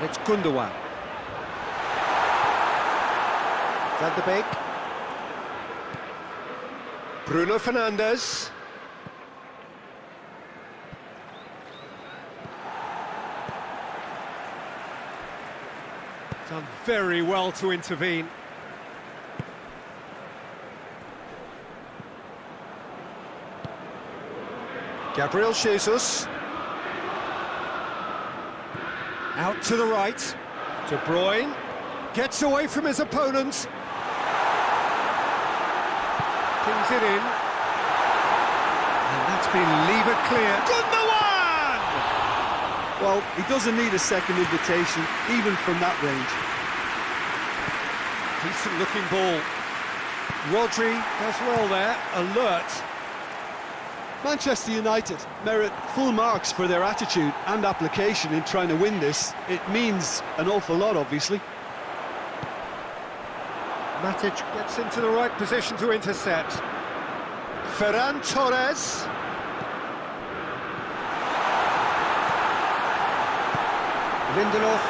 And it's Gundogan. Van de Beek. Bruno Fernandes. Done very well to intervene. Gabriel Jesus. Out to the right. De Bruyne. Gets away from his opponent. Pings it in. And that's been levered clear. Gundogan! Well, he doesn't need a second invitation, even from that range. Decent looking ball. Rodri does well there, alert. Manchester United merit full marks for their attitude and application in trying to win this. It means an awful lot, obviously. Matic gets into the right position to intercept. Ferran Torres. Lindelof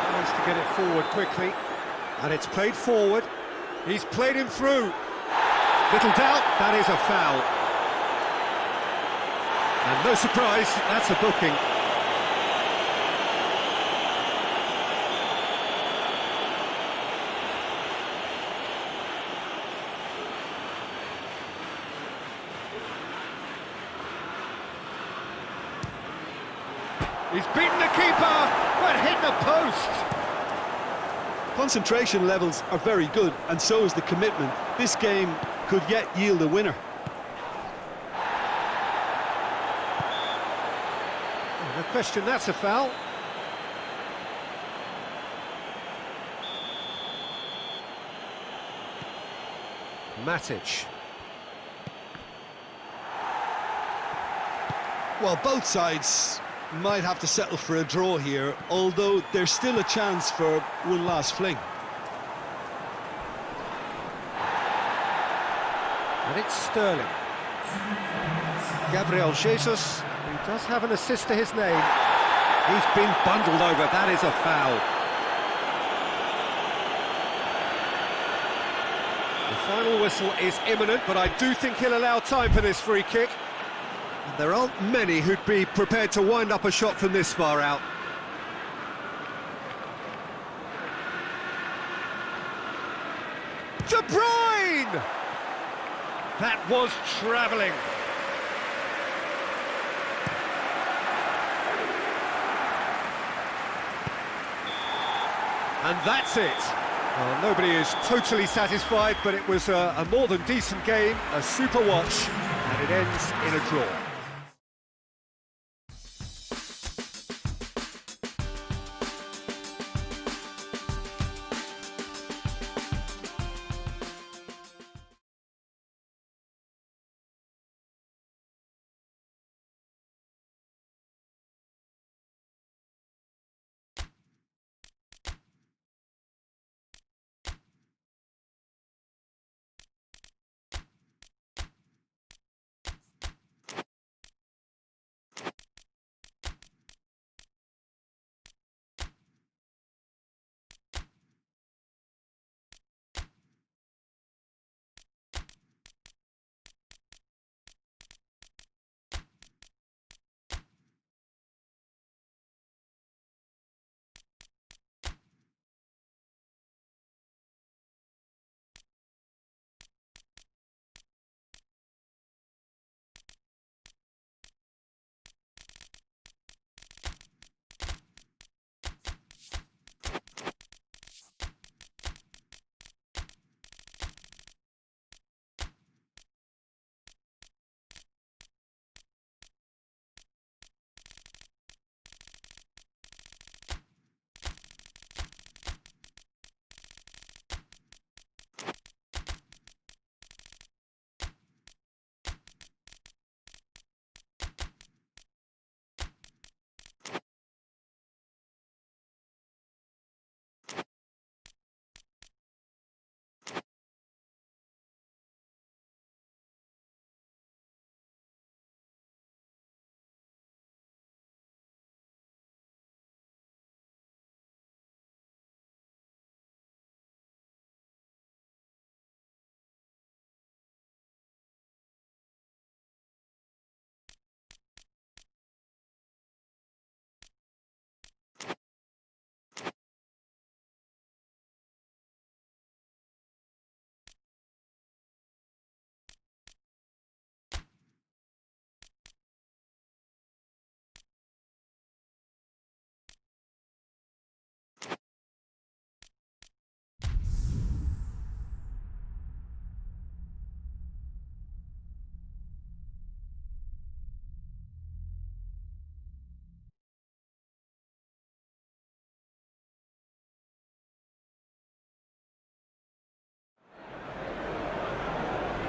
tries to get it forward quickly. And it's played forward. He's played him through. Little doubt, that is a foul. And no surprise, that's a booking. He's beaten the keeper, but hit the post. Concentration levels are very good, and so is the commitment. This game could yet yield a winner. No question, that's a foul. Matic. Well, both sides might have to settle for a draw here, although there's still a chance for one last fling. And it's Sterling. Gabriel Jesus, who does have an assist to his name. He's been bundled over, that is a foul. The final whistle is imminent, but I do think he'll allow time for this free kick. And there aren't many who'd be prepared to wind up a shot from this far out. De Bruyne! That was travelling. And that's it. Well, nobody is totally satisfied, but it was a more than decent game, a super watch, and it ends in a draw.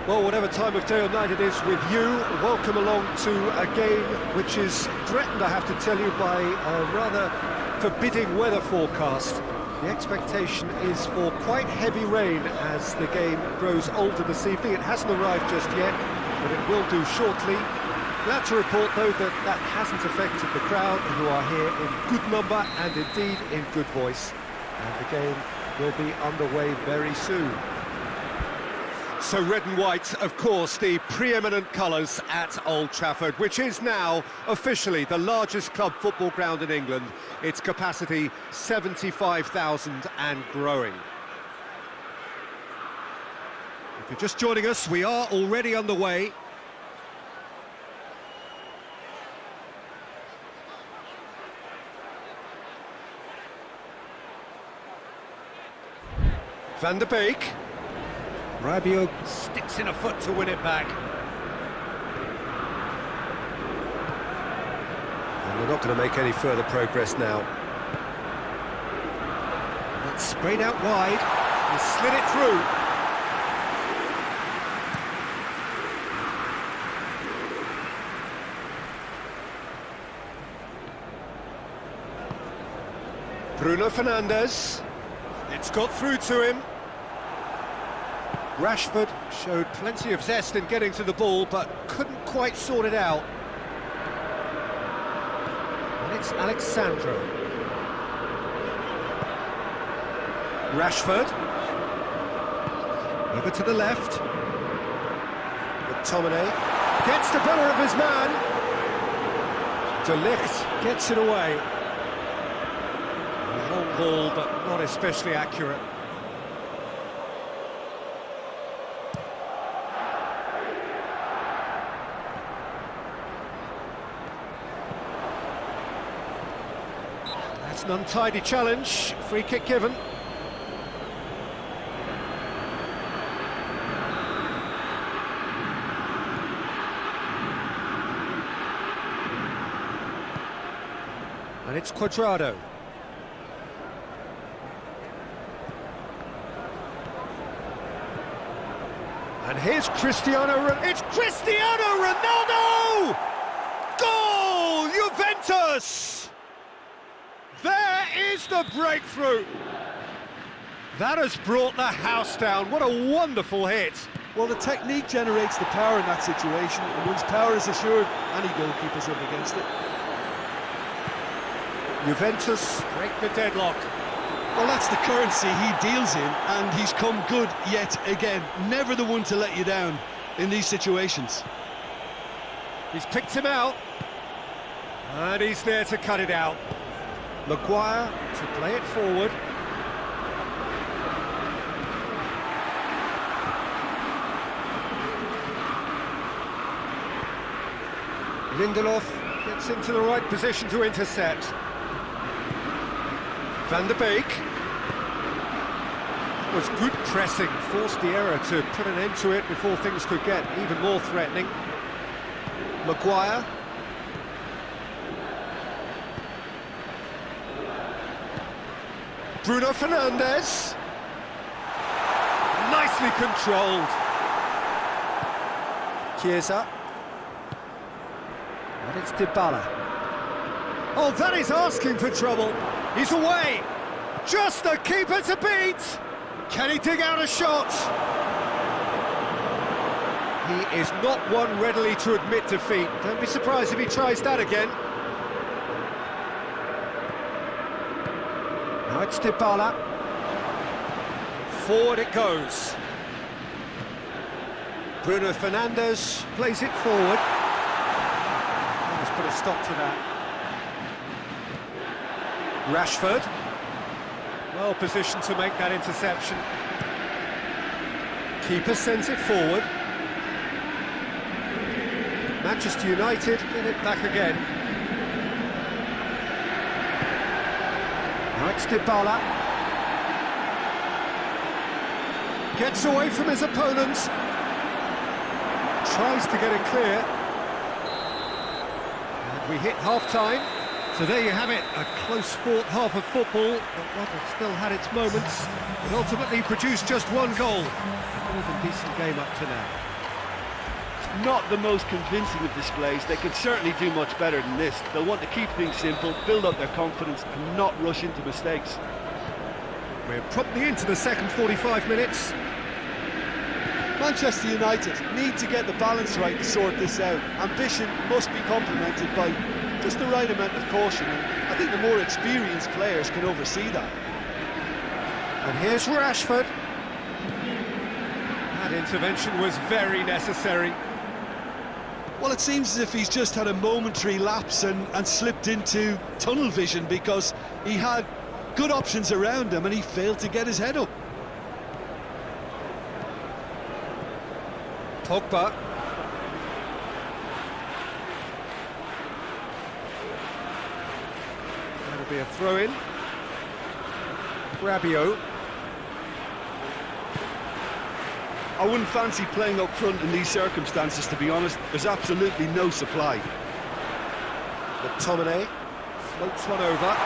Well, whatever time of day or night it is with you, welcome along to a game which is threatened, I have to tell you, by a rather forbidding weather forecast. The expectation is for quite heavy rain as the game grows older this evening. It hasn't arrived just yet, but it will do shortly. Glad to report, though, that that hasn't affected the crowd, who are here in good number and indeed in good voice. And the game will be underway very soon. So red and white, of course, the preeminent colours at Old Trafford, which is now officially the largest club football ground in England. Its capacity 75,000 and growing. If you're just joining us, we are already underway. Van der Beek. Rabiot sticks in a foot to win it back. And they're not going to make any further progress now. That's sprayed out wide. He slid it through. Bruno Fernandes. It's got through to him. Rashford showed plenty of zest in getting to the ball, but couldn't quite sort it out. And it's Alexandro. Rashford. Over to the left. McTominay gets the better of his man. De Ligt gets it away. A long ball, but not especially accurate. An untidy challenge, free kick given. And it's Cuadrado. And here's it's Cristiano Ronaldo! Goal! Juventus! There is the breakthrough! That has brought the house down. What a wonderful hit. Well, the technique generates the power in that situation, and once power is assured, any goalkeeper's up against it. Juventus break the deadlock. Well, that's the currency he deals in, and he's come good yet again. Never the one to let you down in these situations. He's picked him out, and he's there to cut it out. Maguire to play it forward. Lindelof gets into the right position to intercept. Van der Beek. It was good pressing, forced the error to put an end to it before things could get even more threatening. Maguire. Bruno Fernandes. Nicely controlled. Chiesa. And it's Dybala. Oh, that is asking for trouble. He's away. Just the keeper to beat. Can he dig out a shot? He is not one readily to admit defeat. Don't be surprised if he tries that again. Now it's Dybala. Forward it goes. Bruno Fernandes plays it forward. Let's put a stop to that. Rashford. Well positioned to make that interception. Keeper sends it forward. Manchester United get it back again. Now it's Dybala. Gets away from his opponents. Tries to get it clear. And we hit half-time. So there you have it, a close-fought half of football, but what has still had its moments. It ultimately produced just one goal. A more than decent game up to now. not the most convincing of displays. They can certainly do much better than this. They'll want to keep things simple, build up their confidence, and not rush into mistakes. We're promptly into the second 45 minutes. Manchester United need to get the balance right to sort this out. Ambition must be complemented by just the right amount of caution, and I think the more experienced players can oversee that. And here's Rashford. That intervention was very necessary. Well, it seems as if he's just had a momentary lapse and slipped into tunnel vision, because he had good options around him and he failed to get his head up. Pogba. That'll be a throw-in. Rabiot. I wouldn't fancy playing up front in these circumstances, to be honest. There's absolutely no supply. McTominay floats one over.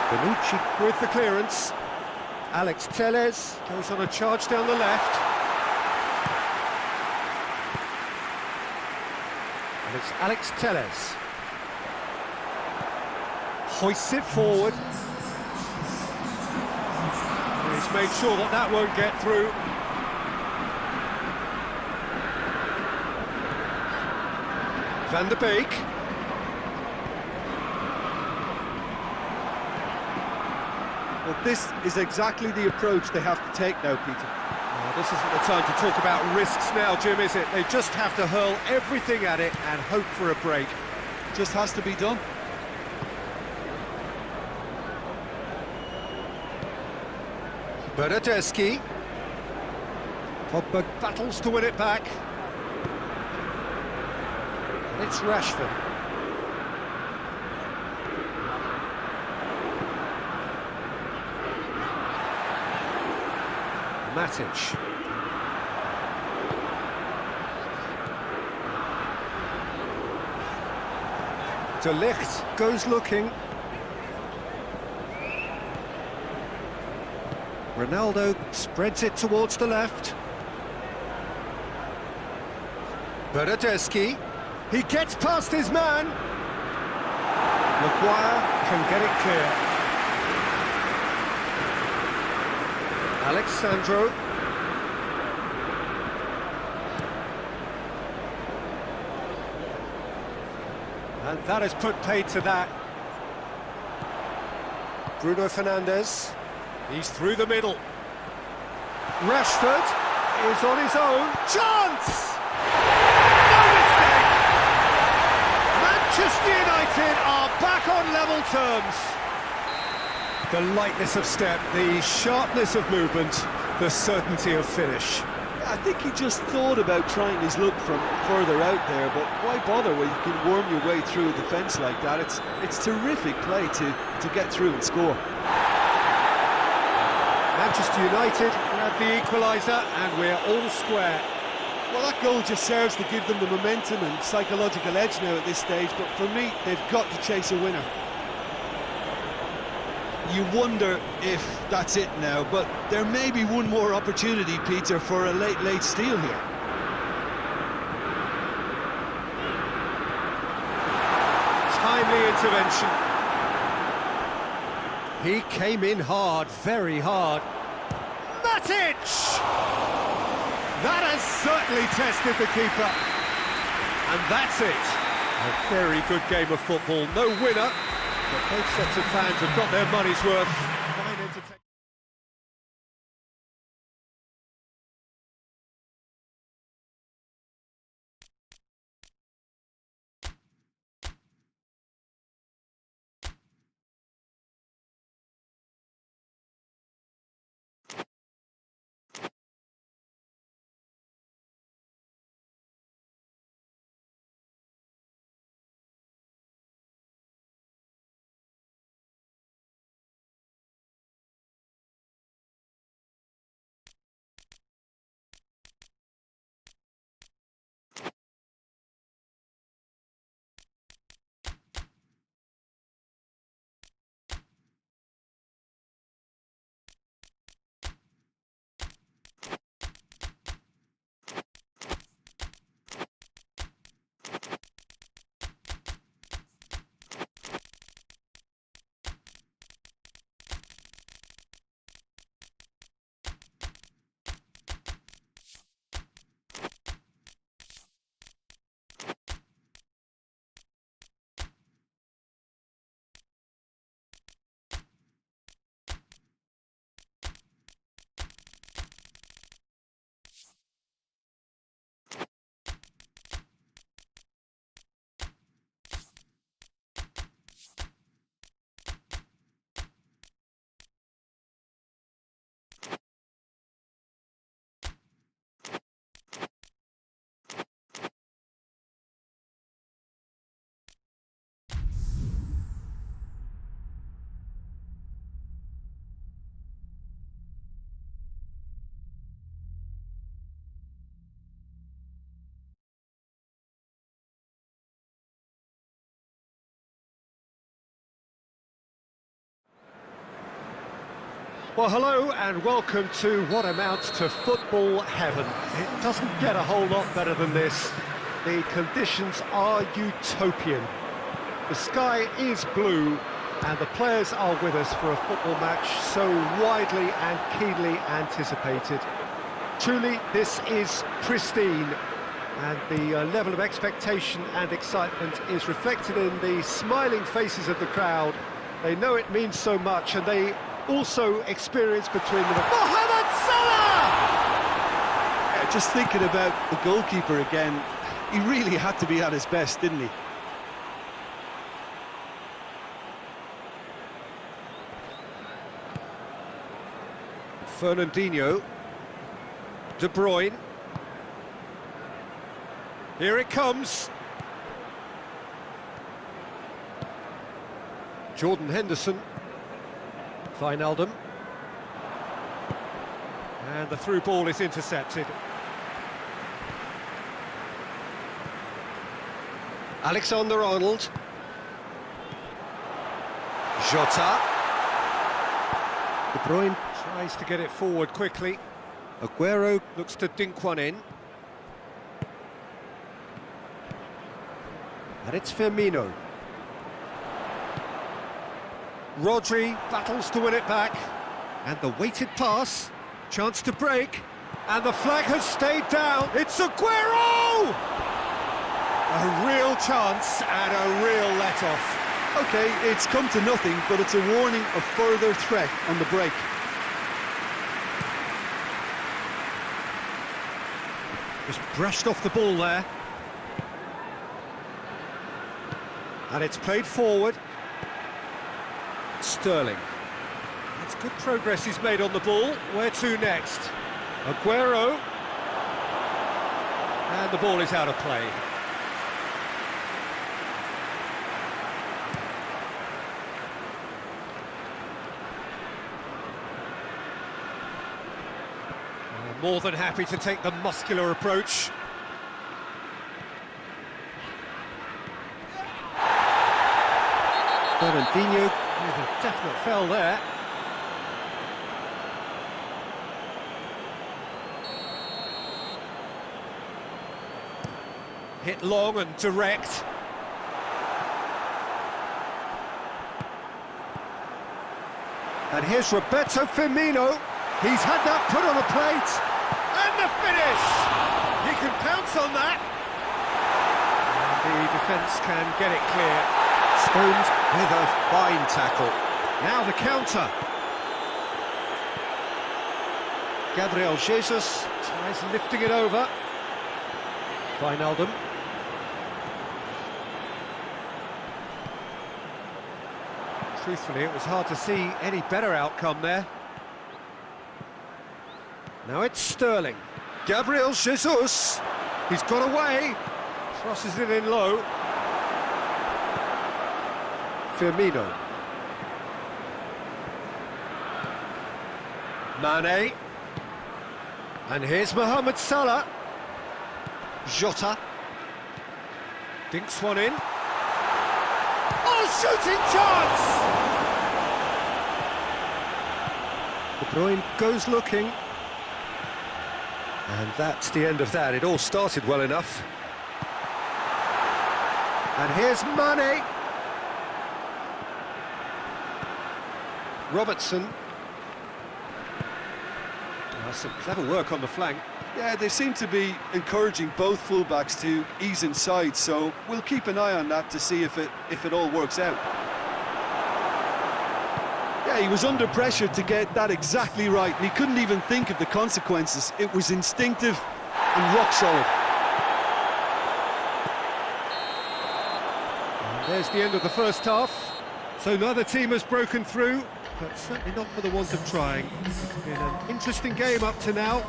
Bonucci with the clearance. Alex Telles goes on a charge down the left. And it's Alex Telles. Hoists it forward. He's made sure that that won't get through. Van der Beek. Well, this is exactly the approach they have to take now, Peter. Oh, this isn't the time to talk about risks now, Jim, is it? They just have to hurl everything at it and hope for a break. Just has to be done. Bernardeschi. Pogba battles to win it back. And it's Rashford. Matic. De Ligt goes looking. Ronaldo spreads it towards the left. Bernardeschi. He gets past his man. Maguire can get it clear. Alexandro. And that has put paid to that. Bruno Fernandes. He's through the middle. Rashford is on his own. Chance! No mistake! Manchester United are back on level terms. The lightness of step, the sharpness of movement, the certainty of finish. I think he just thought about trying his luck from further out there, but why bother when you can worm your way through a defence like that? It's terrific play to get through and score. Manchester United grab the equaliser and we're all square. Well, that goal just serves to give them the momentum and psychological edge now at this stage, but for me, they've got to chase a winner. You wonder if that's it now, but there may be one more opportunity, Peter, for a late steal here. Timely intervention. He came in hard, very hard. Matic! That has certainly tested the keeper. And that's it. A very good game of football. No winner, but both sets of fans have got their money's worth. Fine entertainment. Well, hello and welcome to what amounts to football heaven. It doesn't get a whole lot better than this. The conditions are utopian. The sky is blue and the players are with us for a football match so widely and keenly anticipated. Truly, this is pristine, and the level of expectation and excitement is reflected in the smiling faces of the crowd. They know it means so much, and they also experience between them Mohamed Salah! Yeah, just thinking about the goalkeeper again, he really had to be at his best, didn't he? Fernandinho, De Bruyne, here it comes. Jordan Henderson, Wijnaldum, and the through ball is intercepted. Alexander-Arnold, Jota, De Bruyne tries to get it forward quickly. Aguero looks to dink one in. And it's Firmino. Rodri battles to win it back. And the weighted pass. Chance to break. And the flag has stayed down. It's Aguero! A real chance and a real let-off. OK, it's come to nothing, but it's a warning of further threat on the break. Just brushed off the ball there. And it's played forward. Sterling. That's good progress he's made on the ball. Where to next? Aguero. And the ball is out of play. More than happy to take the muscular approach. Fernandinho with a definite foul there. Hit long and direct. And here's Roberto Firmino. He's had that put on a plate. And the finish! He can pounce on that. And the defence can get it clear. Stones with a fine tackle. Now the counter. Gabriel Jesus tries lifting it over. Wijnaldum. Truthfully, it was hard to see any better outcome there. Now it's Sterling. Gabriel Jesus. He's got away. Crosses it in low. Firmino. Mane. And here's Mohamed Salah. Jota. Dinks one in. Oh, shooting chance! De Bruyne goes looking. And that's the end of that. It all started well enough. And here's Mane. Robertson. Some clever work on the flank. Yeah, they seem to be encouraging both fullbacks to ease inside, so we'll keep an eye on that to see if it all works out. Yeah, he was under pressure to get that exactly right, and he couldn't even think of the consequences. It was instinctive and rock solid. And there's the end of the first half. So neither team has broken through, but certainly not for the want of trying. It's been an interesting game up to now,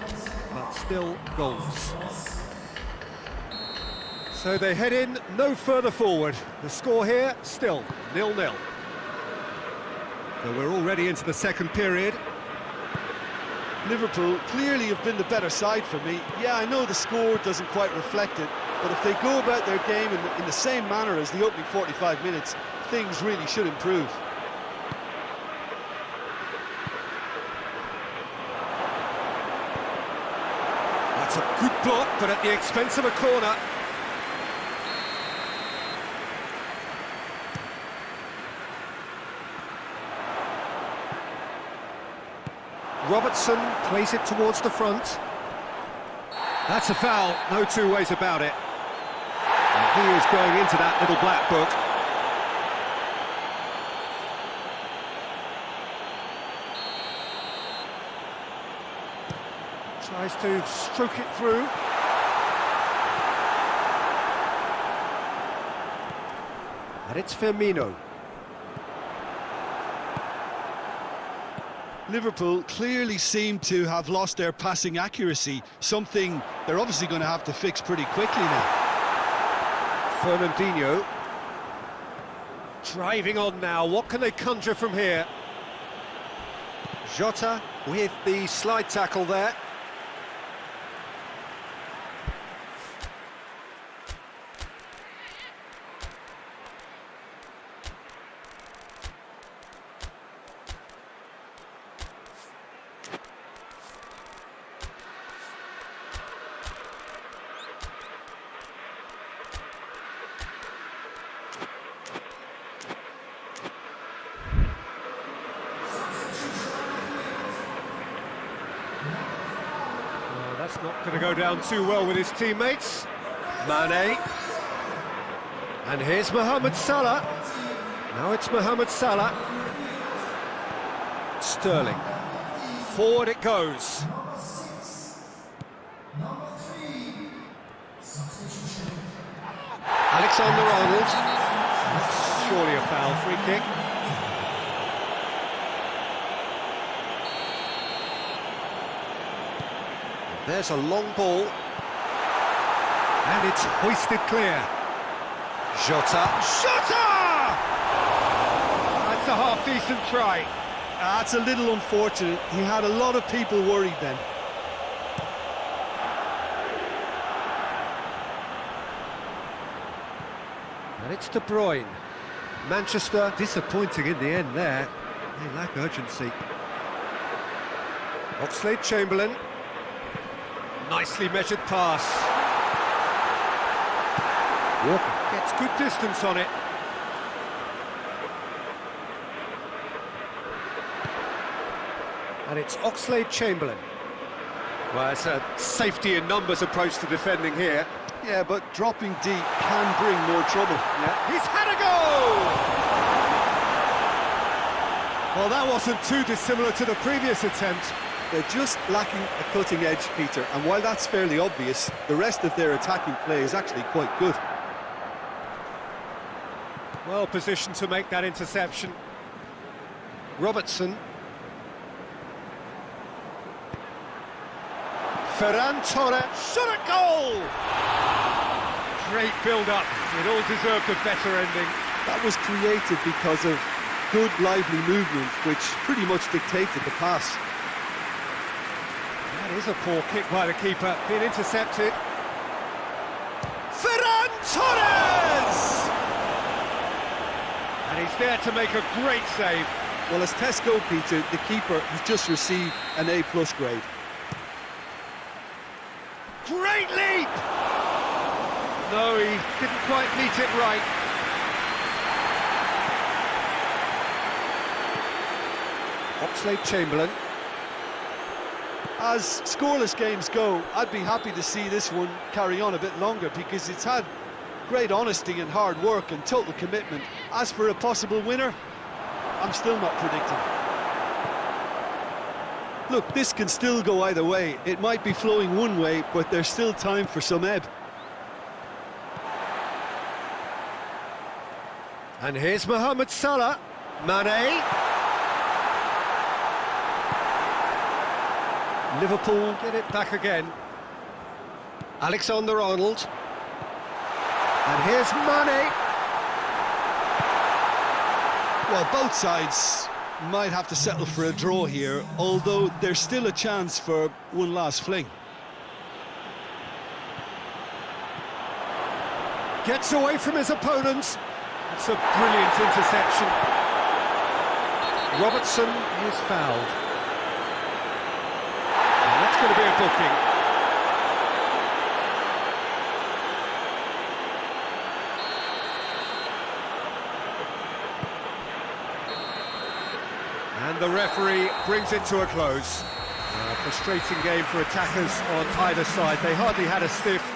but still goals. So they head in no further forward. The score here, still 0-0. So we're already into the second period. Liverpool clearly have been the better side for me. Yeah, I know the score doesn't quite reflect it, but if they go about their game in the same manner as the opening 45 minutes, things really should improve. block, but at the expense of a corner. Robertson plays it towards the front. That's a foul, no two ways about it. And he is going into that little black book. Tries to stroke it through. And it's Firmino. Liverpool clearly seem to have lost their passing accuracy, something they're obviously going to have to fix pretty quickly now. Fernandinho. Driving on now, what can they conjure from here? Jota with the slide tackle there. That's not going to go down too well with his teammates. Mane. And here's Mohamed Salah. Now it's Mohamed Salah. Sterling. Forward it goes. Alexander-Arnold. That's surely a foul, free kick. There's a long ball. And it's hoisted clear. Jota. Jota! That's a half-decent try. That's a little unfortunate. He had a lot of people worried then. And it's De Bruyne. Manchester disappointing in the end there. They lack urgency. Oxlade-Chamberlain. Nicely measured pass. Walker gets good distance on it. And it's Oxlade-Chamberlain. Well, it's a safety in numbers approach to defending here. Yeah, but dropping deep can bring more trouble. Yeah, he's had a goal! Well, that wasn't too dissimilar to the previous attempt. They're just lacking a cutting edge, Peter, and while that's fairly obvious, the rest of their attacking play is actually quite good. Well positioned to make that interception. Robertson. Ferran Torres, shot at goal! Great build-up, it all deserved a better ending. That was created because of good, lively movement, which pretty much dictated the pass. That is a poor kick by the keeper, being intercepted. Ferran Torres! And he's there to make a great save. Well, as tests go, Peter, the keeper has just received an A+ grade. Great leap! No, he didn't quite meet it right. Oxlade-Chamberlain. As scoreless games go, I'd be happy to see this one carry on a bit longer because it's had great honesty and hard work and total commitment. As for a possible winner, I'm still not predicting. Look, this can still go either way. It might be flowing one way, but there's still time for some ebb. And here's Mohamed Salah. Mane. Liverpool get it back again. Alexander-Arnold. And here's Mane. Well, both sides might have to settle for a draw here, although there's still a chance for one last fling. Gets away from his opponents. It's a brilliant interception. Robertson is fouled. And that's going to be a booking. And the referee brings it to a close. Frustrating game for attackers on either side. They hardly had a sniff.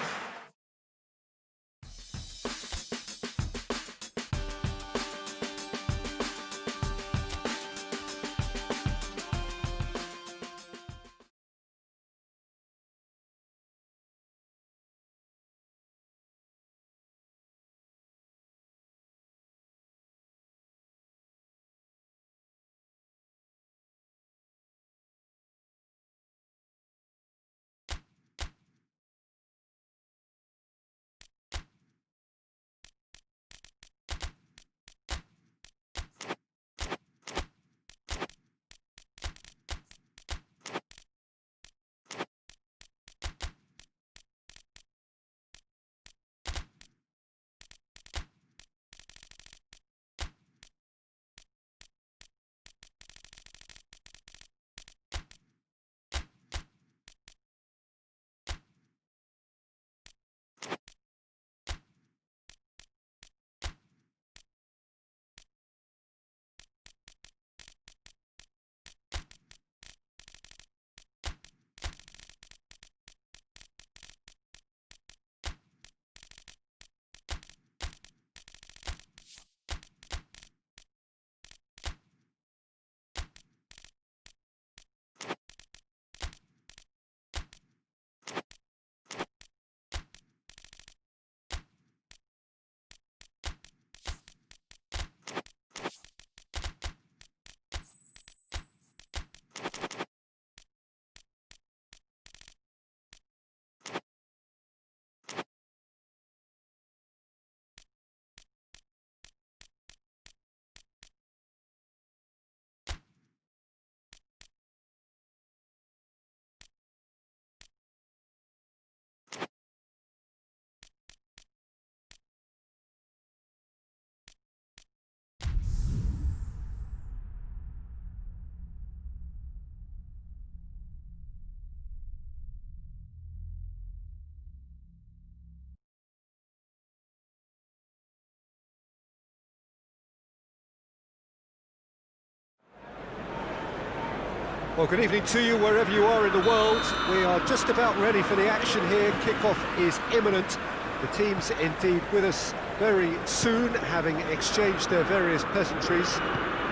Well, good evening to you wherever you are in the world. We are just about ready for the action here. Kickoff is imminent. The team's indeed with us very soon, having exchanged their various pleasantries.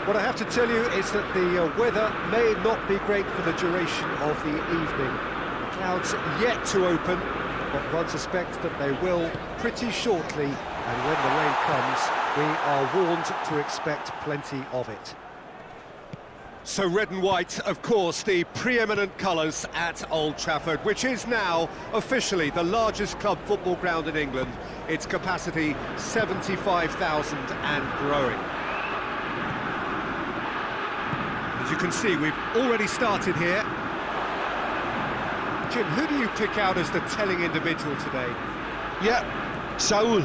What I have to tell you is that the weather may not be great for the duration of the evening. The clouds yet to open, but one suspects that they will pretty shortly, and when the rain comes, we are warned to expect plenty of it. So red and white, of course, the preeminent colours at Old Trafford, which is now officially the largest club football ground in England. Its capacity 75,000 and growing. As you can see, we've already started here. Jim, who do you pick out as the telling individual today? Yeah, Saul.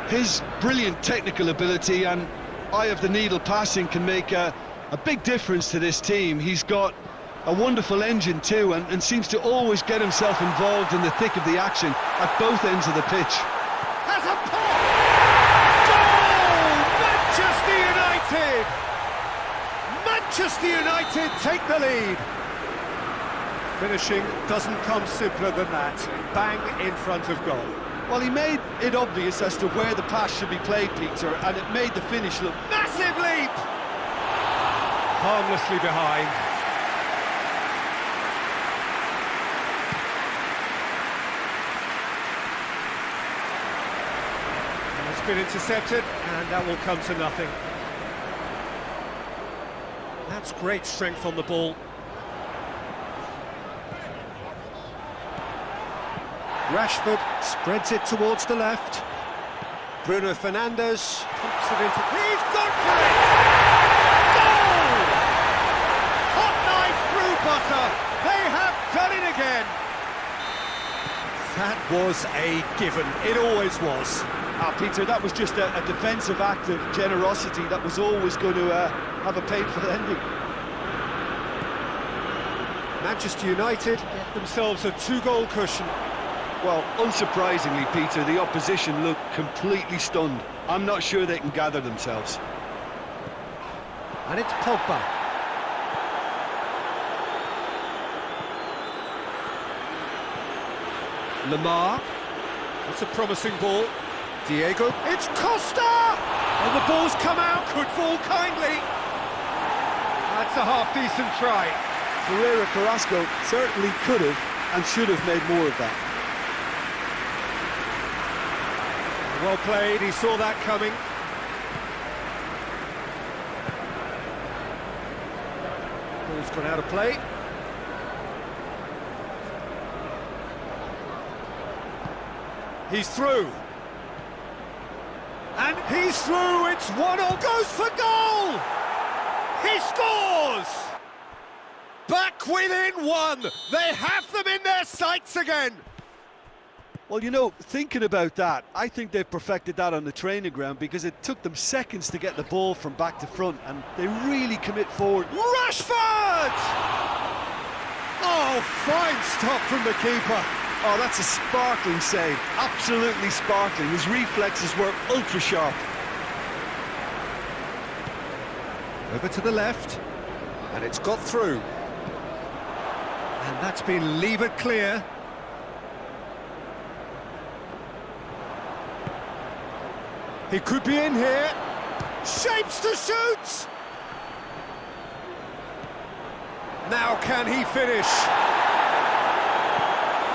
His brilliant technical ability and eye of the needle passing can make a big difference to this team. He's got a wonderful engine too, and seems to always get himself involved in the thick of the action at both ends of the pitch. Has a pop! Goal! Manchester United! Manchester United take the lead. Finishing doesn't come simpler than that. Bang in front of goal. Well, he made it obvious as to where the pass should be played, Peter, and it made the finish look massive leap! Harmlessly behind. And it's been intercepted, and that will come to nothing. That's great strength on the ball. Rashford spreads it towards the left. Bruno Fernandes pumps it into... He's gone for it! Goal! Hot knife through butter. They have done it again. That was a given. It always was. Peter, that was just a defensive act of generosity that was always going to have a painful ending. Manchester United get themselves a two-goal cushion. Well, unsurprisingly, Peter, the opposition look completely stunned. I'm not sure they can gather themselves. And it's Pogba. Lamar. That's a promising ball. Diego. It's Costa! And the ball's come out. Could fall kindly. That's a half-decent try. Ferreira Carrasco certainly could have and should have made more of that. Well played, he saw that coming. Ball's gone out of play. He's through. And he's through, it's 1-0, goes for goal! He scores! Back within one! They have them in their sights again! Well, you know, thinking about that, I think they've perfected that on the training ground because it took them seconds to get the ball from back to front and they really commit forward. Rashford! Oh, fine stop from the keeper. Oh, that's a sparkling save, absolutely sparkling. His reflexes were ultra sharp. Over to the left, and it's got through. And that's been levered clear. He could be in here. Shapes to shoot! Now can he finish?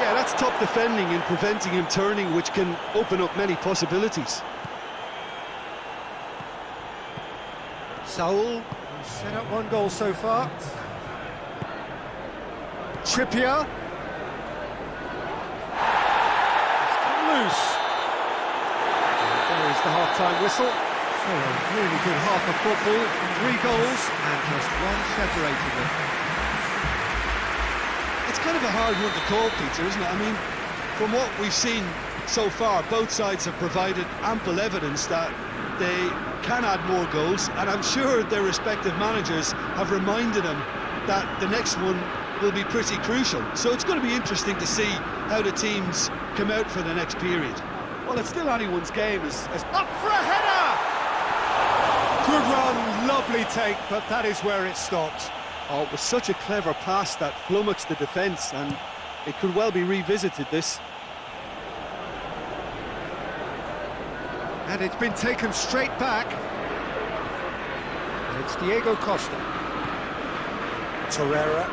Yeah, that's top defending and preventing him turning, which can open up many possibilities. Saul has set up one goal so far. Trippier. It's come loose. There is the half-time whistle. So a really good half of football. 3 goals and just one separating them. It's kind of a hard one to call, Peter, isn't it? I mean, from what we've seen so far, both sides have provided ample evidence that they can add more goals, and I'm sure their respective managers have reminded them that the next one will be pretty crucial. So it's going to be interesting to see how the teams come out for the next period. Well, it's still anyone's game as up for a header! Good run, lovely take, but that is where it stopped. Oh, it was such a clever pass that flummoxed the defence, and it could well be revisited, this. And it's been taken straight back. And it's Diego Costa. Torreira.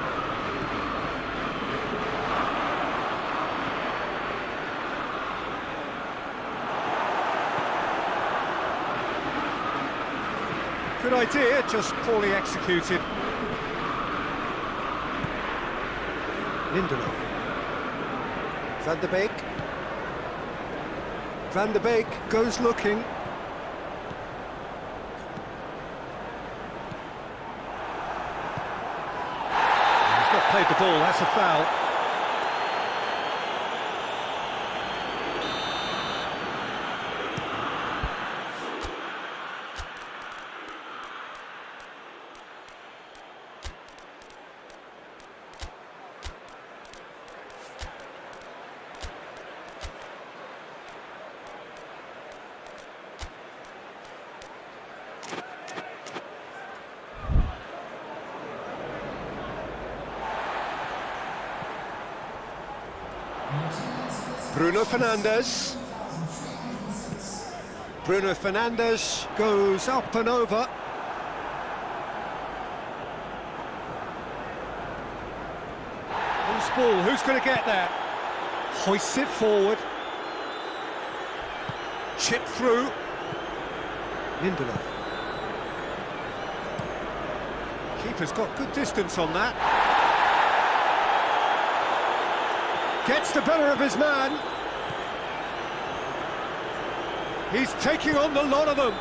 Good idea, just poorly executed. Lindelof. Van der Beek. Van der Beek goes looking. He's not played the ball, that's a foul. Bruno Fernandes. Bruno Fernandes goes up and over. Loose ball, who's going to get there? Hoists it forward. Chip through. Lindelof. Keeper's got good distance on that. Gets the better of his man. He's taking on the lot of them.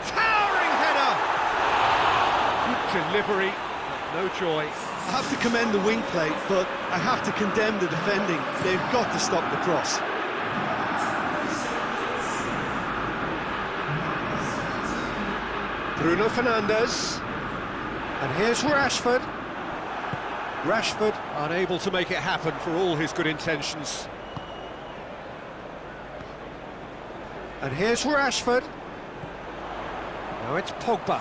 Towering header. Good delivery, but no joy. I have to commend the wing play, but I have to condemn the defending. They've got to stop the cross. Bruno Fernandes. And here's Rashford. Rashford unable to make it happen for all his good intentions. And here's Rashford. Now it's Pogba.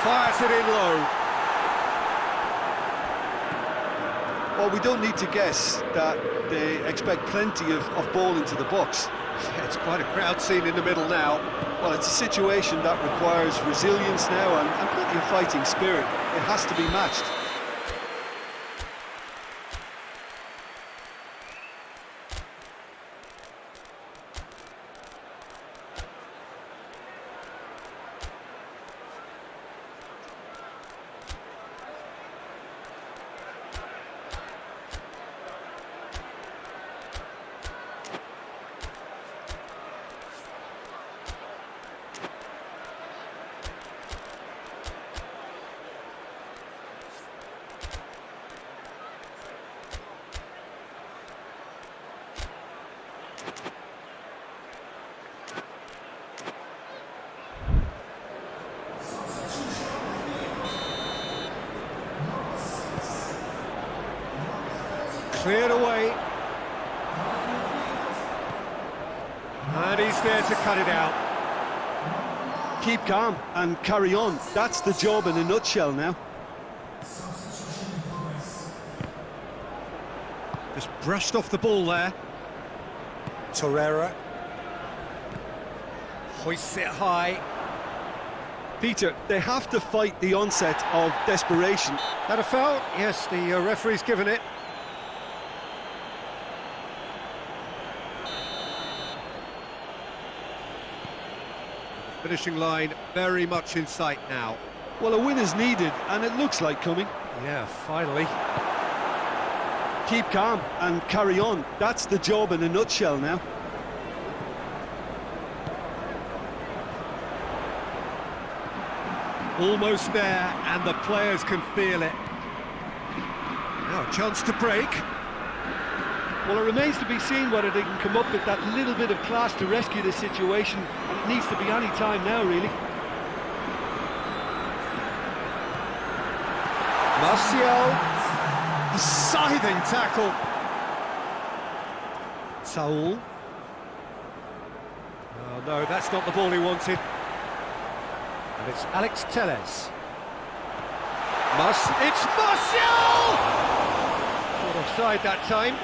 Fires it in low. Well, we don't need to guess that they expect plenty of ball into the box. Yeah, it's quite a crowd scene in the middle now. Well, it's a situation that requires resilience now and plenty of fighting spirit. It has to be matched. Cleared away. And he's there to cut it out. Keep calm and carry on. That's the job in a nutshell now. Just brushed off the ball there. Torreira. Hoists it high. Peter, they have to fight the onset of desperation. That a foul? Yes, the referee's given it. Finishing line very much in sight now. Well, a win is needed, and it looks like coming. Yeah, finally. Keep calm and carry on. That's the job in a nutshell now. Almost there, and the players can feel it. Now a chance to break. Well, it remains to be seen whether they can come up with that little bit of class to rescue this situation, and it needs to be any time now, really. Martial, a scything tackle. Saul. Oh no, that's not the ball he wanted. And it's Alex Telles. It's Martial! Not offside that time.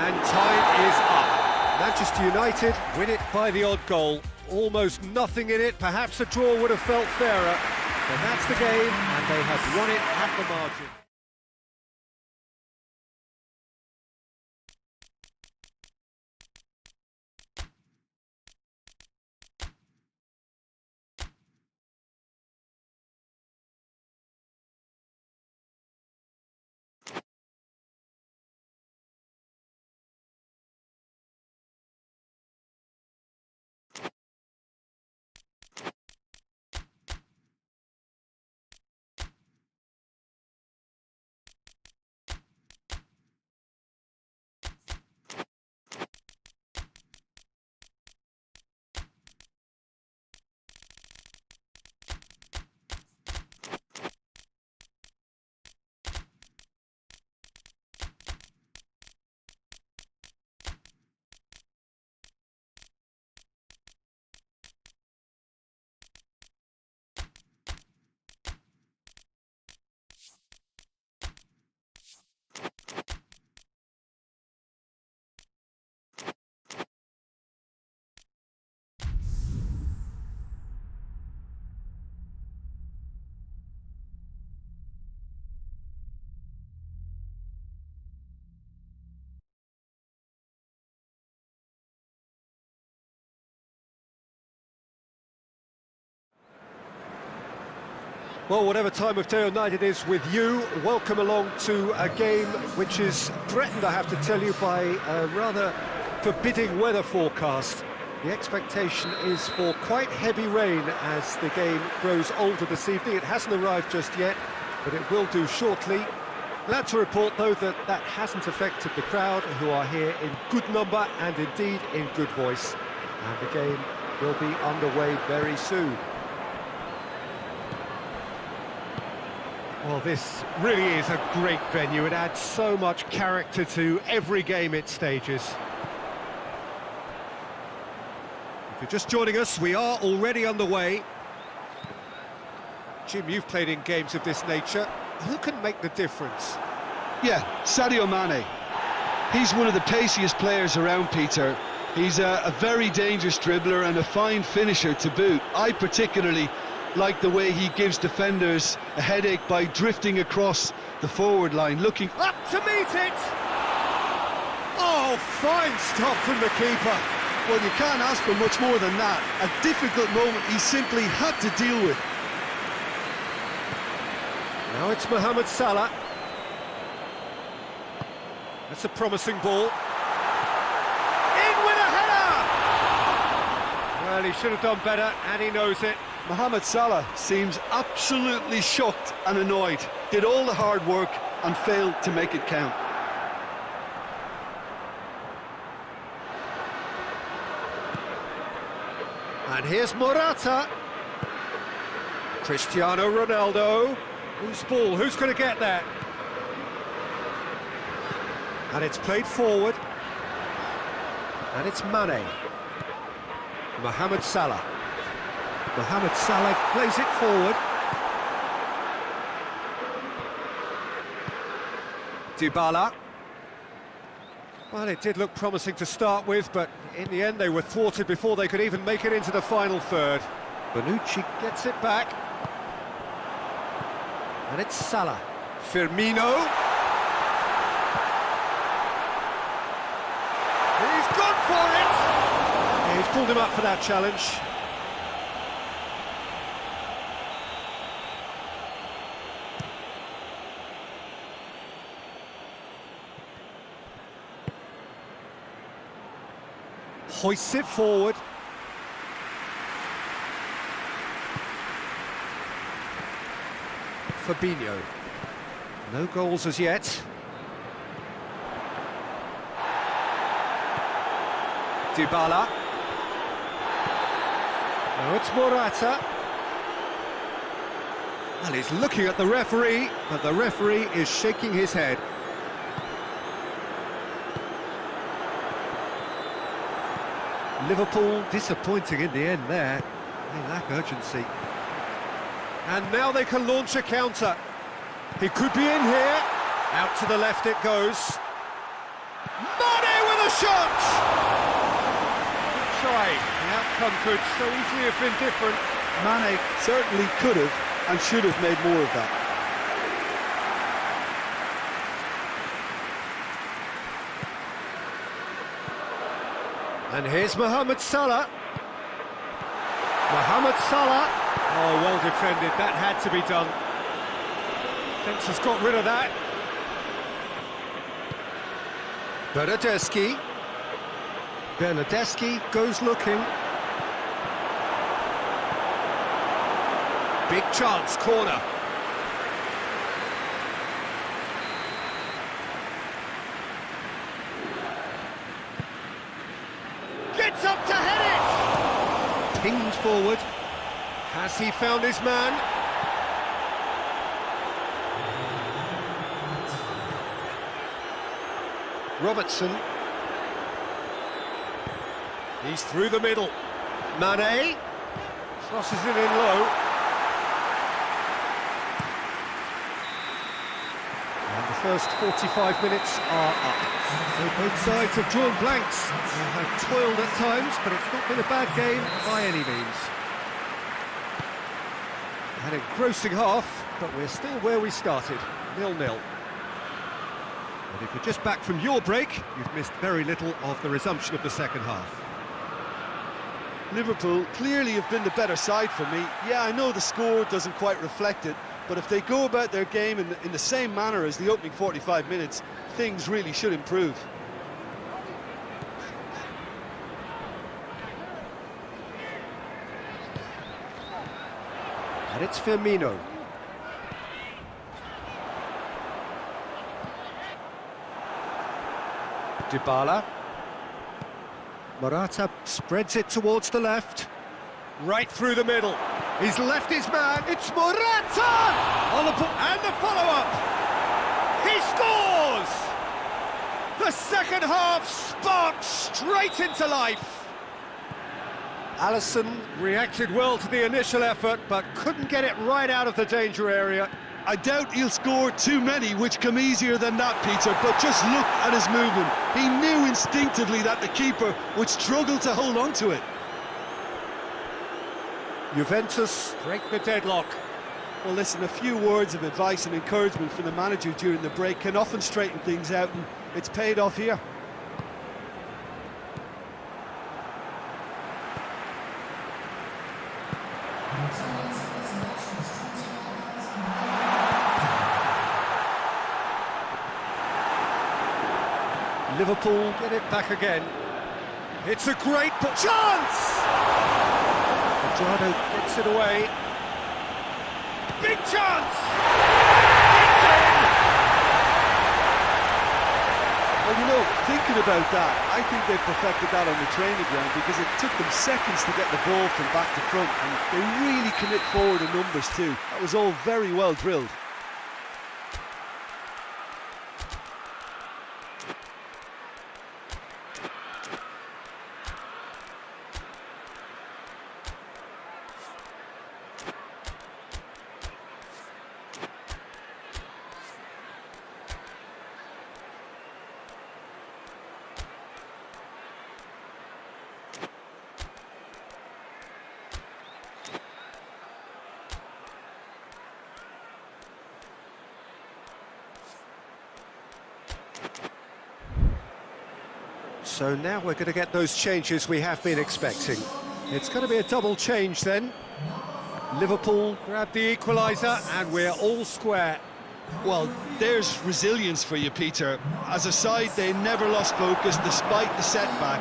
And time is up. Manchester United win it by the odd goal. Almost nothing in it. Perhaps a draw would have felt fairer. But that's the game, and they have won it at the margin. Well, whatever time of day or night it is with you, welcome along to a game which is threatened, I have to tell you, by a rather forbidding weather forecast. The expectation is for quite heavy rain as the game grows older this evening. It hasn't arrived just yet, but it will do shortly. Glad to report, though, that that hasn't affected the crowd, who are here in good number and indeed in good voice. And the game will be underway very soon. Well, this really is a great venue. It adds so much character to every game it stages. If you're just joining us, we are already underway. Jim, you've played in games of this nature. Who can make the difference? Yeah, Sadio Mane. He's one of the paciest players around, Peter. He's a very dangerous dribbler and a fine finisher to boot. I particularly like the way he gives defenders a headache by drifting across the forward line, looking up to meet it! Oh, fine stop from the keeper. Well, you can't ask for much more than that. A difficult moment he simply had to deal with. Now it's Mohamed Salah. That's a promising ball. In with a header! Well, he should have done better, and he knows it. Mohamed Salah seems absolutely shocked and annoyed. Did all the hard work and failed to make it count. And here's Morata. Cristiano Ronaldo. Whose ball? Who's going to get that? And it's played forward. And it's Mane. Mohamed Salah. Mohamed Salah plays it forward. Dybala. Well, it did look promising to start with, but in the end they were thwarted before they could even make it into the final third. Bonucci gets it back. And it's Salah. Firmino. He's gone for it! Yeah, he's pulled him up for that challenge. Hoists it forward. Fabinho. No goals as yet. Dybala. Now it's Morata. Well, he's looking at the referee, but the referee is shaking his head. Liverpool disappointing in the end there. They lack urgency. And now they can launch a counter. He could be in here. Out to the left it goes. Mane with a shot! Good try. The outcome could so easily have been different. Mane certainly could have and should have made more of that. And here's Mohamed Salah. Mohamed Salah. Oh, well defended. That had to be done. Defence has got rid of that. Bernardeschi. Bernardeschi goes looking. Big chance, corner. Gets up to head it! Pinged forward. Has he found his man? Robertson. He's through the middle. Mane. Crosses it in low. And the first 45 minutes are up. So both sides have drawn blanks. They have toiled at times, but it's not been a bad game by any means. An engrossing half, but we're still where we started, 0-0. And if you're just back from your break, you've missed very little of the resumption of the second half. Liverpool clearly have been the better side for me. Yeah, I know the score doesn't quite reflect it, but if they go about their game in the same manner as the opening 45 minutes, things really should improve. And it's Firmino. Dybala. Morata spreads it towards the left. Right through the middle. He's left his man. It's Morata! On the and the follow-up. He scores! The second half sparks straight into life. Alisson reacted well to the initial effort, but couldn't get it right out of the danger area. I doubt he'll score too many which come easier than that, Peter, but just look at his movement. He knew instinctively that the keeper would struggle to hold on to it. Juventus break the deadlock. Well, listen, a few words of advice and encouragement from the manager during the break can often straighten things out, and it's paid off here. Liverpool get it back again. It's a great chance! Cuadrado gets it away. Big chance! It's in! Well, you know, thinking about that, I think they perfected that on the training ground because it took them seconds to get the ball from back to front, and they really commit forward in numbers too. That was all very well drilled. So now we're going to get those changes we have been expecting. It's going to be a double change then. Liverpool grab the equaliser and we're all square. Well, there's resilience for you, Peter. As a side, they never lost focus despite the setback,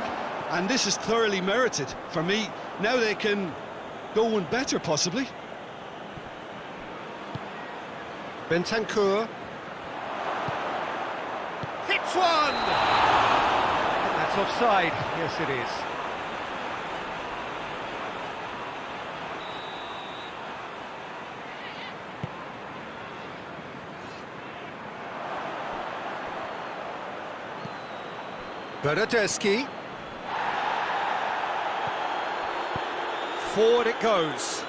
and this is thoroughly merited. For me, now they can go one better, possibly. Bentancur hits one! That's offside. Yes, it is. Bernardeschi. Forward it goes.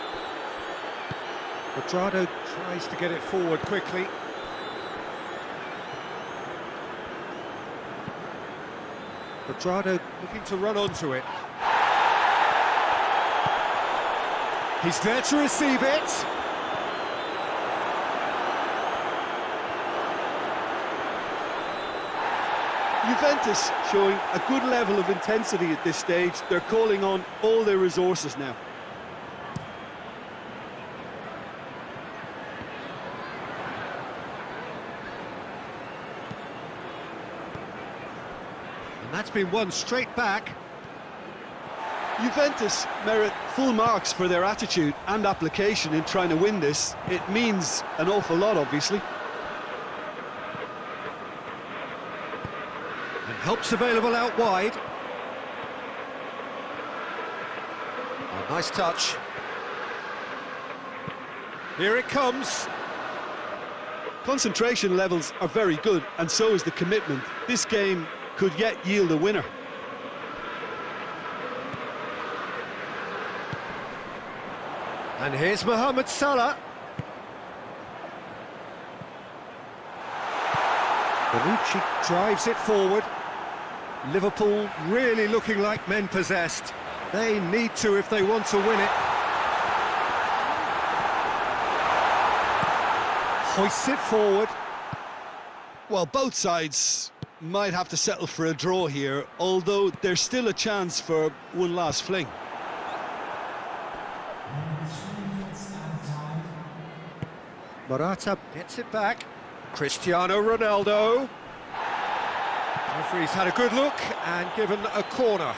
Cuadrado tries to get it forward quickly. Cuadrado looking to run onto it. He's there to receive it. Juventus showing a good level of intensity at this stage. They're calling on all their resources now. And that's been won straight back. Juventus merit full marks for their attitude and application in trying to win this. It means an awful lot, obviously. And help's available out wide. Oh, nice touch. Here it comes. Concentration levels are very good, and so is the commitment. This game could yet yield a winner. And here's Mohamed Salah. Bonucci drives it forward. Liverpool really looking like men possessed. They need to if they want to win it. Hoists it forward. Well, both sides might have to settle for a draw here, although there's still a chance for one last fling. Morata gets it back. Cristiano Ronaldo. Referee's had a good look and given a corner.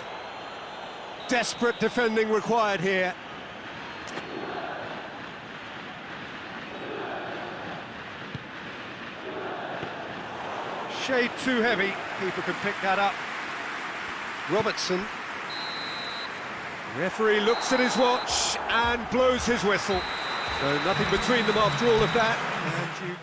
Desperate defending required here. Shade too heavy. Keeper can pick that up. Robertson. Referee looks at his watch and blows his whistle. So nothing between them after all of that. And you...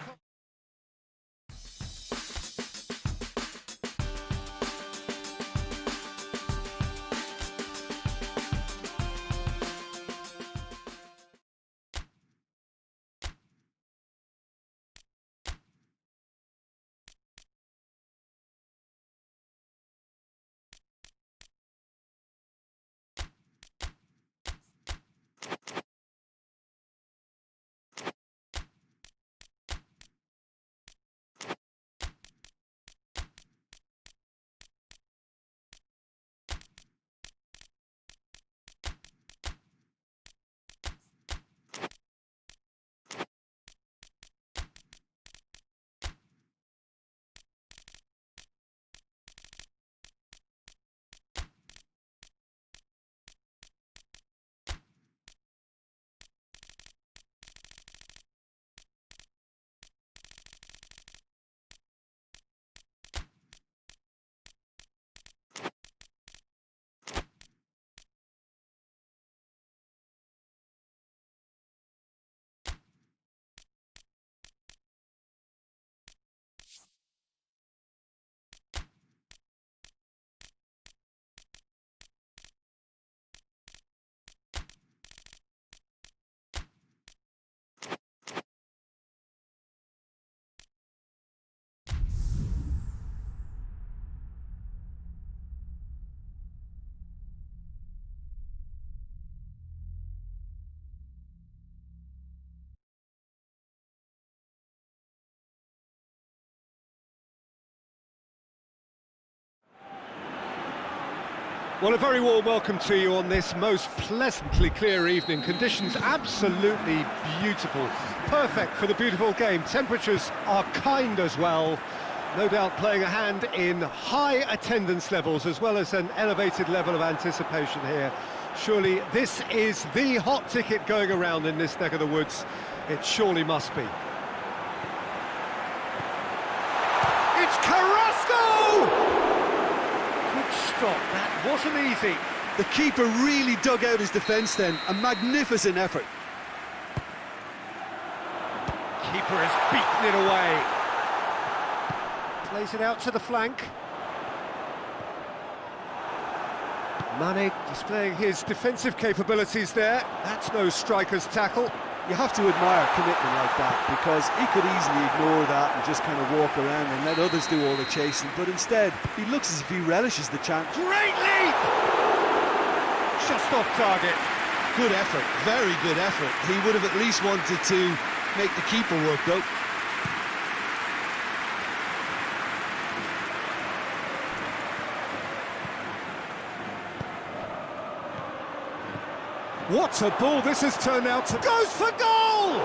Well, a very warm welcome to you on this most pleasantly clear evening. Conditions absolutely beautiful. Perfect for the beautiful game. Temperatures are kind as well. No doubt playing a hand in high attendance levels as well as an elevated level of anticipation here. Surely this is the hot ticket going around in this neck of the woods. It surely must be. It's Carrasco! Good stop, that wasn't easy. The keeper really dug out his defence then. A magnificent effort. Keeper has beaten it away. Plays it out to the flank. Mane displaying his defensive capabilities there. That's no striker's tackle. You have to admire commitment like that, because he could easily ignore that and just kind of walk around and let others do all the chasing, but instead he looks as if he relishes the chance. Great leap! Just off target. Good effort, very good effort. He would have at least wanted to make the keeper work though. What a ball this has turned out to... Goes for goal!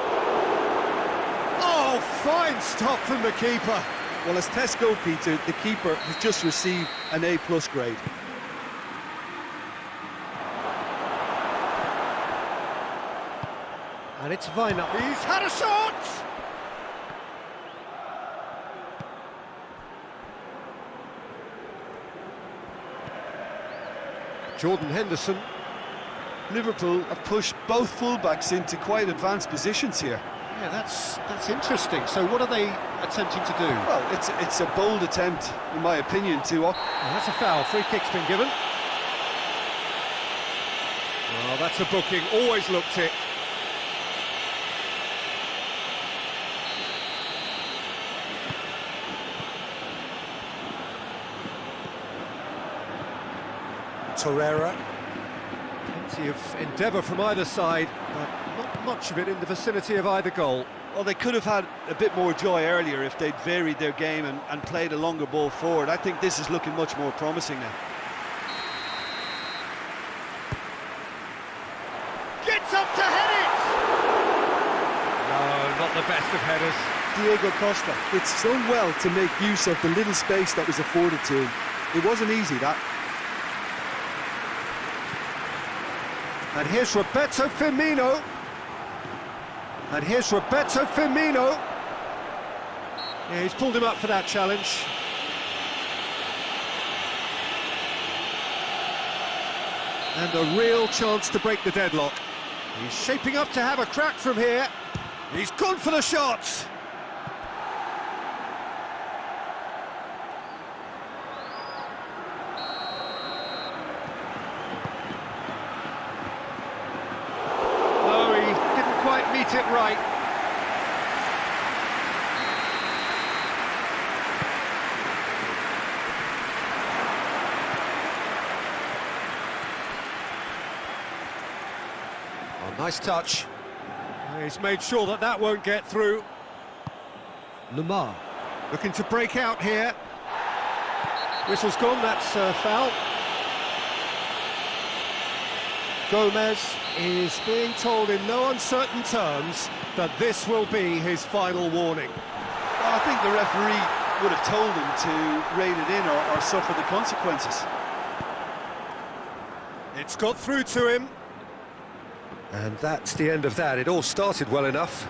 Oh, fine stop from the keeper. Well, as tests go, Peter, the keeper has just received an A+ grade. And it's Viner. He's had a shot! Jordan Henderson. Liverpool have pushed both fullbacks into quite advanced positions here. Yeah, that's interesting. So what are they attempting to do? Well, it's a bold attempt, in my opinion, to... Oh, that's a foul. Free kick's been given. Oh, that's a booking. Always looked it. Torreira. Plenty of endeavour from either side, but not much of it in the vicinity of either goal. Well, they could have had a bit more joy earlier if they'd varied their game and played a longer ball forward. I think this is looking much more promising now. Gets up to head it! No, not the best of headers. Diego Costa it's done well to make use of the little space that was afforded to him. It wasn't easy, that. And here's Roberto Firmino. And here's Roberto Firmino. Yeah, he's pulled him up for that challenge. And a real chance to break the deadlock. He's shaping up to have a crack from here. He's gone for the shot. Meet it right. Oh, nice touch. He's made sure that that won't get through. Lamar looking to break out here. Whistle's gone, that's foul. Gomez is being told in no uncertain terms that this will be his final warning. Well, I think the referee would have told him to rein it in or suffer the consequences. It's got through to him. And that's the end of that. It all started well enough.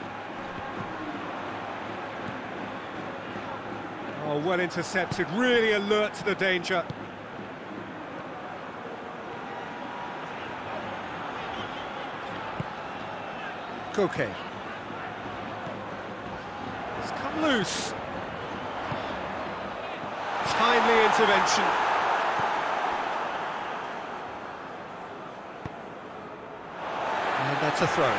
Oh, well intercepted, really alert to the danger. Koke. It's come loose. Timely intervention. And that's a throw.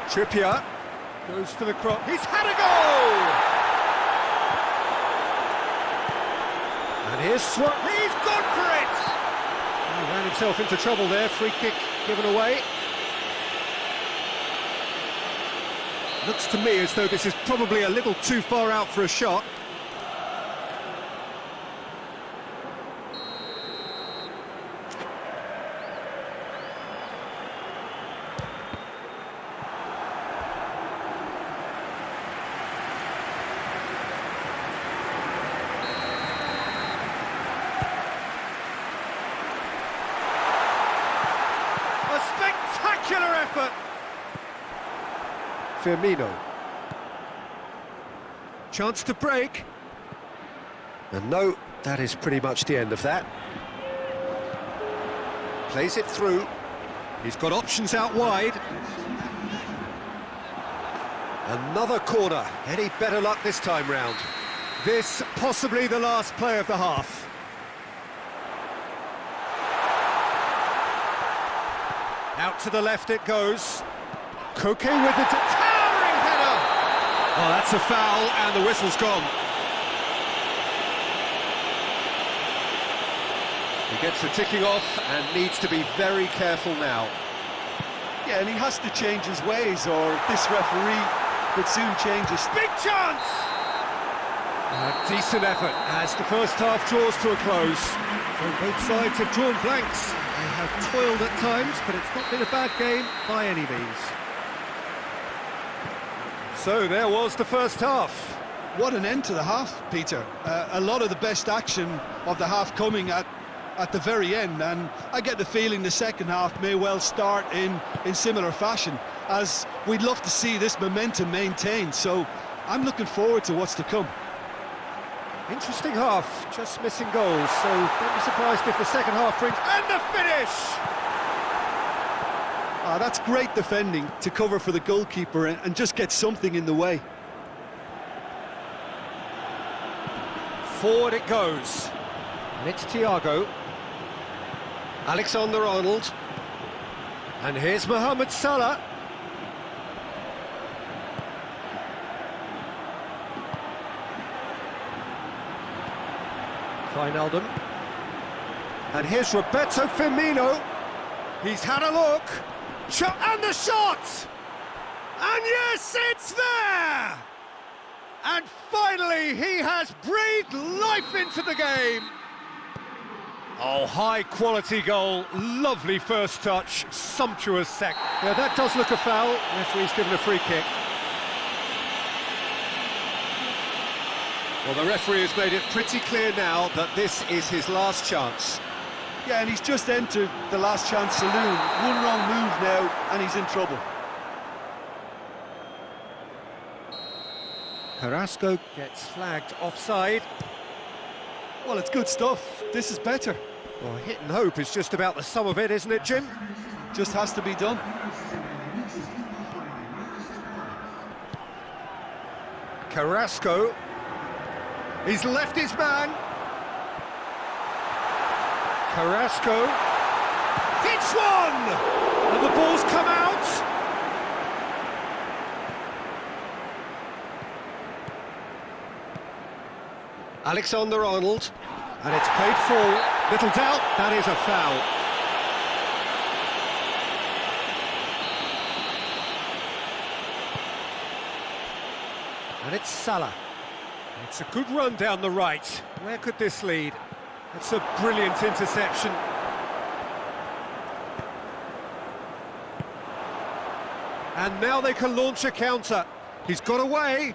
Trippier goes for the cross. He's had a goal! And here's Swat. He's gone for it! He ran himself into trouble there. Free kick given away. Looks to me as though this is probably a little too far out for a shot. effort. Firmino. Chance to break. And no, that is pretty much the end of that. Plays it through. He's got options out wide. Another corner. Any better luck this time round? This possibly the last play of the half. Out to the left it goes. Koke with the towering header. Oh, that's a foul and the whistle's gone. He gets the ticking off and needs to be very careful now. Yeah, and he has to change his ways or this referee could soon change his... Big chance! A decent effort as the first half draws to a close. So both sides have drawn blanks. They have toiled at times, but it's not been a bad game by any means. So there was the first half. What an end to the half, Peter. A lot of the best action of the half coming at the very end, and I get the feeling the second half may well start in similar fashion, as we'd love to see this momentum maintained, so I'm looking forward to what's to come. Interesting half, just missing goals, so don't be surprised if the second half brings... And the finish! That's great defending to cover for the goalkeeper and just get something in the way. Forward it goes, and it's Thiago. Alexander-Arnold. And here's Mohamed Salah. Wijnaldum. And here's Roberto Firmino. He's had a look. And the shot! And yes, it's there! And finally, he has breathed life into the game. Oh, high-quality goal, lovely first touch, sumptuous second. Yeah, that does look a foul. Referee's given a free kick. Well, the referee has made it pretty clear now that this is his last chance. Yeah, and he's just entered the last chance saloon. One wrong move now, and he's in trouble. Carrasco gets flagged offside. Well, it's good stuff. This is better. Well, hit and hope is just about the sum of it, isn't it, Jim? Just has to be done. Carrasco. He's left his man. Carrasco. Hits one! And the ball's come out. Alexander-Arnold. And it's played forward. Little doubt, that is a foul. And it's Salah. It's a good run down the right. Where could this lead? That's a brilliant interception. And now they can launch a counter. He's got away.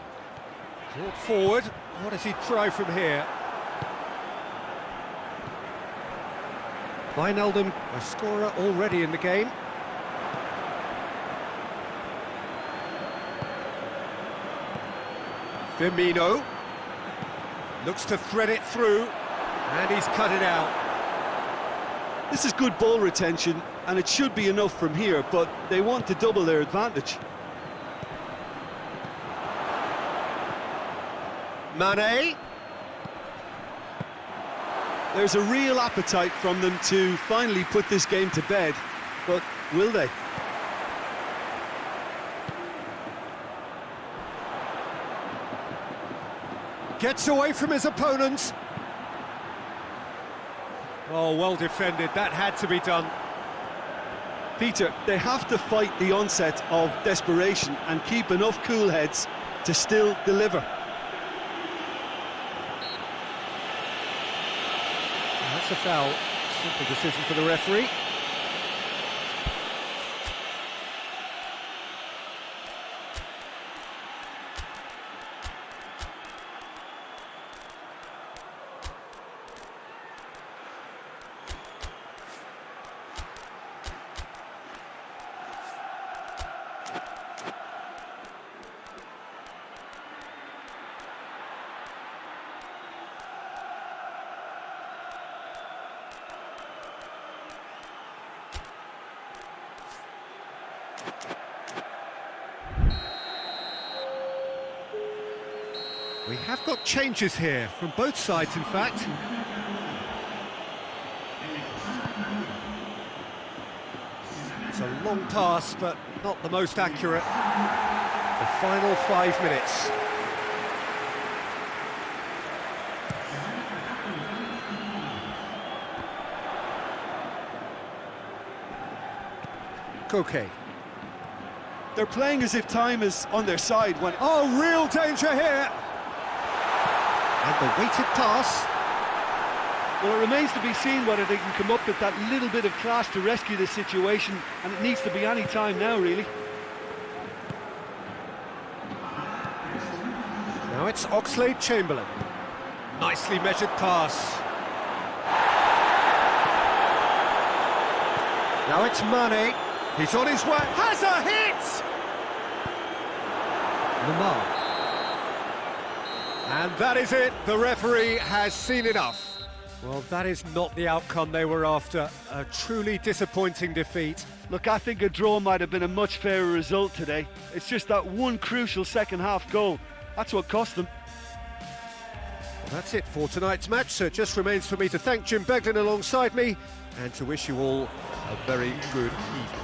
Brought forward. What does he try from here? Wijnaldum, a scorer already in the game. Firmino looks to thread it through, and he's cut it out. This is good ball retention, and it should be enough from here, but they want to double their advantage. Mane. There's a real appetite from them to finally put this game to bed, but will they? Gets away from his opponents. Oh, well defended, that had to be done. Peter, they have to fight the onset of desperation and keep enough cool heads to still deliver. That's a foul. Simple decision for the referee. We have got changes here, from both sides in fact. It's a long pass, but not the most accurate. The final 5 minutes. Koke. They're playing as if time is on their side when... Oh, real danger here! And the weighted pass. Well, it remains to be seen whether they can come up with that little bit of class to rescue this situation, and it needs to be any time now, really. Now it's Oxlade-Chamberlain. Nicely measured pass. Now it's Mane. He's on his way. Has a hit! Mabar. And that is it. The referee has seen enough. Well, that is not the outcome they were after. A truly disappointing defeat. Look, I think a draw might have been a much fairer result today. It's just that one crucial second-half goal. That's what cost them. Well, that's it for tonight's match, so it just remains for me to thank Jim Beglin alongside me and to wish you all a very good evening.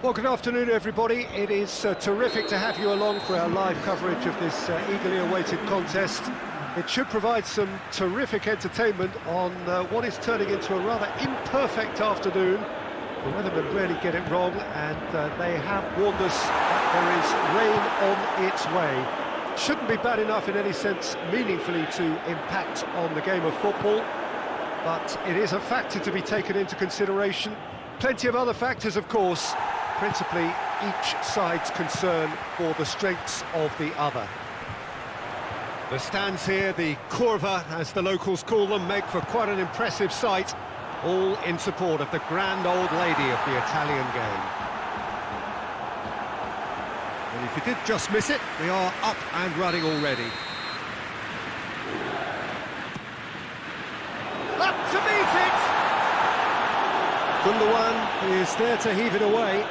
Well, good afternoon, everybody. It is terrific to have you along for our live coverage of this eagerly awaited contest. It should provide some terrific entertainment on what is turning into a rather imperfect afternoon. The weathermen rarely get it wrong, and they have warned us that there is rain on its way. Shouldn't be bad enough in any sense meaningfully to impact on the game of football, but it is a factor to be taken into consideration. Plenty of other factors, of course, principally each side's concern for the strengths of the other. The stands here, the curva, as the locals call them, make for quite an impressive sight, all in support of the grand old lady of the Italian game. And if you did just miss it, we are up and running already. Up to meet it! Gundogan is there to heave it away.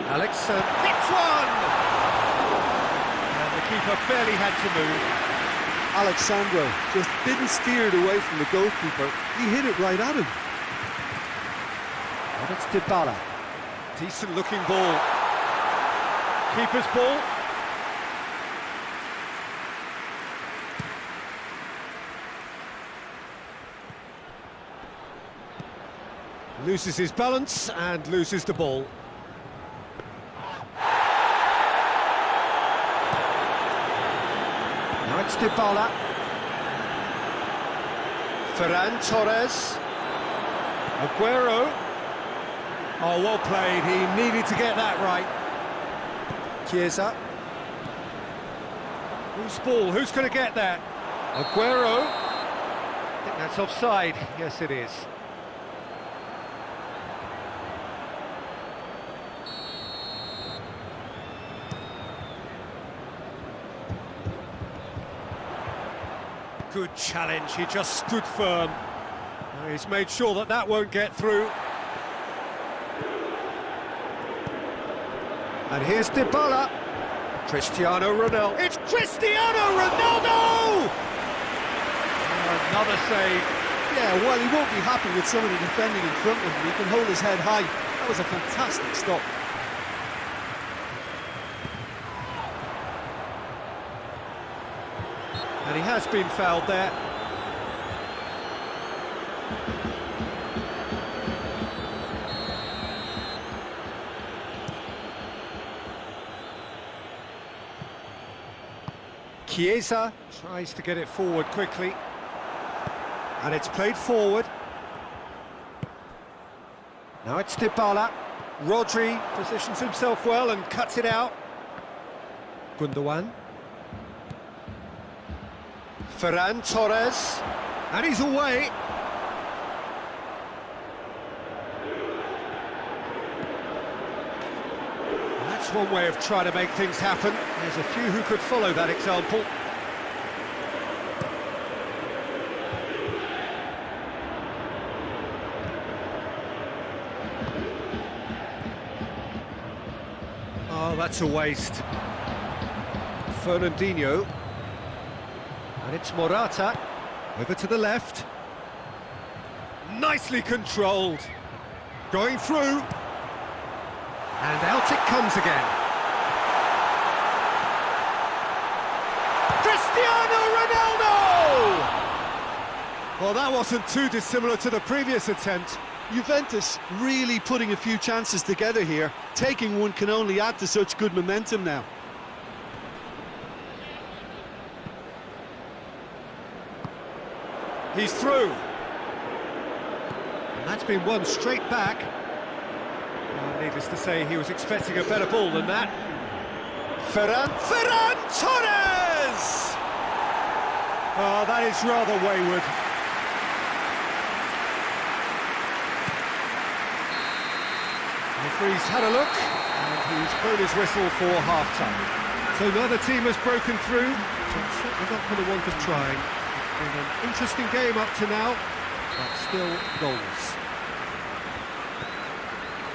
Alex hits one! And the keeper barely had to move. Alexandro just didn't steer it away from the goalkeeper. He hit it right at him. And it's Dybala. Decent looking ball. Keeper's ball. Loses his balance and loses the ball. Now it's Dybala. Ferran Torres. Aguero. Oh, well played. He needed to get that right. Chiesa. Who's ball? Who's going to get that? Aguero. I think that's offside. Yes, it is. Good challenge. He just stood firm. He's made sure that that won't get through. And here's Dybala. Cristiano Ronaldo. It's Cristiano Ronaldo! Another save. Yeah, well, he won't be happy with somebody defending in front of him. He can hold his head high. That was a fantastic stop. And he has been fouled there. Chiesa tries to get it forward quickly. And it's played forward. Now it's Dybala. Rodri positions himself well and cuts it out. Gundogan. Ferran Torres. And he's away. That's one way of trying to make things happen. There's a few who could follow that example. Oh, that's a waste. Fernandinho. And it's Morata. Over to the left. Nicely controlled. Going through. And out it comes again. Cristiano Ronaldo! Well, that wasn't too dissimilar to the previous attempt. Juventus really putting a few chances together here. Taking one can only add to such good momentum now. He's through. And that's been won straight back. Well, needless to say, he was expecting a better ball than that. Ferran Torres! Oh, that is rather wayward. The referee's had a look, and he's blown his whistle for half-time. So neither team has broken through, but certainly not for the want of trying. It's been an interesting game up to now, but still goals.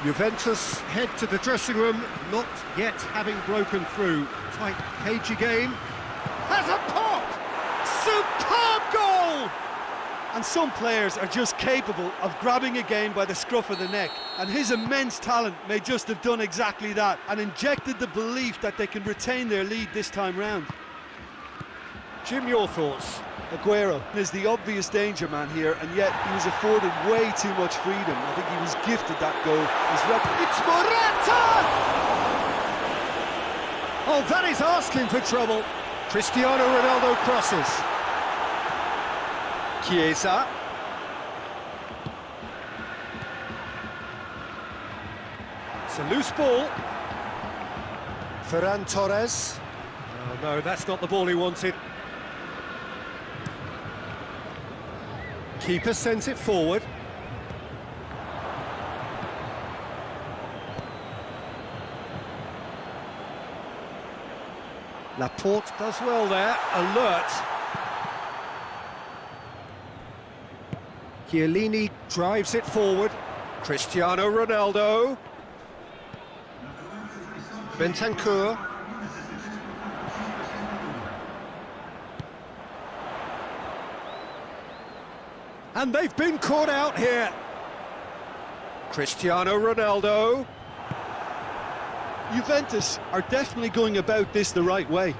Juventus head to the dressing room, not yet having broken through. Tight, cagey game. Has a pop! Superb goal! And some players are just capable of grabbing a game by the scruff of the neck, and his immense talent may just have done exactly that and injected the belief that they can retain their lead this time round. Jim, your thoughts? Aguero is the obvious danger man here, and yet he was afforded way too much freedom. I think he was gifted that goal. It's Morata! Oh, that is asking for trouble. Cristiano Ronaldo crosses. Chiesa. It's a loose ball. Ferran Torres. Oh no, that's not the ball he wanted. Keeper sends it forward. Laporte does well there, alert. Chiellini drives it forward. Cristiano Ronaldo. Bentancur. And they've been caught out here. Cristiano Ronaldo. Juventus are definitely going about this the right way.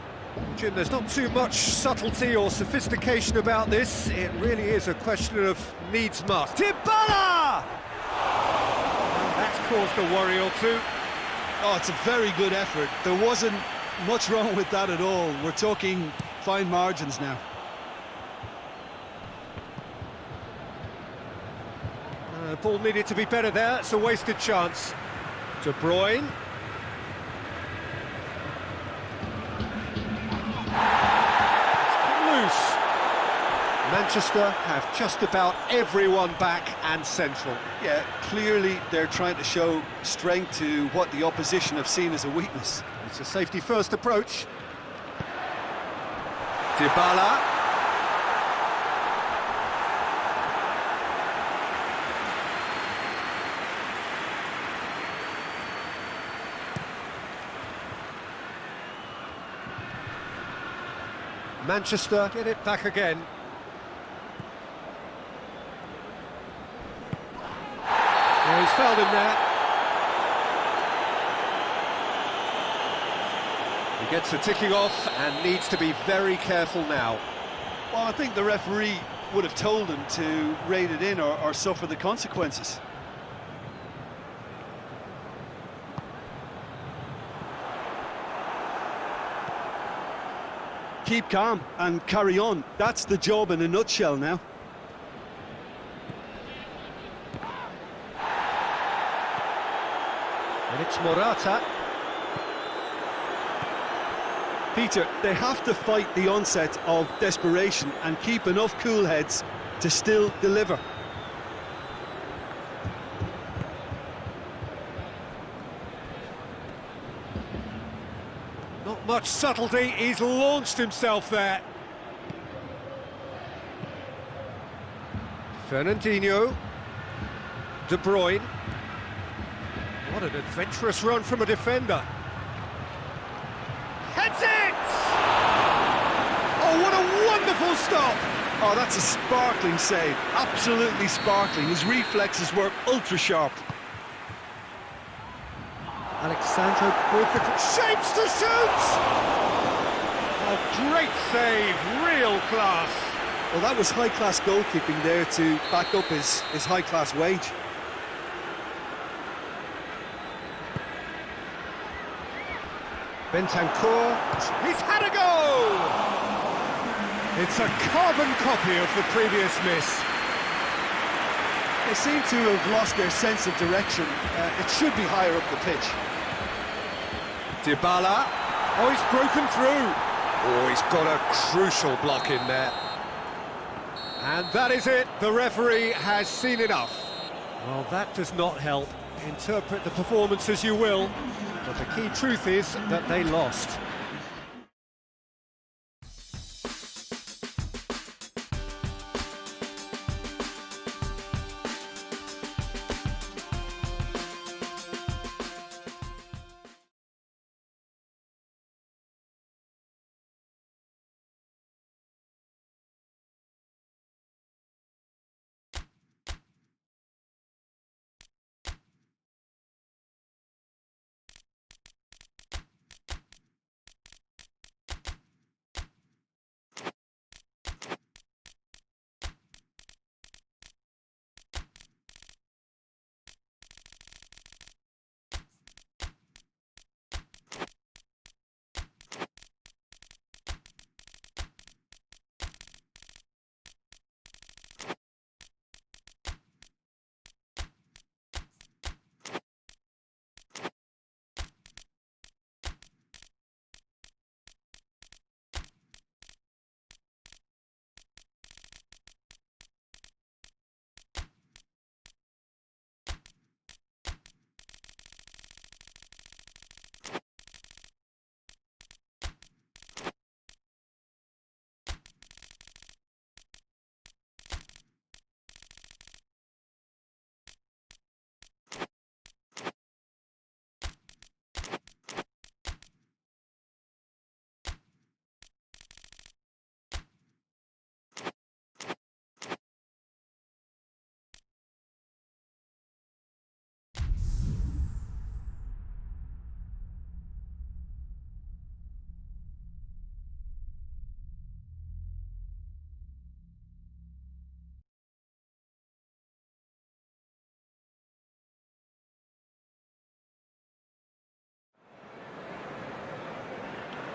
Jim, there's not too much subtlety or sophistication about this. It really is a question of needs must. Dybala! caused a worry or two. Oh, it's a very good effort. There wasn't much wrong with that at all. We're talking fine margins now. Ball needed to be better there. It's a wasted chance. De Bruyne. Loose. Manchester have just about everyone back and central. Yeah, clearly they're trying to show strength to what the opposition have seen as a weakness. It's a safety-first approach. Dybala. Manchester get it back again. Yeah, he's fouled him there. He gets the ticking off and needs to be very careful now. Well, I think the referee would have told him to rate it in or suffer the consequences. Keep calm and carry on. That's the job in a nutshell now. And it's Morata. Peter, they have to fight the onset of desperation and keep enough cool heads to still deliver. Not much subtlety, he's launched himself there. Fernandinho. De Bruyne. What an adventurous run from a defender. Heads it! Oh, what a wonderful stop! Oh, that's a sparkling save. Absolutely sparkling. His reflexes were ultra sharp. Alexandro with the shapes to shoot! A great save, real class. Well, that was high-class goalkeeping there to back up his high-class wage. Bentancur, he's had a go! It's a carbon copy of the previous miss. They seem to have lost their sense of direction. It should be higher up the pitch. Dybala. Oh, he's broken through. Oh, he's got a crucial block in there. And that is it. The referee has seen enough. Well, that does not help. Interpret the performance as you will, but the key truth is that they lost.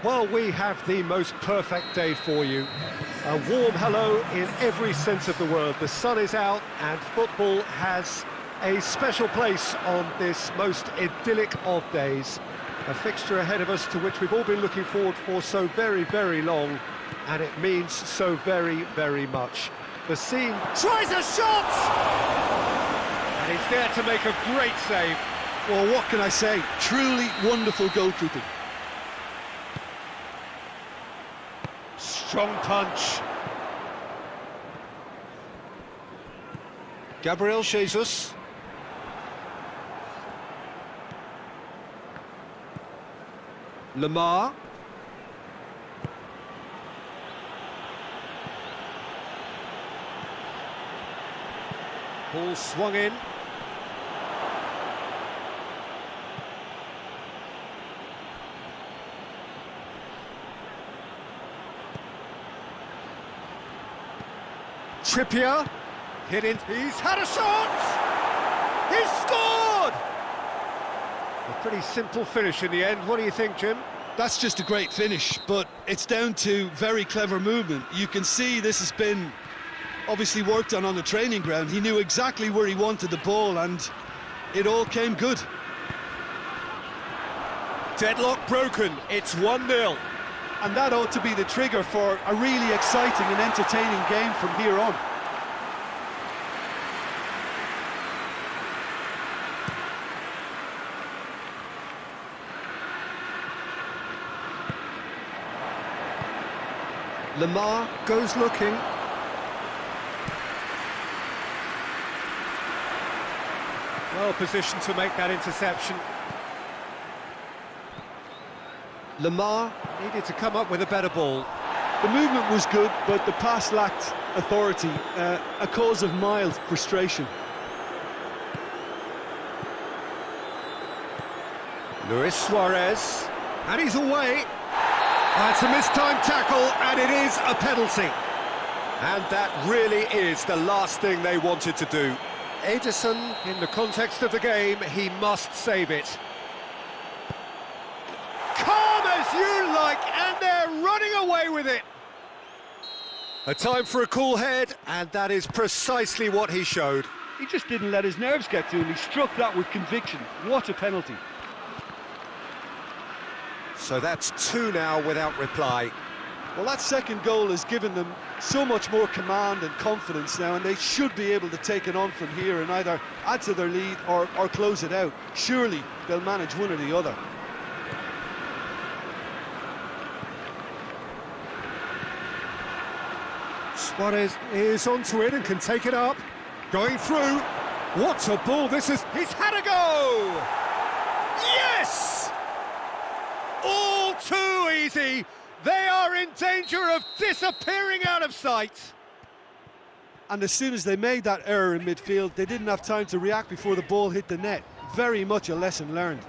Well, we have the most perfect day for you. A warm hello in every sense of the word. The sun is out and football has a special place on this most idyllic of days. A fixture ahead of us to which we've all been looking forward for so very, very long, and it means so very, very much. The scene tries a shot! And he's there to make a great save. Well, what can I say? Truly wonderful goalkeeping. Strong punch. Gabriel Jesus. Lamar. Ball swung in. Trippier, hit in, he's had a shot! He's scored! A pretty simple finish in the end. What do you think, Jim? That's just a great finish, but it's down to very clever movement. You can see this has been obviously worked on the training ground. He knew exactly where he wanted the ball, and it all came good. Deadlock broken, it's 1-0. And that ought to be the trigger for a really exciting and entertaining game from here on. Lamar goes looking. Well positioned to make that interception. Lamar needed to come up with a better ball. The movement was good, but the pass lacked authority, a cause of mild frustration. Luis Suarez, and he's away. That's a mistimed tackle, and it is a penalty. And that really is the last thing they wanted to do. Edison, in the context of the game, he must save it. Calm as you like, and they're running away with it. A time for a cool head, and that is precisely what he showed. He just didn't let his nerves get to him. He struck that with conviction. What a penalty. So that's 2 now without reply. Well, that second goal has given them so much more command and confidence now, and they should be able to take it on from here and either add to their lead or close it out. Surely they'll manage one or the other. Suarez is onto it and can take it up. Going through. What a ball this is. He's had a go! Yes! All too easy. They are in danger of disappearing out of sight. And as soon as they made that error in midfield, they didn't have time to react before the ball hit the net. Very much a lesson learned.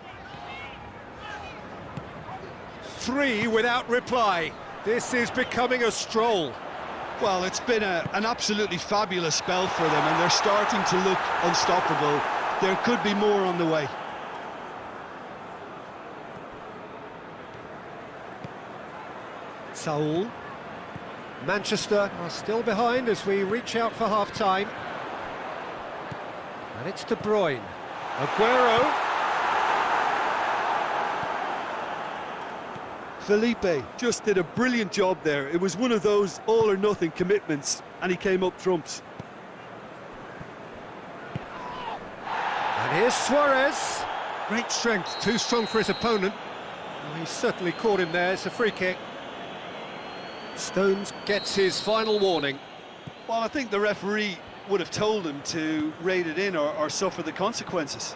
3 without reply. This is becoming a stroll. Well, it's been an absolutely fabulous spell for them, and they're starting to look unstoppable. There could be more on the way. Saul. Manchester are still behind as we reach out for half-time. And it's De Bruyne. Aguero. Felipe just did a brilliant job there. It was one of those all-or-nothing commitments, and he came up trumps. And here's Suarez. Great strength, too strong for his opponent. Well, he certainly caught him there. It's a free kick. Stones gets his final warning. Well, I think the referee would have told him to rate it in or suffer the consequences.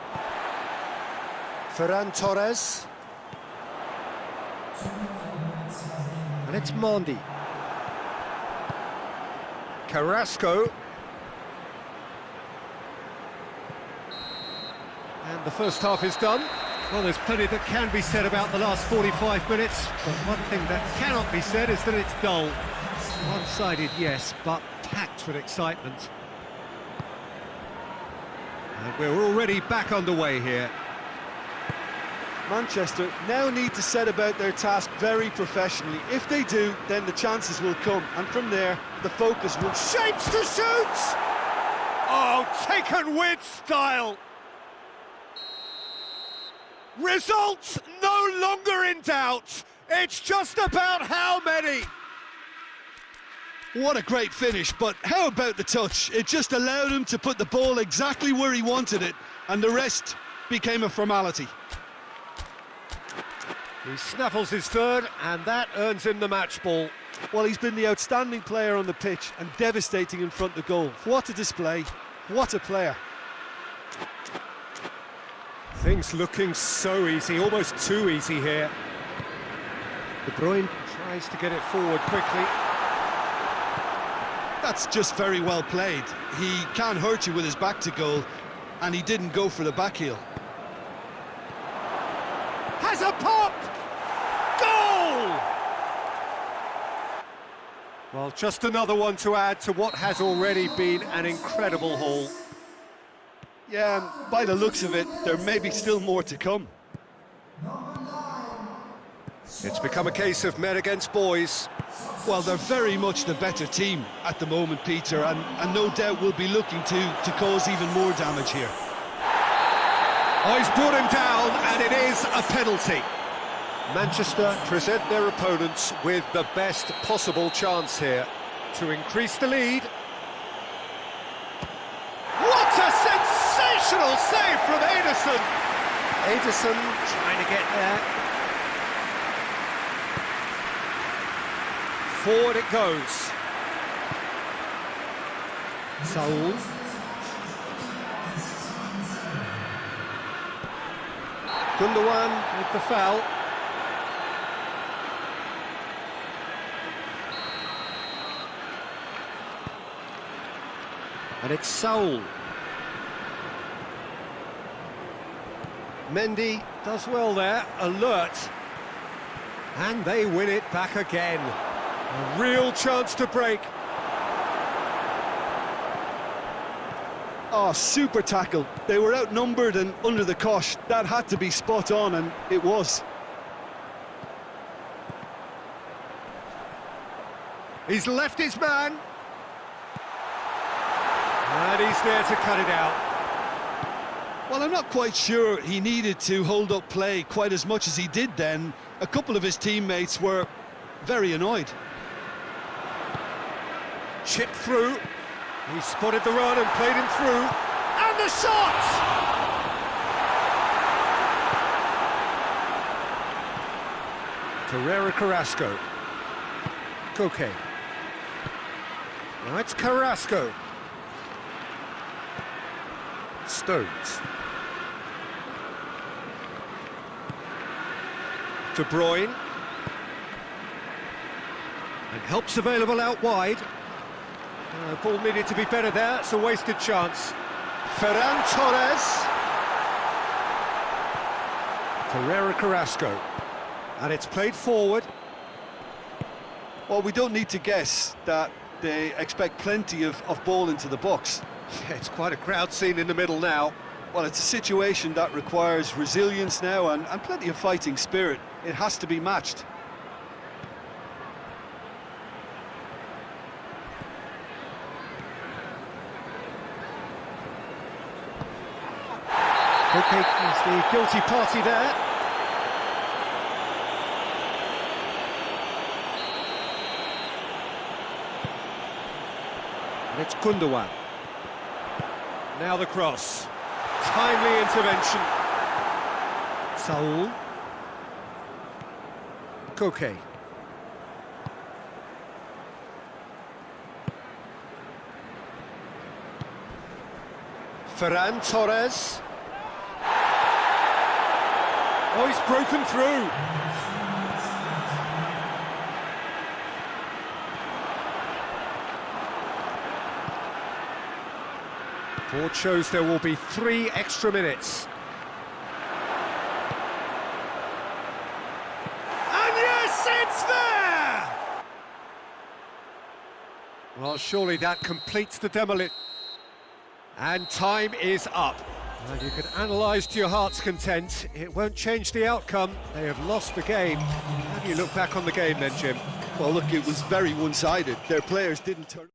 Ferran Torres. And it's Mondi. Carrasco. And the first half is done. Well, there's plenty that can be said about the last 45 minutes, but one thing that cannot be said is that it's dull. One-sided, yes, but packed with excitement. And we're already back underway here. Manchester now need to set about their task very professionally. If they do, then the chances will come, and from there, the focus will... Shapes to shoot! Oh, taken with style! Results no longer in doubt. It's just about how many. What a great finish, but how about the touch? It just allowed him to put the ball exactly where he wanted it, and the rest became a formality. He snaffles his third, and that earns him the match ball. Well, he's been the outstanding player on the pitch and devastating in front of the goal. What a display, what a player. Things looking so easy, almost too easy here. De Bruyne tries to get it forward quickly. That's just very well played. He can't hurt you with his back to goal, and he didn't go for the back heel. Has a pop! Goal! Well, just another one to add to what has already been an incredible haul. Yeah, and by the looks of it, there may be still more to come. It's become a case of men against boys. Well, they're very much the better team at the moment, Peter, and no doubt will be looking to cause even more damage here. Oh, he's brought him down, and it is a penalty. Manchester present their opponents with the best possible chance here to increase the lead. What a sensational save from Edison! Edison trying to get there. Forward it goes. Saul. Gundogan with the foul. And it's Saul. Mendy does well there, alert. And they win it back again. A real chance to break. Oh, super tackle. They were outnumbered and under the cosh. That had to be spot on, and it was. He's left his man. And he's there to cut it out. Well, I'm not quite sure he needed to hold up play quite as much as he did then. A couple of his teammates were very annoyed. Chipped through. He spotted the run and played him through. And the shot! Torreira Carrasco. Koke. Now it's Carrasco. Stones. De Bruyne. And help's available out wide. Ball needed to be better there, it's a wasted chance. Ferran Torres. Torreira Carrasco. And it's played forward. Well, we don't need to guess that they expect plenty of ball into the box. Yeah, it's quite a crowd scene in the middle now. Well, it's a situation that requires resilience now and plenty of fighting spirit. It has to be matched. Okay, he's the guilty party there. And it's Gundogan. Now the cross. Timely intervention. Saul. Koke. Ferran Torres. Oh, he's broken through. Board shows there will be 3 extra minutes. And yes, it's there! Well, surely that completes the demolition. And time is up. And you can analyse to your heart's content. It won't change the outcome. They have lost the game. How do you look back on the game then, Jim? Well, look, it was very one-sided. Their players didn't turn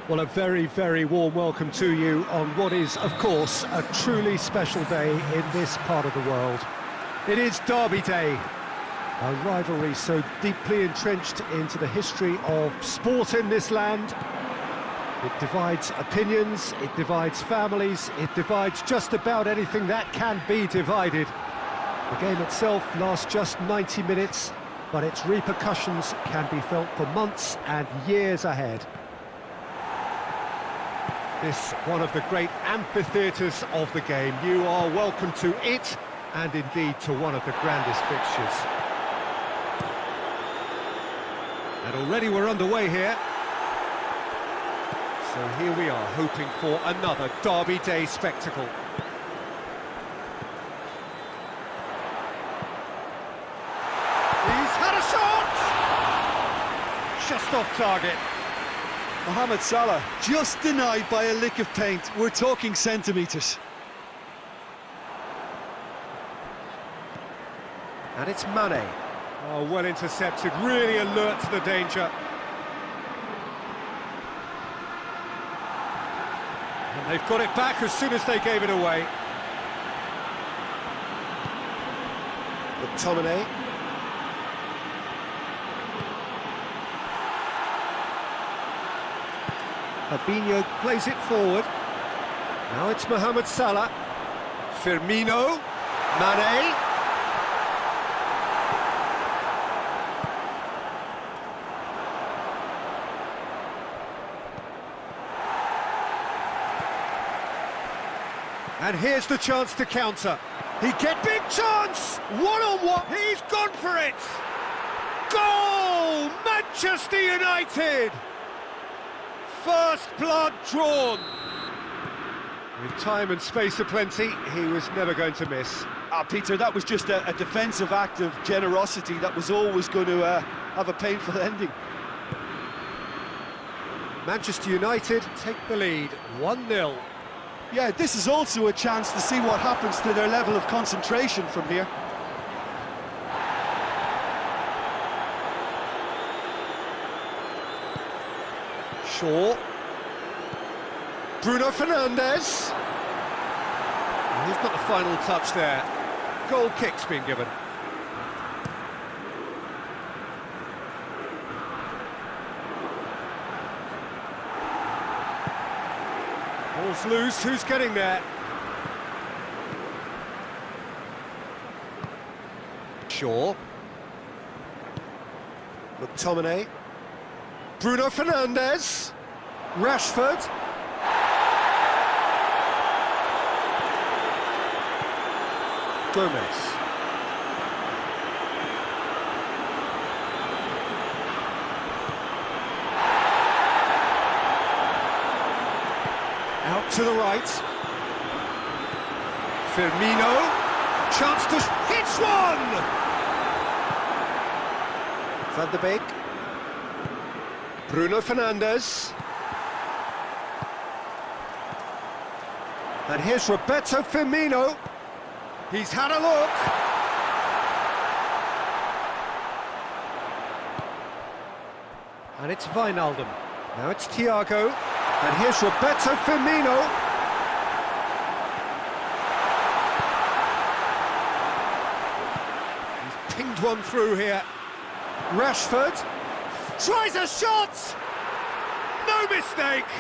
Well, a very, very warm welcome to you on what is, of course, a truly special day in this part of the world. It is Derby Day, a rivalry so deeply entrenched into the history of sport in this land. It divides opinions, it divides families, it divides just about anything that can be divided. The game itself lasts just 90 minutes, but its repercussions can be felt for months and years ahead. This one of the great amphitheatres of the game. You are welcome to it, and indeed to one of the grandest fixtures. And already we're underway here. So here we are, hoping for another Derby Day spectacle. He's had a shot! Just off target. Mohamed Salah just denied by a lick of paint. We're talking centimetres. And it's Mane. Oh, well intercepted, really alert to the danger. And they've got it back as soon as they gave it away. McTominay. Fabinho plays it forward. Now it's Mohamed Salah. Firmino. Mane. And here's the chance to counter. He gets big chance! One-on-one! He's gone for it! Goal! Manchester United! First blood drawn. With time and space aplenty, he was never going to miss. Peter, that was just a defensive act of generosity that was always going to have a painful ending. Manchester United take the lead, 1-0. Yeah, this is also a chance to see what happens to their level of concentration from here. Shaw. Bruno Fernandes. And he's got the final touch there. Goal kick's been given. Ball's loose, who's getting there? Shaw. McTominay. Bruno Fernandes. Rashford. Gomez. Out to the right. Firmino. Chance to hits one! Van de Beek. Bruno Fernandes. And here's Roberto Firmino. He's had a look. And it's Wijnaldum. Now it's Thiago. And here's Roberto Firmino. He's pinged one through here. Rashford tries a shot! No mistake!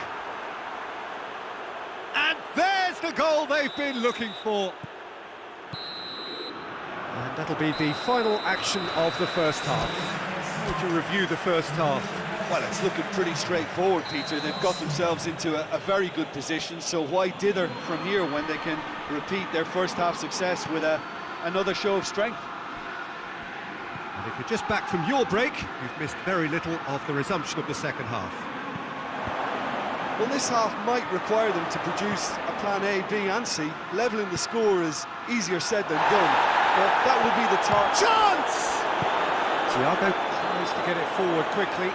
And there's the goal they've been looking for. And that'll be the final action of the first half. How would you review the first half? Well, it's looking pretty straightforward, Peter. They've got themselves into a very good position, so why dither from here when they can repeat their first half success with another show of strength? And if you're just back from your break, you've missed very little of the resumption of the second half. Well, this half might require them to produce a plan A, B and C. Levelling the score is easier said than done, but that will be the target. Chance! Thiago tries to get it forward quickly.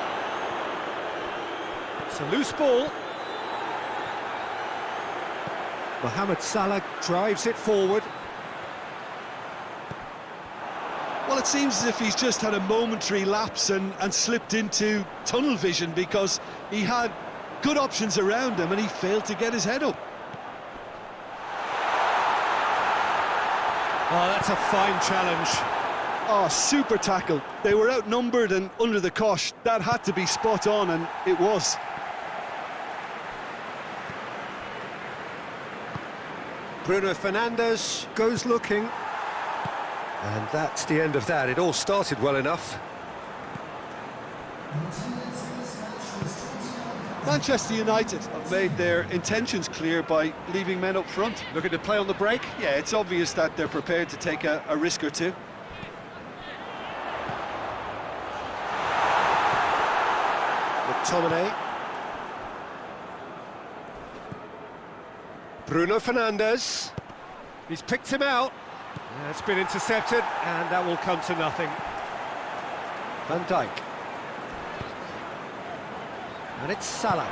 It's a loose ball. Mohamed Salah drives it forward. Well, it seems as if he's just had a momentary lapse and slipped into tunnel vision, because he had good options around him and he failed to get his head up. Oh, that's a fine challenge. Oh, super tackle. They were outnumbered and under the cosh. That had to be spot on, and it was. Bruno Fernandes goes looking. And that's the end of that. It all started well enough. Manchester United have made their intentions clear by leaving men up front. Looking to play on the break. Yeah, it's obvious that they're prepared to take a risk or two. McTominay. Bruno Fernandes. He's picked him out. It's been intercepted, and that will come to nothing. Van Dijk. And it's Salah.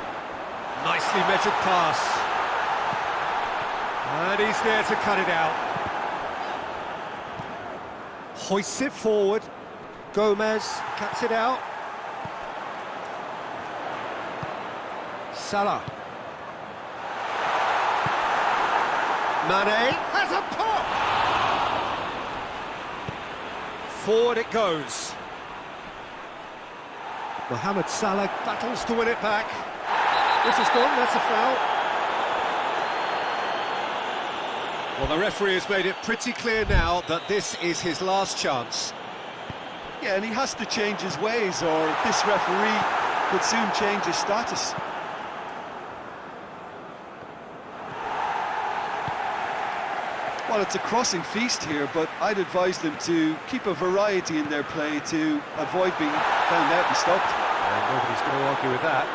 Nicely measured pass. And he's there to cut it out. Hoists it forward. Gomez cuts it out. Salah. Mane has a pop! Forward it goes. Mohamed Salah battles to win it back. This is gone, that's a foul. Well, the referee has made it pretty clear now that this is his last chance. Yeah, and he has to change his ways, or this referee could soon change his status. Well, it's a crossing feast here, but I'd advise them to keep a variety in their play to avoid being found out and stopped. And nobody's going to argue with that.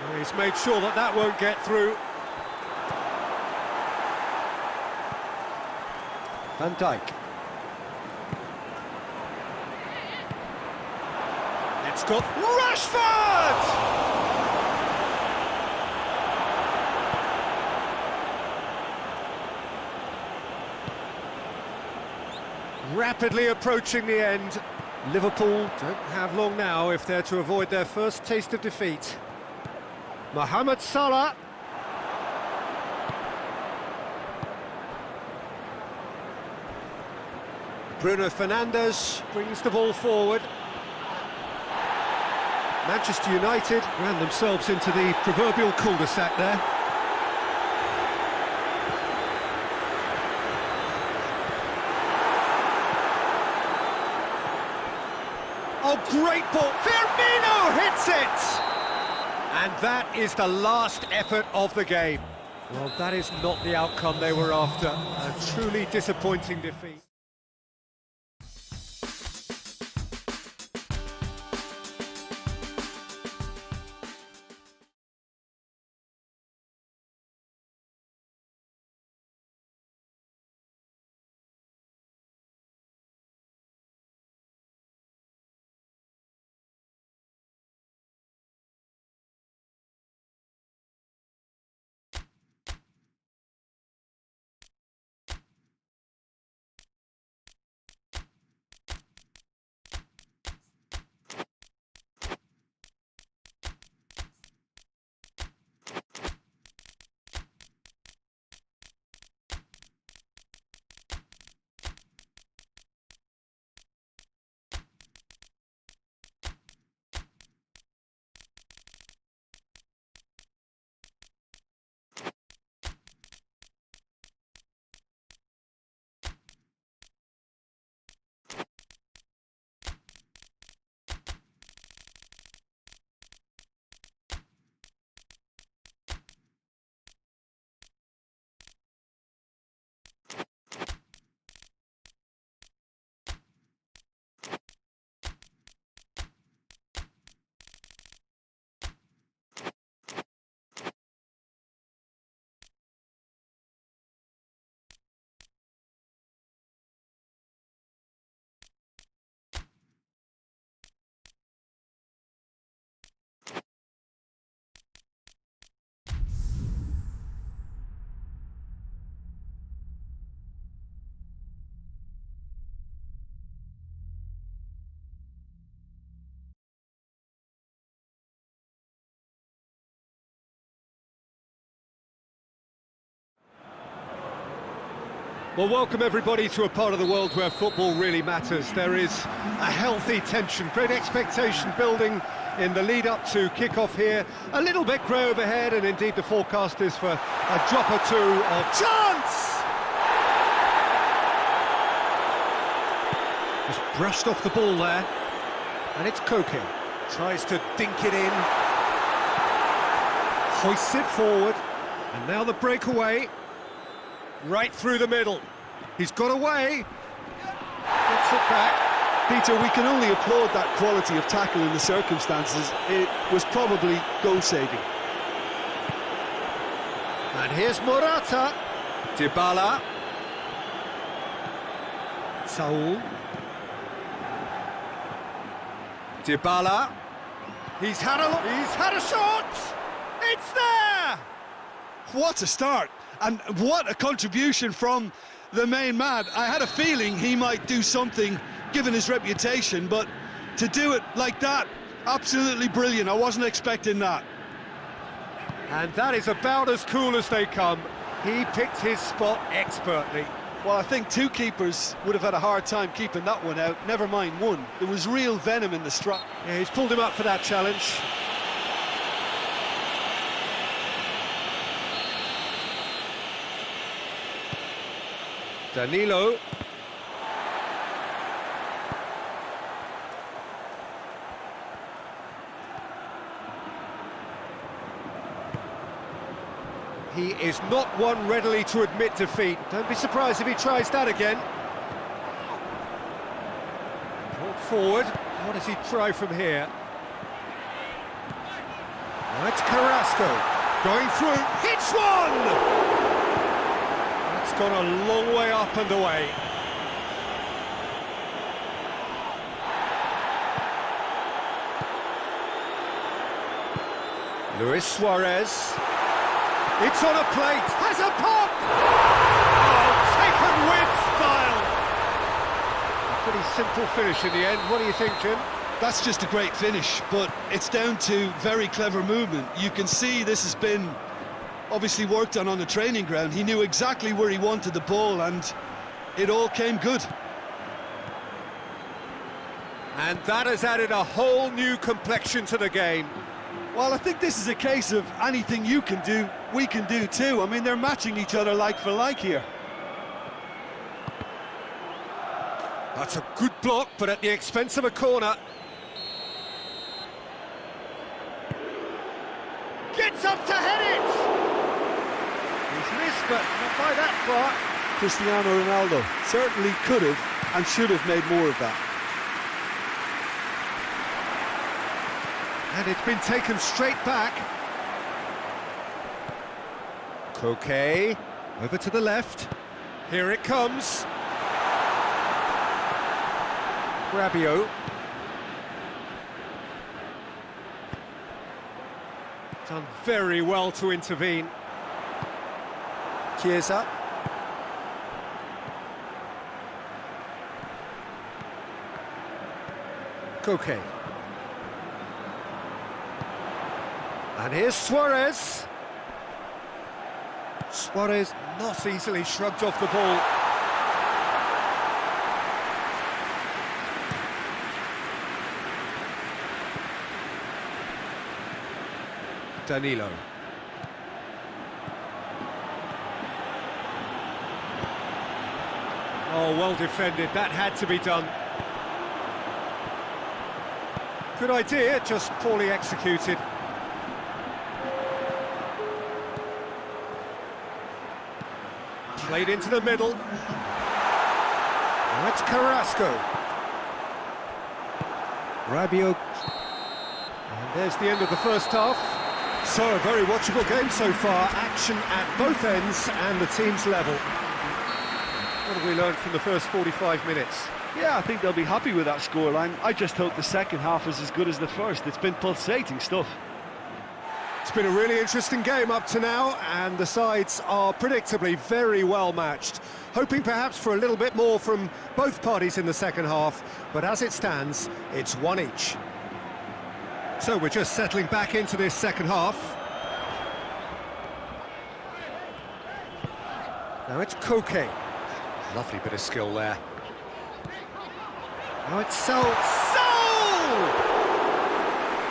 Well, he's made sure that that won't get through. Van Dijk. It's got Rashford! Rapidly approaching the end. Liverpool don't have long now if they're to avoid their first taste of defeat. Mohamed Salah. Bruno Fernandes brings the ball forward. Manchester United ran themselves into the proverbial cul-de-sac there. Oh, great ball! Firmino hits it! And that is the last effort of the game. Well, that is not the outcome they were after. A truly disappointing defeat. Well, welcome everybody to a part of the world where football really matters. There is a healthy tension, great expectation building in the lead-up to kick-off here. A little bit grey overhead, and indeed the forecast is for a drop or two of chance! Just brushed off the ball there, and it's Koke. Tries to dink it in, hoists it forward, and now the breakaway. Right through the middle. He's got away. Gets it back. Peter, we can only applaud that quality of tackle in the circumstances. It was probably goal-saving. And here's Morata. Dybala. Saul. Dybala. He's had a shot. It's there. What a start! And what a contribution from the main man. I had a feeling he might do something, given his reputation, but to do it like that, absolutely brilliant. I wasn't expecting that. And that is about as cool as they come. He picked his spot expertly. Well, I think two keepers would have had a hard time keeping that one out, never mind one. There was real venom in the strike. Yeah, he's pulled him up for that challenge. Danilo. He is not one readily to admit defeat. Don't be surprised if he tries that again. Brought forward. What does he try from here? Now it's Carrasco. Going through. Hits one! It's gone a long way up and away. Luis Suarez. It's on a plate. Has a pop! Oh, taken with style. A pretty simple finish in the end. What do you think, Jim? That's just a great finish, but it's down to very clever movement. You can see this has been obviously worked on the training ground. He knew exactly where he wanted the ball, and it all came good. And that has added a whole new complexion to the game. Well, I think this is a case of anything you can do, we can do too. I mean, they're matching each other like for like here. That's a good block, but at the expense of a corner. Gets up to head it! He's missed, but not by that far. Cristiano Ronaldo certainly could have and should have made more of that. And it's been taken straight back. Koke, over to the left. Here it comes. Rabiot. Done very well to intervene. Chiesa. Koke. And here's Suarez. Suarez not easily shrugged off the ball. Danilo. Oh, well defended. That had to be done. Good idea, just poorly executed. Played into the middle. And that's Carrasco. Rabiot. And there's the end of the first half. So, a very watchable game so far. Action at both ends and the team's level. What have we learned from the first 45 minutes? Yeah, I think they'll be happy with that scoreline. I just hope the second half is as good as the first. It's been pulsating stuff. It's been a really interesting game up to now, and the sides are predictably very well matched. Hoping perhaps for a little bit more from both parties in the second half, but as it stands, it's one each. So we're just settling back into this second half. Now it's Koke. Lovely bit of skill there. Oh, it's so...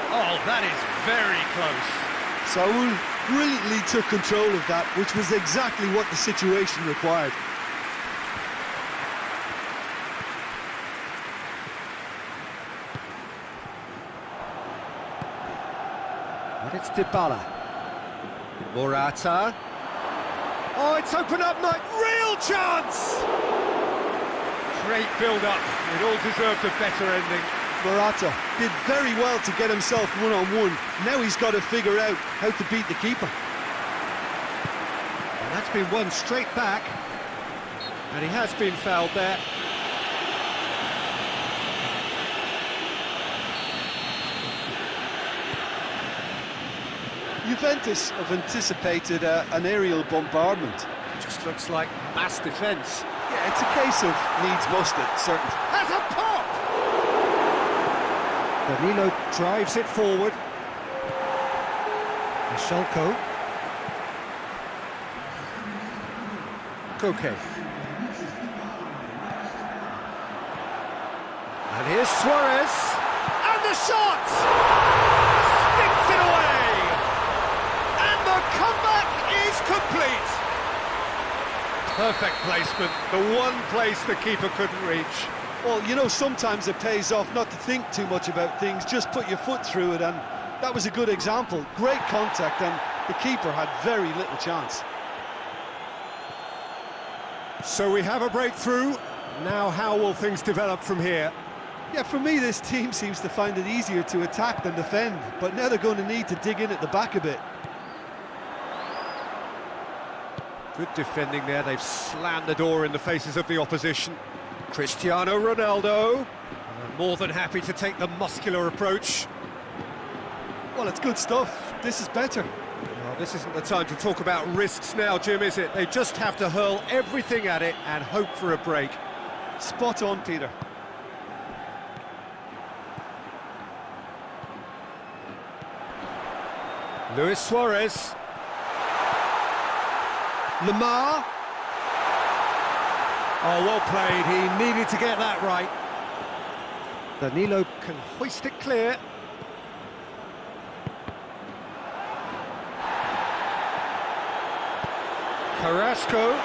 Oh, that is very close. Saul brilliantly took control of that, which was exactly what the situation required. And it's Dybala. Morata. Oh, it's opened up night. Real chance! Great build-up. It all deserved a better ending. Morata did very well to get himself one-on-one. Now he's got to figure out how to beat the keeper. And that's been won straight back. And he has been fouled there. Juventus have anticipated an aerial bombardment. Just looks like mass defence. Yeah, it's a case of needs must at certain... Has a pop! Danilo drives it forward. Michelko. Koke. And here's Suarez. And the shot! Sticks it away! And the comeback is complete! Perfect placement, the one place the keeper couldn't reach. Well, you know, sometimes it pays off not to think too much about things, just put your foot through it, and that was a good example. Great contact, and the keeper had very little chance. So we have a breakthrough. Now how will things develop from here? Yeah, for me, this team seems to find it easier to attack than defend, but now they're going to need to dig in at the back a bit. Good defending there, they've slammed the door in the faces of the opposition. Cristiano Ronaldo, more than happy to take the muscular approach. Well, it's good stuff. This is better. Well, this isn't the time to talk about risks now, Jim, is it? They just have to hurl everything at it and hope for a break. Spot on, Peter. Luis Suarez. Lamar. Oh, well played. He needed to get that right. Danilo can hoist it clear. Carrasco.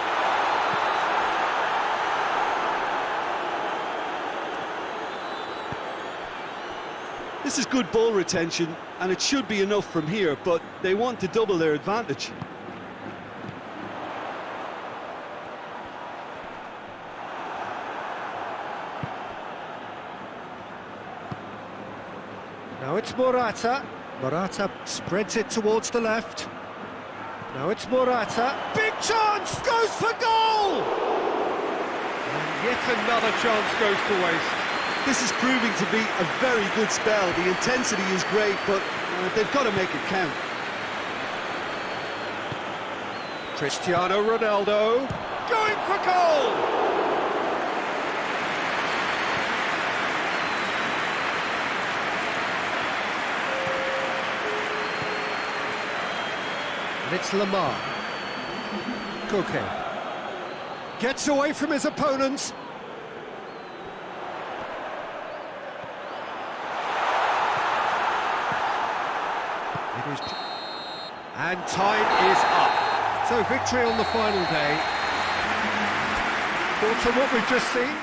This is good ball retention, and it should be enough from here, but they want to double their advantage. Now it's Morata. Morata spreads it towards the left. Now it's Morata. Big chance! Goes for goal! And yet another chance goes to waste. This is proving to be a very good spell. The intensity is great, but they've got to make it count. Cristiano Ronaldo. Going for goal! It's Lamar. Koke gets away from his opponents. And time is up. So victory on the final day. Thoughts on what we've just seen?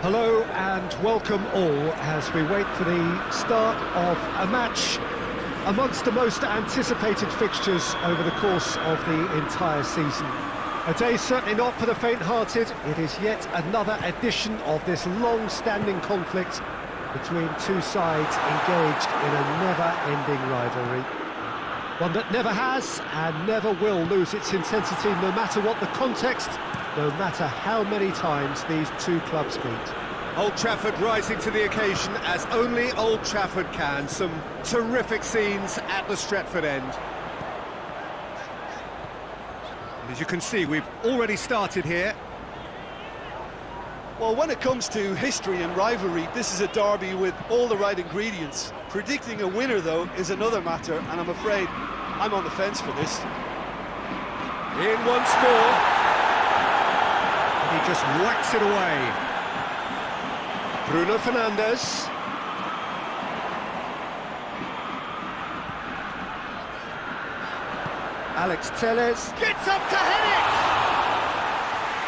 Hello and welcome all as we wait for the start of a match amongst the most anticipated fixtures over the course of the entire season. A day certainly not for the faint-hearted. It is yet another edition of this long-standing conflict between two sides engaged in a never-ending rivalry. One that never has and never will lose its intensity, no matter what the context, no matter how many times these two clubs meet. Old Trafford rising to the occasion as only Old Trafford can. Some terrific scenes at the Stretford end. And as you can see, we've already started here. Well, when it comes to history and rivalry, this is a derby with all the right ingredients. Predicting a winner, though, is another matter, and I'm afraid I'm on the fence for this. In once more. And he just whacks it away. Bruno Fernandes. Alex Telles Gets up to head it!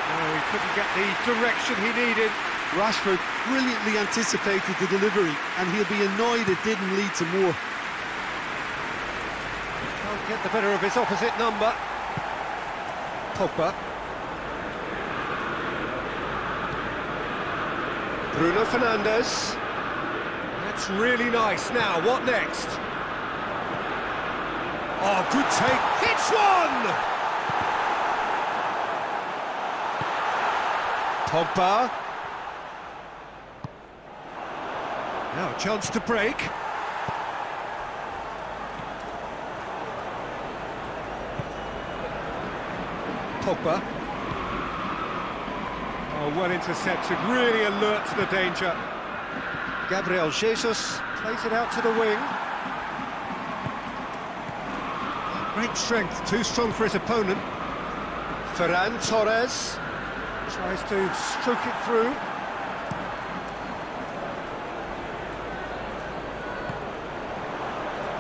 No, he couldn't get the direction he needed. Rashford brilliantly anticipated the delivery, and he'll be annoyed it didn't lead to more. can't get the better of his opposite number. Pogba. Bruno Fernandes. That's really nice. Now, what next? Oh, good take. Hits one! Pogba. Now, a chance to break. Pogba. Oh, well intercepted, really alert to the danger. Gabriel Jesus plays it out to the wing. Great strength, too strong for his opponent. Ferran Torres. Tries to stroke it through.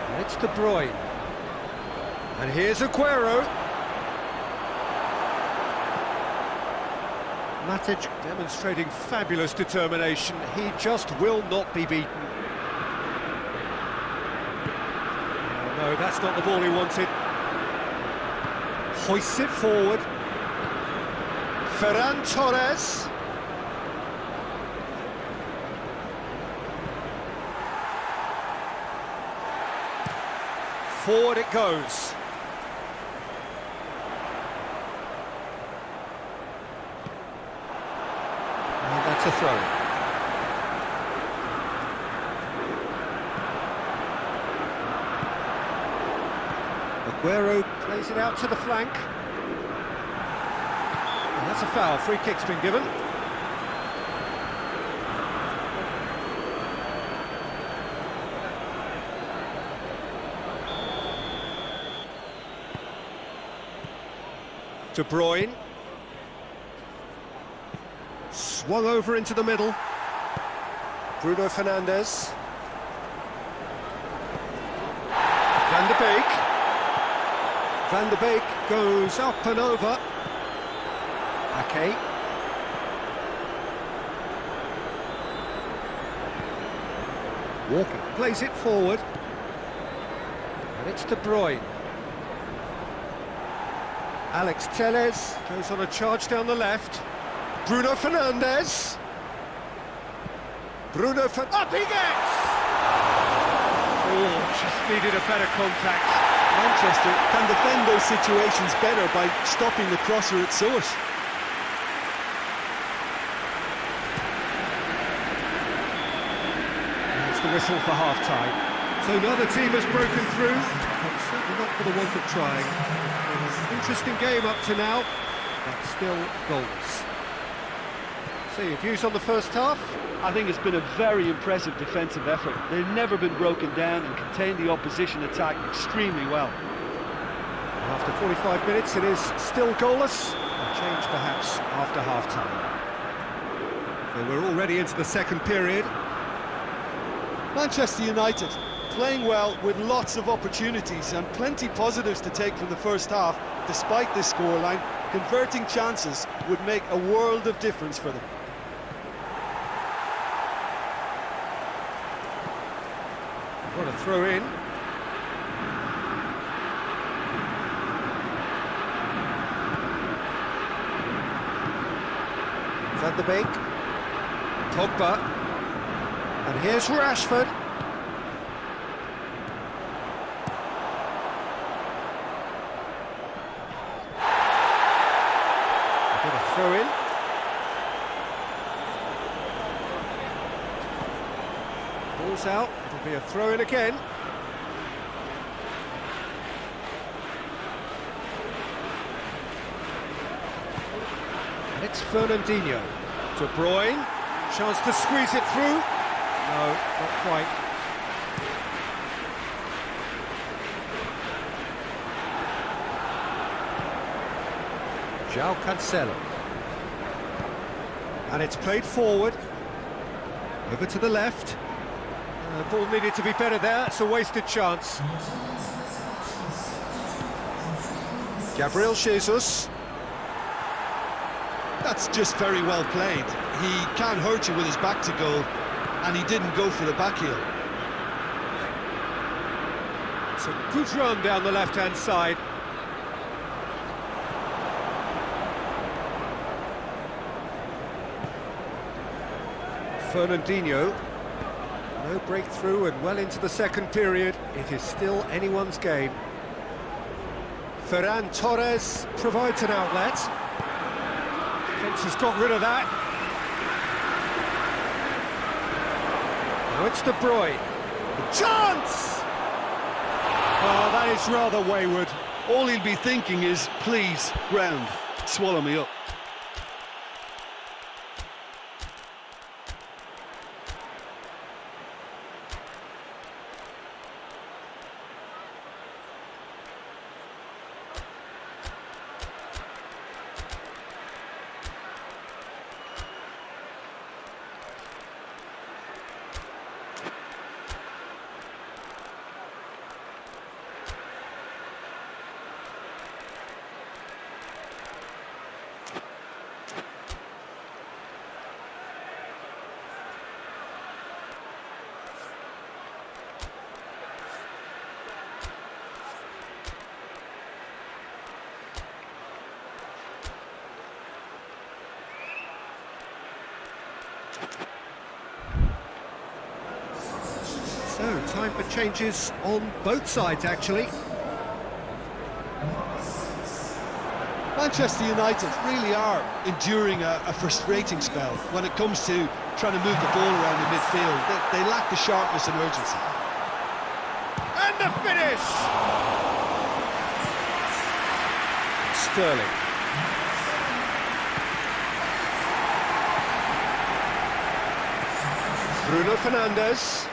And it's De Bruyne. And here's Aguero. Matic demonstrating fabulous determination. He just will not be beaten. Oh, no, that's not the ball he wanted. Hoists it forward. Ferran Torres. Forward it goes. And that's a throw. Aguero plays it out to the flank. And that's a foul. Free kick's been given. De Bruyne. Swung over into the middle. Bruno Fernandes. Van de Beek. Van de Beek goes up and over. Ake. Walker plays it forward. And it's De Bruyne. Alex Telles goes on a charge down the left. Bruno Fernandes. Bruno Fernandes. Up he gets! Oh, just needed a better contact. Manchester can defend those situations better by stopping the crosser at source. That's the whistle for half-time. So another team has broken through, but certainly not for the want of trying. It was an interesting game up to now, but still goalless. So your views on the first half? I think it's been a very impressive defensive effort. They've never been broken down and contained the opposition attack extremely well. After 45 minutes, it is still goalless. A change perhaps after half-time. So we're already into the second period. Manchester United playing well with lots of opportunities and plenty positives to take from the first half. Despite this scoreline, converting chances would make a world of difference for them. throw in. Van der Beek. Pogba. And here's Rashford. A bit of throw in. Ball's out, it'll be a throw-in again. And it's Fernandinho. De Bruyne, chance to squeeze it through. No, not quite. João Cancelo. And it's played forward. Over to the left. The ball needed to be better there, it's a wasted chance. Gabriel Jesus. That's just very well played. He can't hurt you with his back to goal, and he didn't go for the back heel. It's a good run down the left-hand side. Fernandinho. No breakthrough and well into the second period. It is still anyone's game. Ferran Torres provides an outlet. Defence has got rid of that. Now it's De Bruyne. Chance! Oh, that is rather wayward. All he'll be thinking is, please, ground, swallow me up. So, time for changes on both sides, actually. Manchester United really are enduring a frustrating spell when it comes to trying to move the ball around the midfield. They lack the sharpness and urgency. And the finish! Sterling. Bruno Fernandes.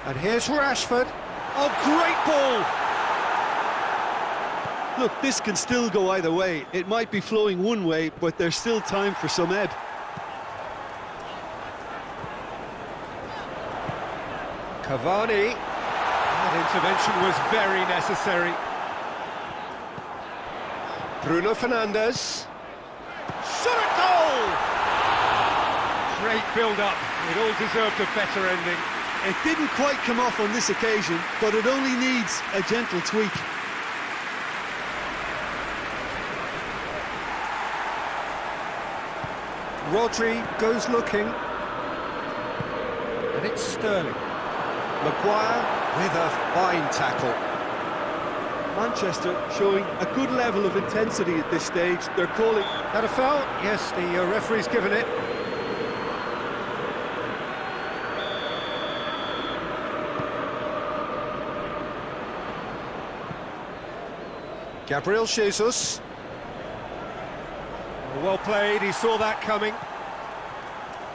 And here's Rashford. Oh, great ball! Look, this can still go either way. It might be flowing one way, but there's still time for some ebb. Cavani. That intervention was very necessary. Bruno Fernandes. Shot at goal! Great build-up. It all deserved a better ending. It didn't quite come off on this occasion, but it only needs a gentle tweak. Rodri goes looking. And it's Sterling. Maguire with a fine tackle. Manchester showing a good level of intensity at this stage. They're calling That a foul? Yes, the referee's given it. Gabriel Jesus. Well played, he saw that coming.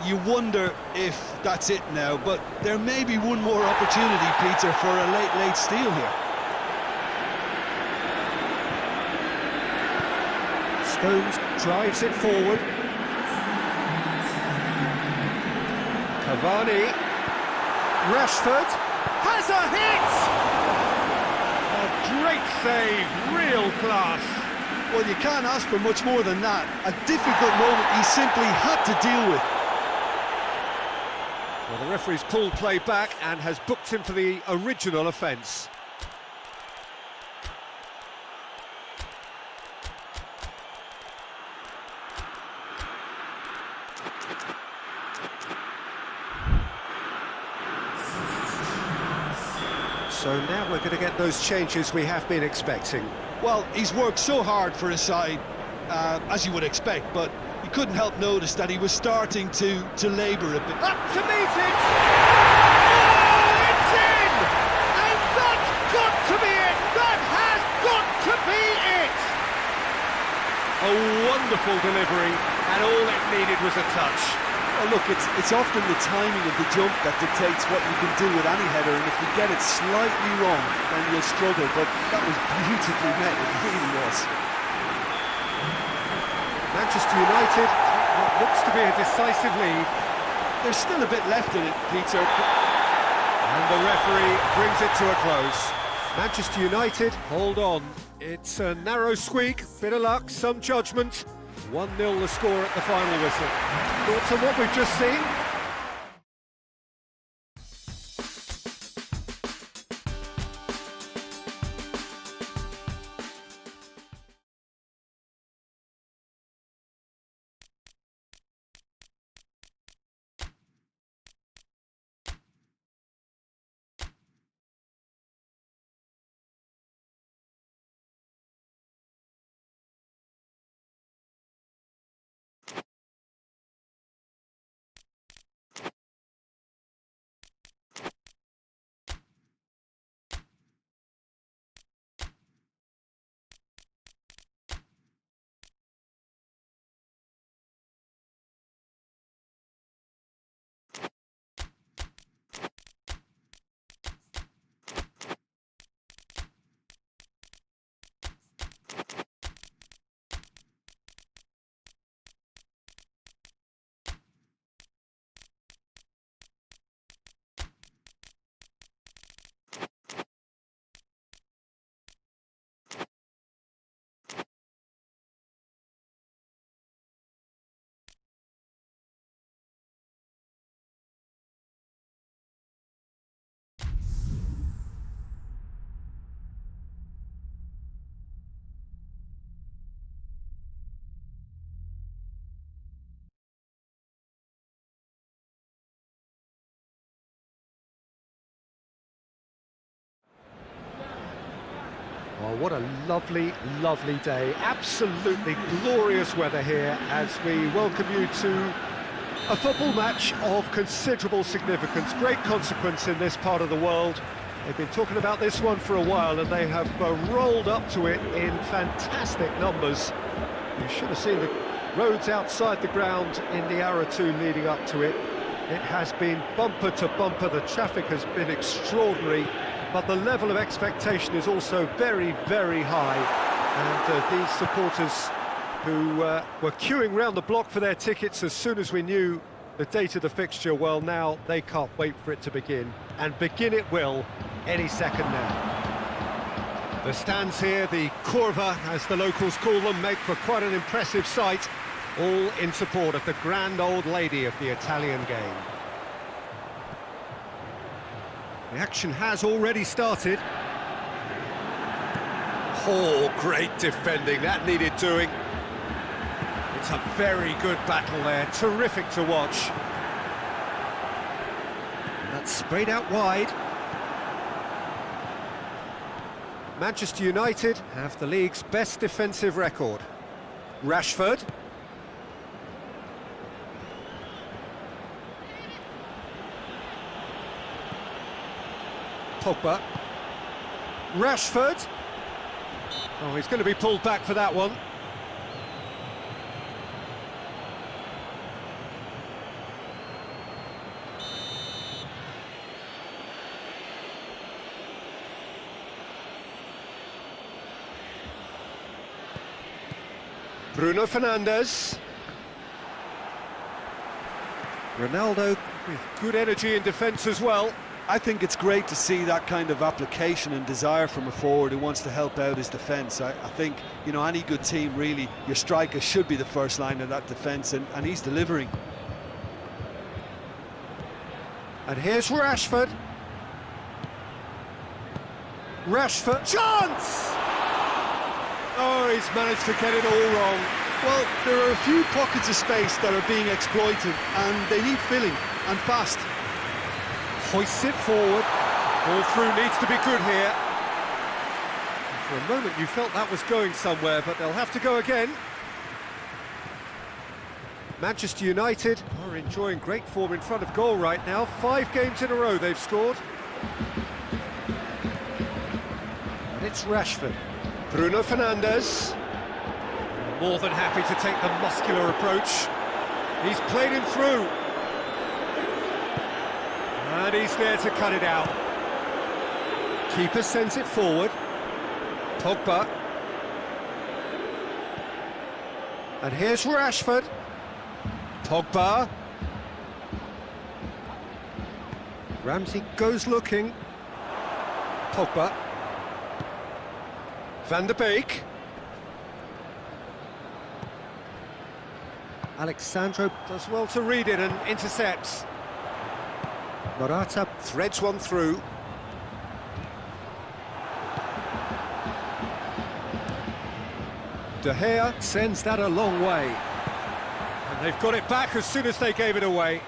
You wonder if that's it now, but there may be one more opportunity, Peter, for a late steal here. Stones drives it forward. Cavani. Rashford has a hit! Great save, real class. Well, you can't ask for much more than that. A difficult moment he simply had to deal with. Well, the The referee's pulled play back and has booked him for the original offence. So now we're going to get those changes we have been expecting. Well, he's worked so hard for his side, as you would expect, but you couldn't help notice that he was starting to labour a bit. Up to meet it! Oh, it's in! And that's got to be it! That has got to be it! A wonderful delivery, and all it needed was a touch. Well, look, it's often the timing of the jump that dictates what you can do with any header, and if you get it slightly wrong, then you'll struggle, but that was beautifully met, it really was. Manchester United, what looks to be a decisive lead. There's still a bit left in it, Peter. And the referee brings it to a close. Manchester United, hold on. It's a narrow squeak, bit of luck, some judgment. 1-0 the score at the final whistle. Thoughts on what we've just seen? Oh, what a lovely, lovely day. Absolutely glorious weather here as we welcome you to a football match of considerable significance, great consequence in this part of the world. They've been talking about this one for a while and they have rolled up to it in fantastic numbers. You should have seen the roads outside the ground in the hour or two leading up to it. It has been bumper to bumper, the traffic has been extraordinary. But the level of expectation is also very, very high. And these supporters who were queuing round the block for their tickets as soon as we knew the date of the fixture, well, now they can't wait for it to begin. And begin it will any second now. The stands here, the curva, as the locals call them, make for quite an impressive sight, all in support of the grand old lady of the Italian game. The action has already started. Oh, great defending, that needed doing. It's a very good battle there, terrific to watch. And that's sprayed out wide. Manchester United have the league's best defensive record. Rashford. Pogba. Rashford. Oh, he's going to be pulled back for that one. Bruno Fernandes. Ronaldo with good energy in defence as well. I think it's great to see that kind of application and desire from a forward who wants to help out his defence. I think, you know, any good team, really, your striker should be the first line of that defence, and he's delivering. And here's Rashford. Rashford, chance! Oh, he's managed to get it all wrong. Well, there are a few pockets of space that are being exploited, and they need filling, and fast. Hoists it forward. Ball through needs to be good here. For a moment you felt that was going somewhere, but they'll have to go again. Manchester United are enjoying great form in front of goal right now. 5 games in a row they've scored. And it's Rashford. Bruno Fernandes. More than happy to take the muscular approach. He's played him through. And he's there to cut it out. Keeper sends it forward. Pogba. And here's Rashford. Pogba. Ramsey goes looking. Pogba. Van der Beek. Alexandro does well to read it and intercepts. Morata threads one through. De Gea sends that a long way. And they've got it back as soon as they gave it away.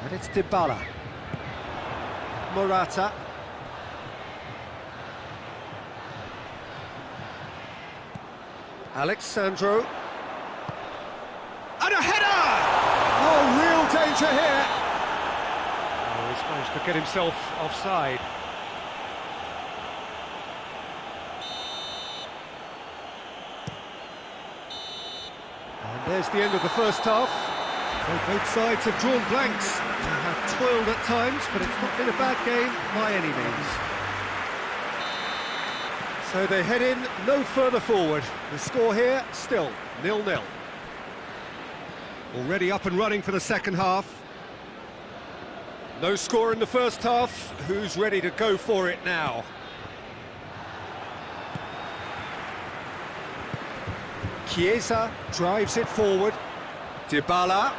And it's Dybala. Morata. Alexandro. And a header! Oh, real danger here. Oh, he's managed to get himself offside. And there's the end of the first half. So both sides have drawn blanks. They have toiled at times, but it's not been a bad game by any means. So they head in no further forward. The score here, still 0-0. Already up and running for the second half. No score in the first half. Who's ready to go for it now? Chiesa drives it forward. Dybala.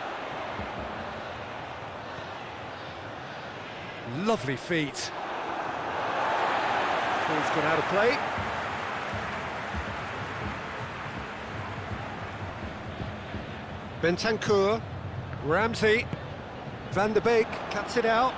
Lovely feet. Ball's gone out of play. Bentancur, Ramsey, Van der Beek cuts it out.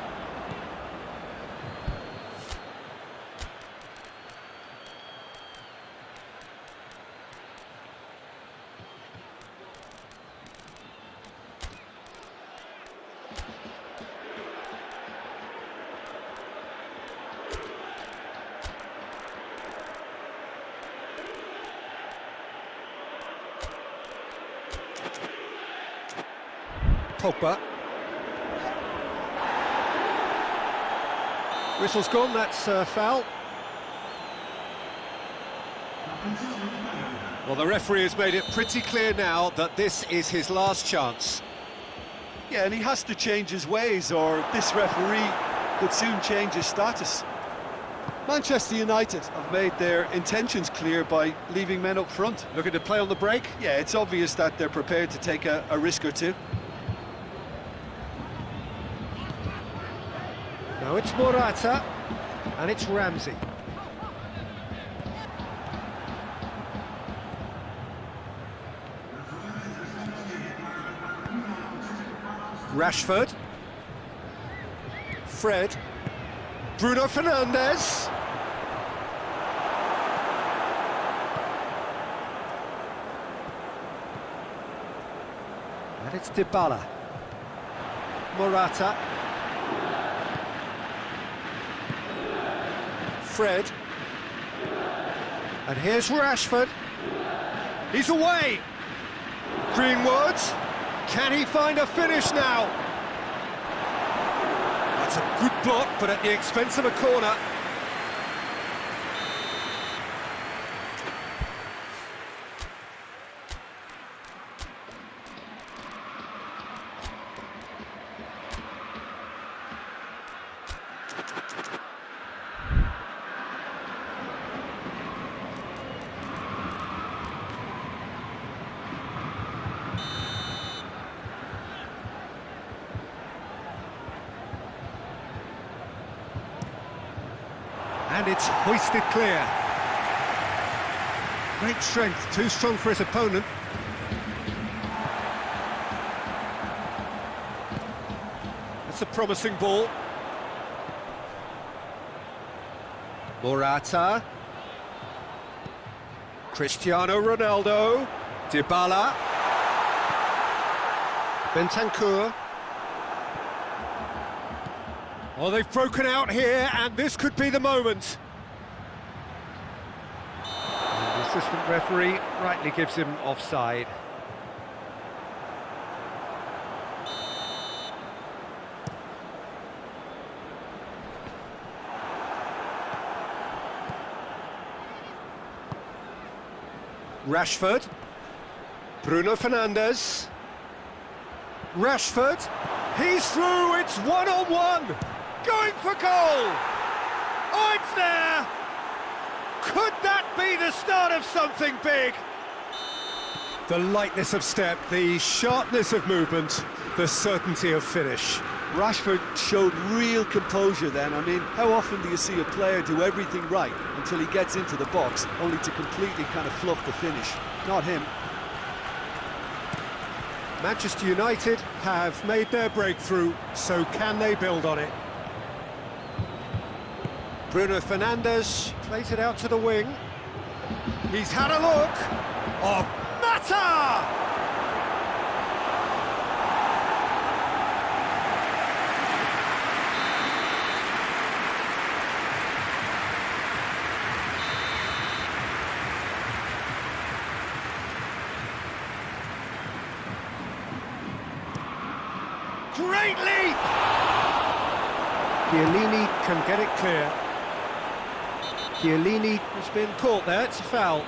Pogba. Whistle's gone, that's foul. Well, the referee has made it pretty clear now that this is his last chance. Yeah, and he has to change his ways, or this referee could soon change his status. Manchester United have made their intentions clear by leaving men up front. Looking to play on the break? Yeah, it's obvious that they're prepared to take a risk or two. Now it's Morata, and it's Ramsey. Rashford. Fred. Bruno Fernandes. And it's Dybala. Morata. Fred. And here's Rashford. He's away. Greenwood. Can he find a finish now? That's a good block, but at the expense of a corner. And it's hoisted clear. Great strength, too strong for his opponent. It's a promising ball. Morata. Cristiano Ronaldo. Dybala. Bentancur. Oh, they've broken out here, and this could be the moment. And the assistant referee rightly gives him offside. Rashford. Bruno Fernandes. Rashford. He's through, it's one-on-one. Going for goal. Oh, it's there. Could that be the start of something big? The lightness of step, the sharpness of movement, the certainty of finish. Rashford showed real composure then. I mean, how often do you see a player do everything right until he gets into the box, only to completely kind of fluff the finish? Not him. Manchester United have made their breakthrough, so can they build on it? Bruno Fernandes plays it out to the wing. He's had a look. Oh, Mata! Great leap! Chiellini can get it clear. Chiellini has been caught there, it's a foul.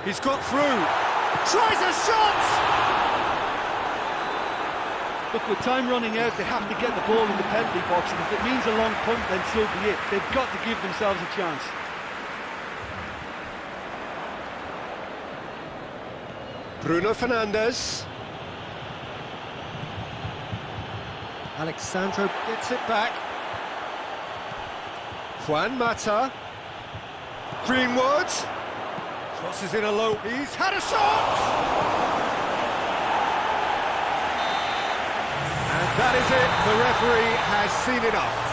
He's got through. Tries a shot! Look, with time running out, they have to get the ball in the penalty box, and if it means a long punt, then so be it. They've got to give themselves a chance. Bruno Fernandes. Alexandro gets it back. Juan Mata. Greenwood. Crosses in a low. He's had a shot! And that is it. The referee has seen enough.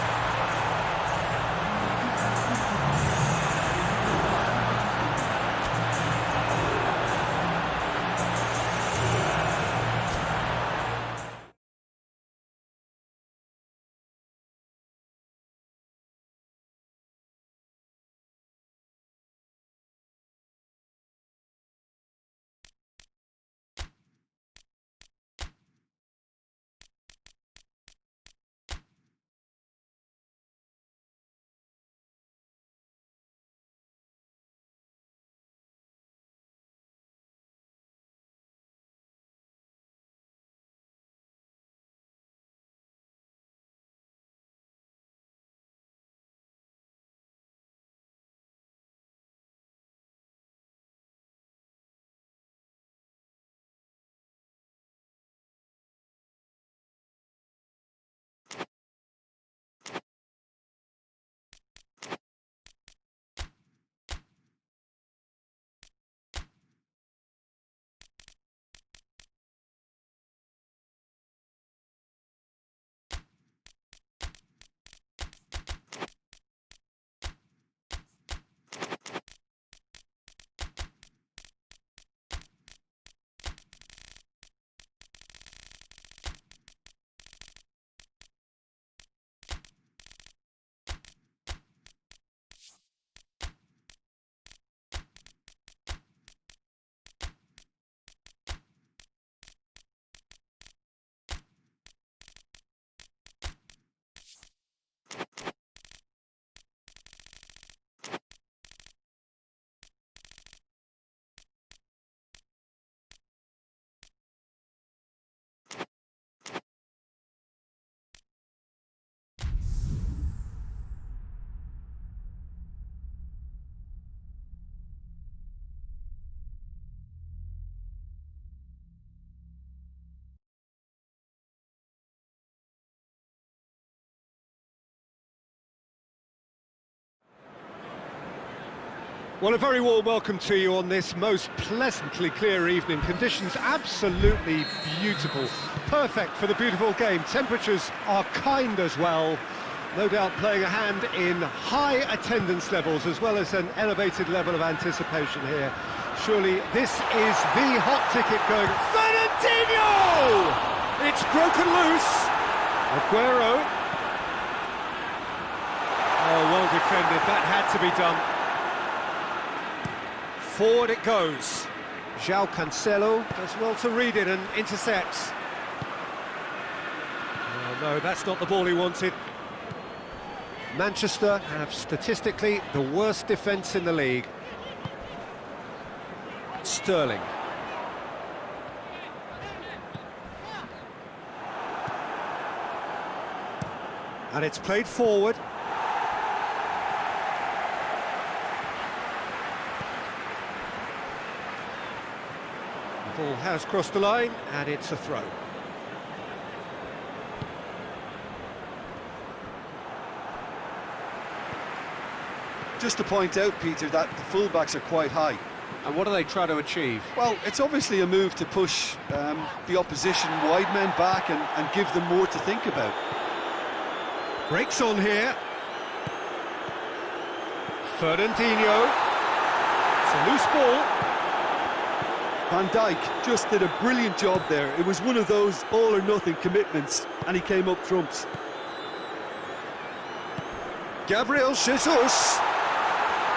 Well, a very warm welcome to you on this most pleasantly clear evening. Conditions absolutely beautiful. Perfect for the beautiful game. Temperatures are kind as well. No doubt playing a hand in high attendance levels as well as an elevated level of anticipation here. Surely this is the hot ticket going. Fernandinho! It's broken loose. Aguero. Oh, well defended. That had to be done. Forward it goes. João Cancelo does well to read it and intercepts. Oh no, that's not the ball he wanted. Manchester have statistically the worst defence in the league. Sterling. And it's played forward. The ball has crossed the line, and it's a throw. Just to point out, Peter, that the fullbacks are quite high. And what do they try to achieve? Well, it's obviously a move to push the opposition wide men back and give them more to think about. Breaks on here. Fernandinho. It's a loose ball. Van Dijk just did a brilliant job there. It was one of those all-or-nothing commitments, and he came up trumps. Gabriel Jesus.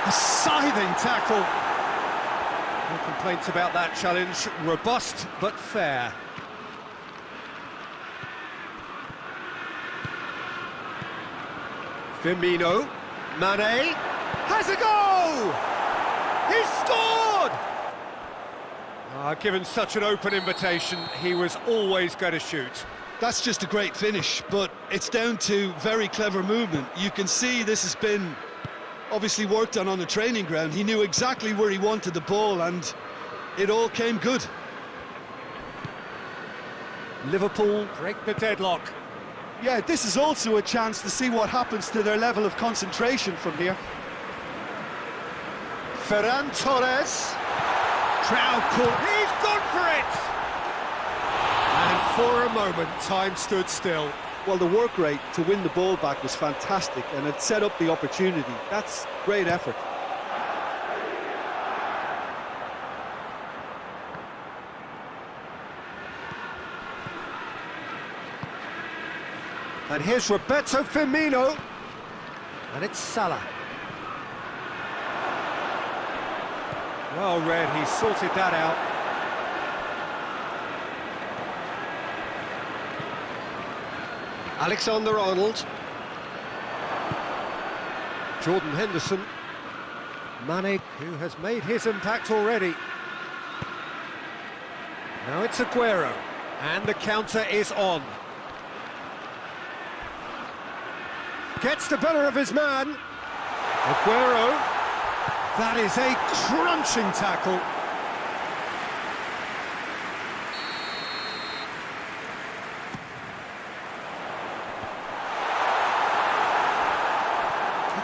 A scything tackle. No complaints about that challenge. Robust but fair. Firmino. Mane. Has a go! He's scored! Given such an open invitation, he was always going to shoot. That's just a great finish, but it's down to very clever movement. You can see this has been obviously worked on the training ground. He knew exactly where he wanted the ball, and it all came good. Liverpool break the deadlock. Yeah, this is also a chance to see what happens to their level of concentration from here. Ferran Torres. Crowd caught. He's gone for it! And for a moment, time stood still. Well, the work rate to win the ball back was fantastic, and it set up the opportunity. That's great effort. And here's Roberto Firmino. And it's Salah. Well read, he sorted that out. Alexander-Arnold. Jordan Henderson. Mane, who has made his impact already. Now it's Aguero. And the counter is on. Gets the better of his man. Aguero. That is a crunching tackle.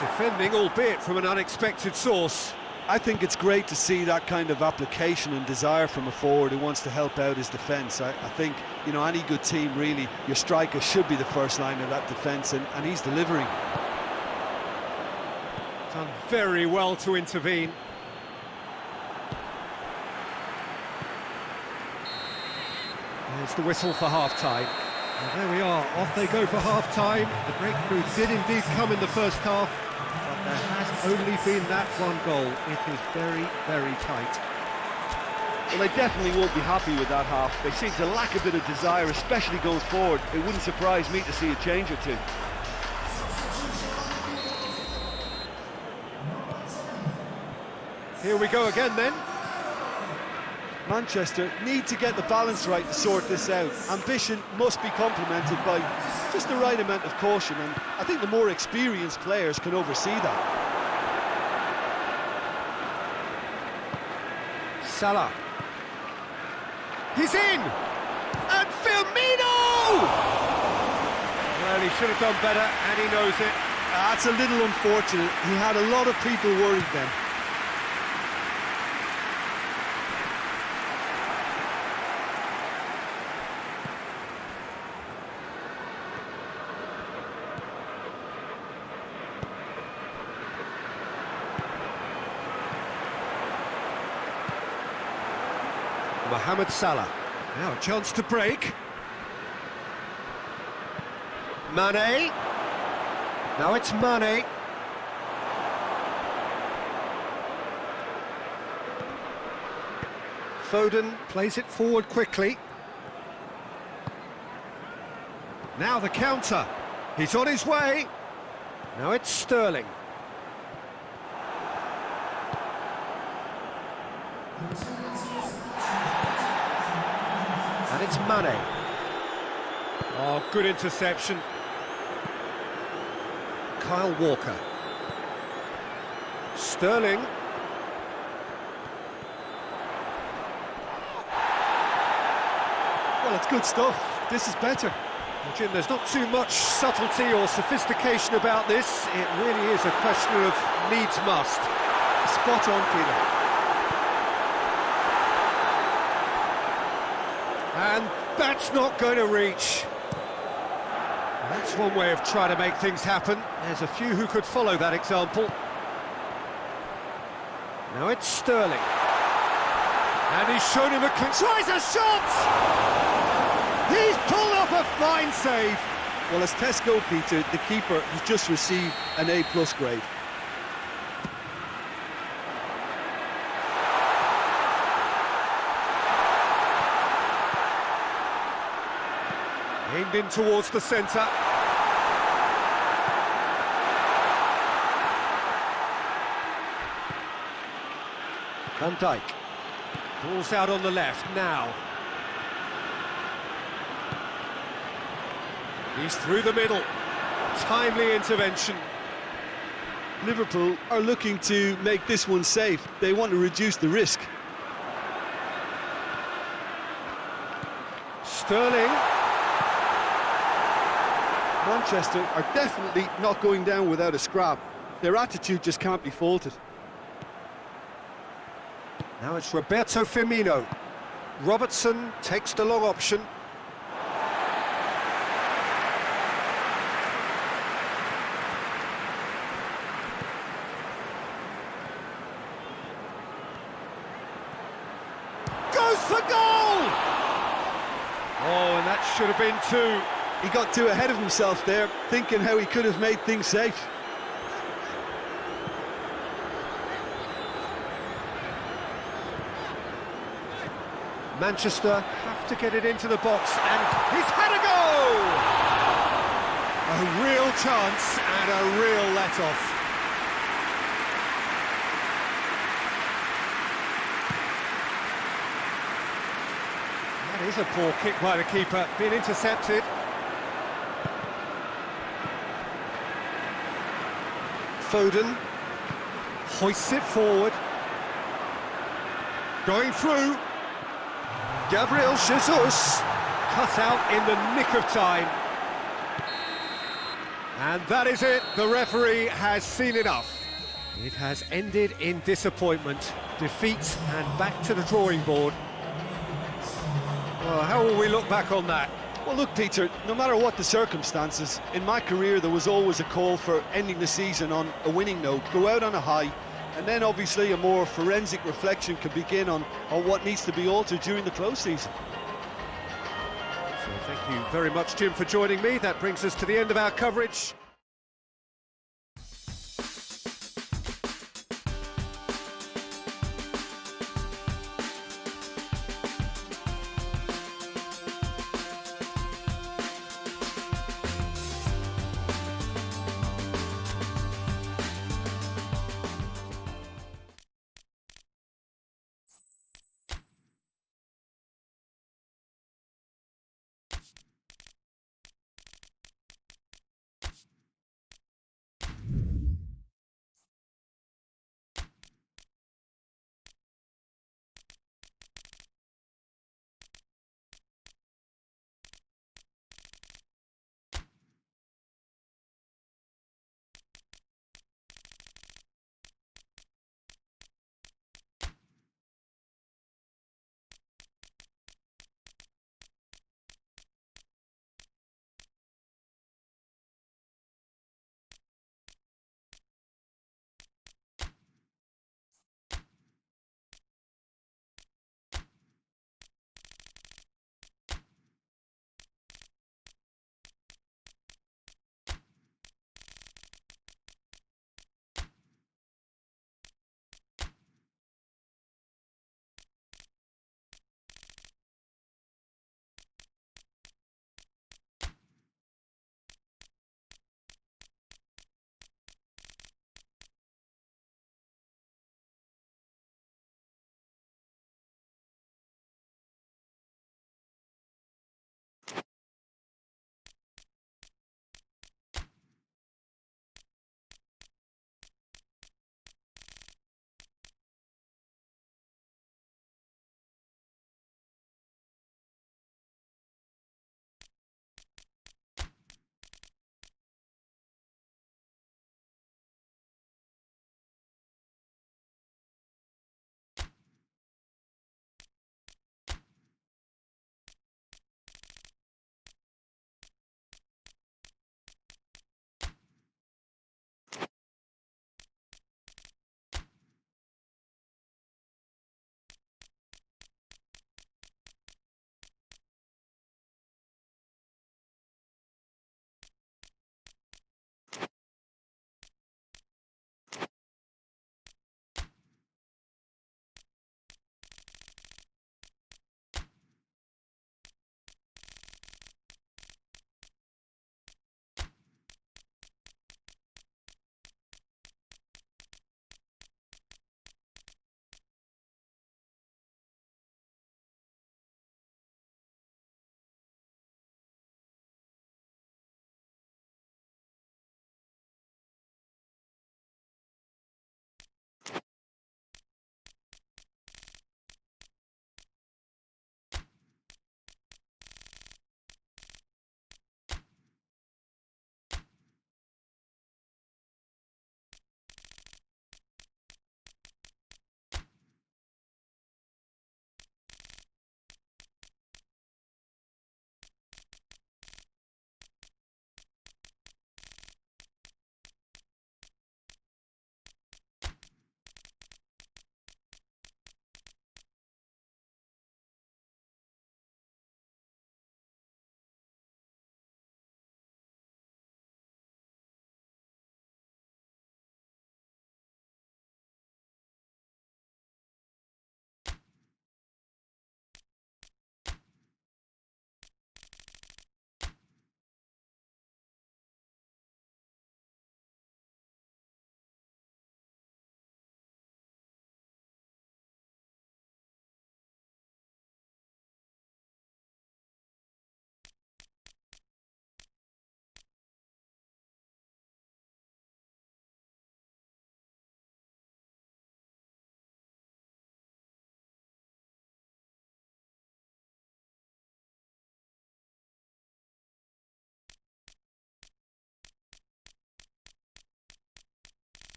Defending, albeit from an unexpected source. I think it's great to see that kind of application and desire from a forward who wants to help out his defence. I think, you know, any good team, really, your striker should be the first line of that defence, and he's delivering. Done very well to intervene. There's the whistle for half-time. And there we are, off they go for half-time. The breakthrough did indeed come in the first half. There has only been that one goal. It is very, very tight. Well, they definitely won't be happy with that half. They seem to lack a bit of desire, especially going forward. It wouldn't surprise me to see a change or two. Here we go again then. Manchester need to get the balance right to sort this out. Ambition must be complemented by just the right amount of caution, and I think the more experienced players can oversee that. Salah. He's in! And Firmino! Well, he should have done better, and he knows it. That's a little unfortunate. He had a lot of people worried then. Mohamed Salah. Now a chance to break. Mane. Now it's Mane. Foden plays it forward quickly. Now the counter. He's on his way. Now it's Sterling. And it's Mane. Oh, good interception. Kyle Walker. Sterling. Well, it's good stuff. This is better. Well, Jim, there's not too much subtlety or sophistication about this. It really is a question of needs must. Spot on, Peter. And that's not going to reach. That's one way of trying to make things happen. There's a few who could follow that example. Now it's Sterling. And he's shown him a clean... Tries a shot! He's pulled off a fine save. Well, as tests go, Peter, the keeper has just received an A+ grade. Aimed in towards the centre. Van Dijk. Ball's out on the left now. He's through the middle. Timely intervention. Liverpool are looking to make this one safe. They want to reduce the risk. Sterling. Manchester are definitely not going down without a scrap. Their attitude just can't be faulted. Now it's Roberto Firmino. Robertson takes the long option. Goes for goal! Oh, and that should have been two. He got too ahead of himself there, thinking how he could have made things safe. Manchester have to get it into the box, and he's had a goal! A real chance and a real let-off. That is a poor kick by the keeper, being intercepted. Foden hoists it forward. Going through. Gabriel Jesus cut out in the nick of time. And that is it. The referee has seen enough. It has ended in disappointment, defeat, and back to the drawing board. Well, how will we look back on that? Well, look, Peter, no matter what the circumstances, in my career there was always a call for ending the season on a winning note, go out on a high, and then obviously a more forensic reflection can begin on what needs to be altered during the close season. So thank you very much, Jim, for joining me. That brings us to the end of our coverage.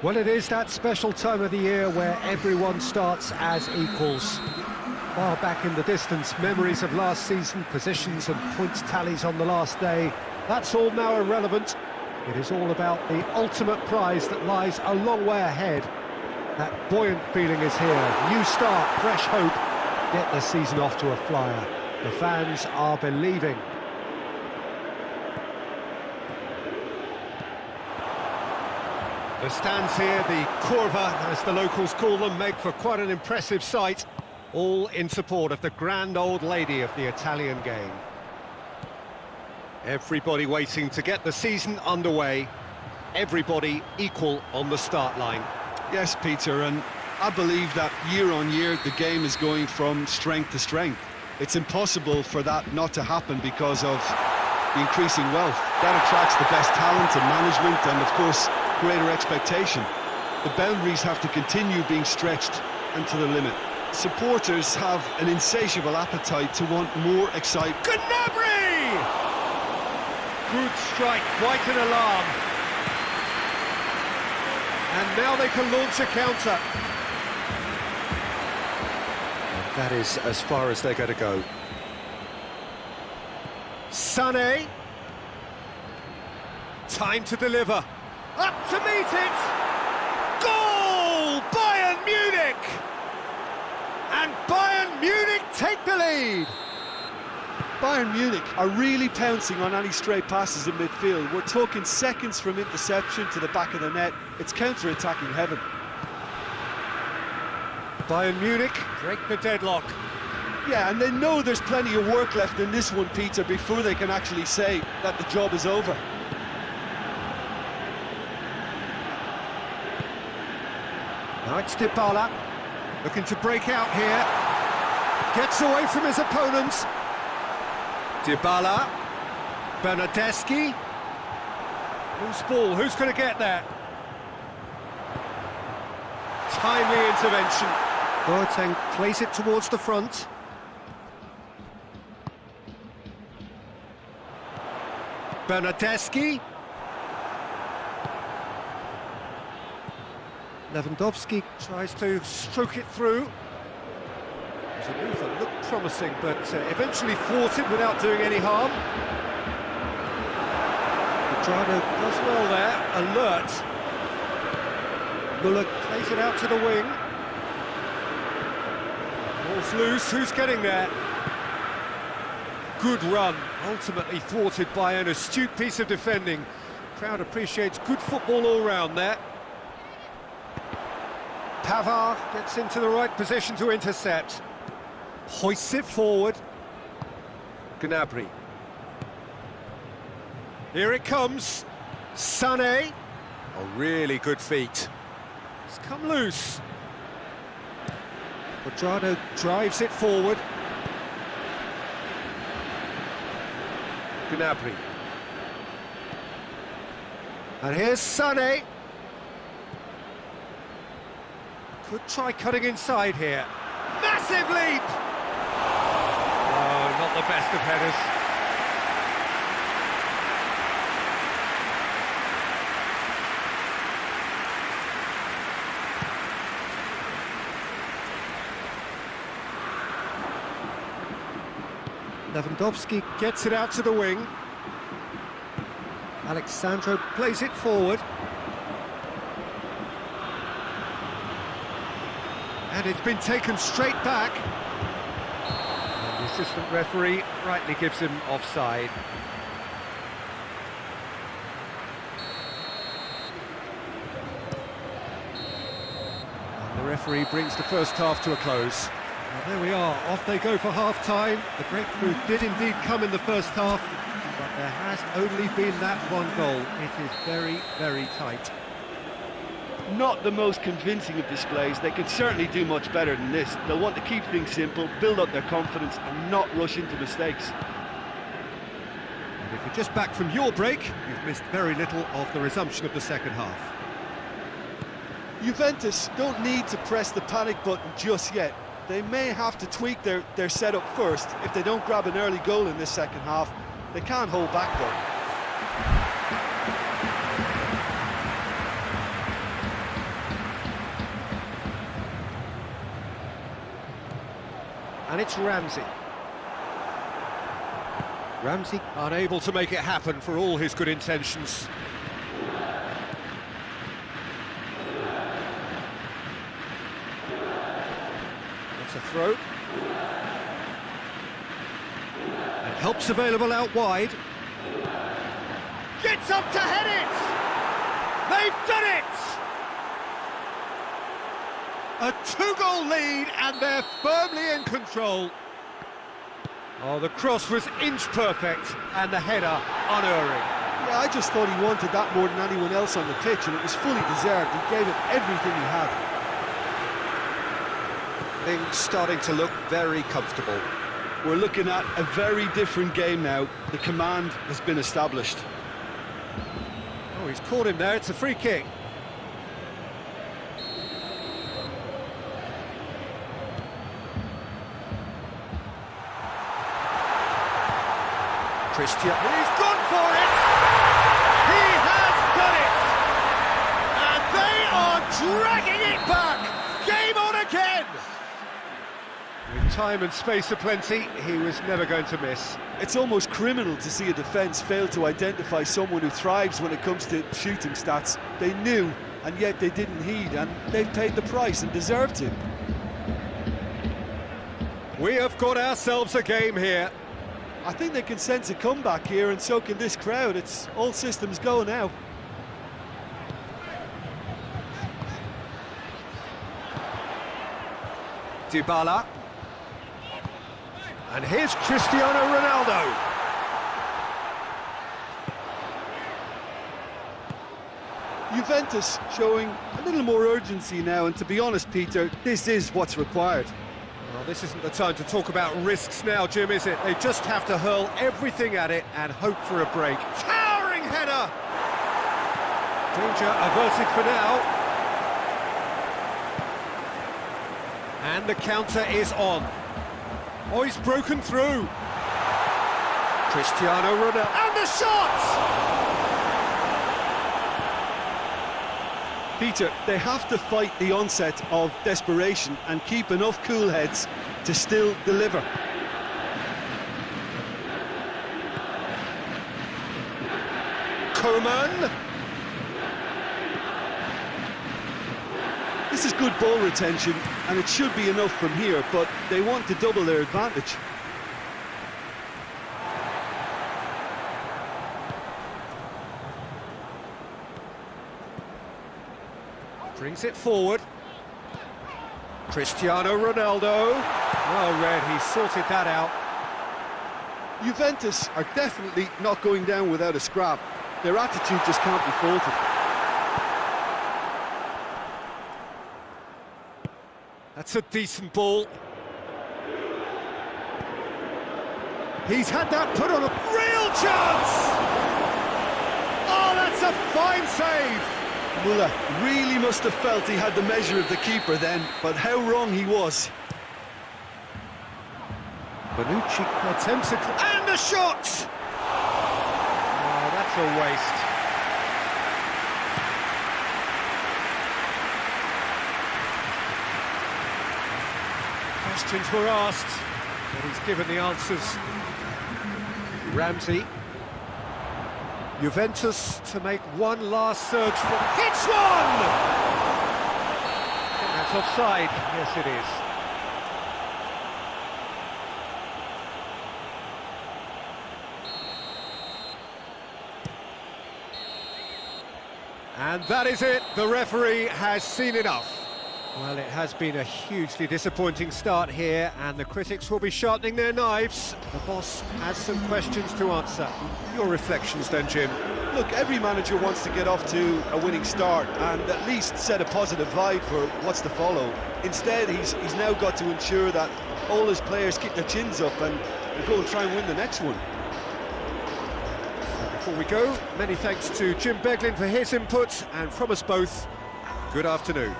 Well, it is that special time of the year where everyone starts as equals. Far back in the distance, memories of last season, positions and points tallies on the last day, that's all now irrelevant. It is all about the ultimate prize that lies a long way ahead. That buoyant feeling is here. New start, fresh hope. Get the season off to a flyer. The fans are believing. The stands here, the curva, as the locals call them, make for quite an impressive sight. All in support of the grand old lady of the Italian game. Everybody waiting to get the season underway. Everybody equal on the start line. Yes, Peter, and I believe that year on year the game is going from strength to strength. It's impossible for that not to happen because of the increasing wealth. That attracts the best talent and management and, of course, greater expectation. The boundaries have to continue being stretched and to the limit. Supporters have an insatiable appetite to want more excitement. Gnabry! Good strike, quite an alarm. And now they can launch a counter. And that is as far as they're going to go. Sané. Time to deliver. Up to meet it! Goal! Bayern Munich! And Bayern Munich take the lead! Bayern Munich are really pouncing on any stray passes in midfield. We're talking seconds from interception to the back of the net. It's counter-attacking heaven. Bayern Munich Break the deadlock. Yeah, and they know there's plenty of work left in this one, Peter, before they can actually say that the job is over. Now it's Dybala, looking to break out here. Gets away from his opponents. Dybala, Bernardeschi. Loose ball, who's going to get that? Timely intervention. Boateng plays it towards the front. Bernardeschi. Lewandowski tries to stroke it through. There's a move that looked promising, but eventually thwarted without doing any harm. Pedrano does well there, alert. Muller plays it out to the wing. Ball's loose, who's getting there? Good run, ultimately thwarted by an astute piece of defending. Crowd appreciates good football all round there. Pavard gets into the right position to intercept. Hoists it forward. Gnabry. Here it comes. Sané. A really good feat. It's come loose. Pedrano drives it forward. Gnabry. And here's Sané. Could try cutting inside here. Massive leap! Oh, not the best of headers. Lewandowski gets it out to the wing. Alexandro plays it forward. And it's been taken straight back. And the assistant referee rightly gives him offside. And the referee brings the first half to a close. Well, there we are, off they go for half-time. The breakthrough did indeed come in the first half, but there has only been that one goal. It is very, very tight. Not the most convincing of displays. They could certainly do much better than this. They'll want to keep things simple, build up their confidence and not rush into mistakes. And if you're just back from your break, you've missed very little of the resumption of the second half. Juventus don't need to press the panic button just yet. They may have to tweak their setup first. If they don't grab an early goal in this second half, they can't hold back though. And it's Ramsey. Ramsey unable to make it happen for all his good intentions. That's a throw. And help's available out wide. Gets up to head it! They've done it! A two-goal lead, and they're firmly in control. Oh, the cross was inch perfect, and the header unerring. Yeah, I just thought he wanted that more than anyone else on the pitch, and it was fully deserved. He gave it everything he had. Things starting to look very comfortable. We're looking at a very different game now. The command has been established. Oh, he's caught him there. It's a free kick. Christian. He's gone for it! He has done it! And they are dragging it back! Game on again! With time and space aplenty, he was never going to miss. It's almost criminal to see a defence fail to identify someone who thrives when it comes to shooting stats. They knew, and yet they didn't heed, and they've paid the price and deserved to. We have got ourselves a game here. I think they can sense a comeback here, and so can this crowd. It's all systems go now. Dybala. And here's Cristiano Ronaldo. Juventus showing a little more urgency now, and to be honest, Peter, this is what's required. Well, this isn't the time to talk about risks now, Jim, is it? They just have to hurl everything at it and hope for a break. Towering header! Danger averted for now. And the counter is on. Oh, he's broken through. Cristiano Ronaldo. And the shot! Peter, they have to fight the onset of desperation and keep enough cool heads to still deliver. Coman. This is good ball retention, and it should be enough from here, but they want to double their advantage. Brings it forward. Cristiano Ronaldo. Well read, he sorted that out. Juventus are definitely not going down without a scrap. Their attitude just can't be faulted. That's a decent ball. He's had that put on a Real chance! Oh, that's a fine save! Muller really must have felt he had the measure of the keeper then, but how wrong he was. Bonucci attempts a... And the shot! Oh, that's a waste. Questions were asked, but he's given the answers. Ramsey. Juventus to make one last surge for... Hits one! I think that's offside. Yes, it is. And that is it. The referee has seen enough. Well, it has been a hugely disappointing start here, and the critics will be sharpening their knives. The boss has some questions to answer. Your reflections then, Jim? Look, every manager wants to get off to a winning start and at least set a positive vibe for what's to follow. Instead, he's now got to ensure that all his players keep their chins up and go and try and win the next one. Before we go, many thanks to Jim Beglin for his input, and from us both, good afternoon.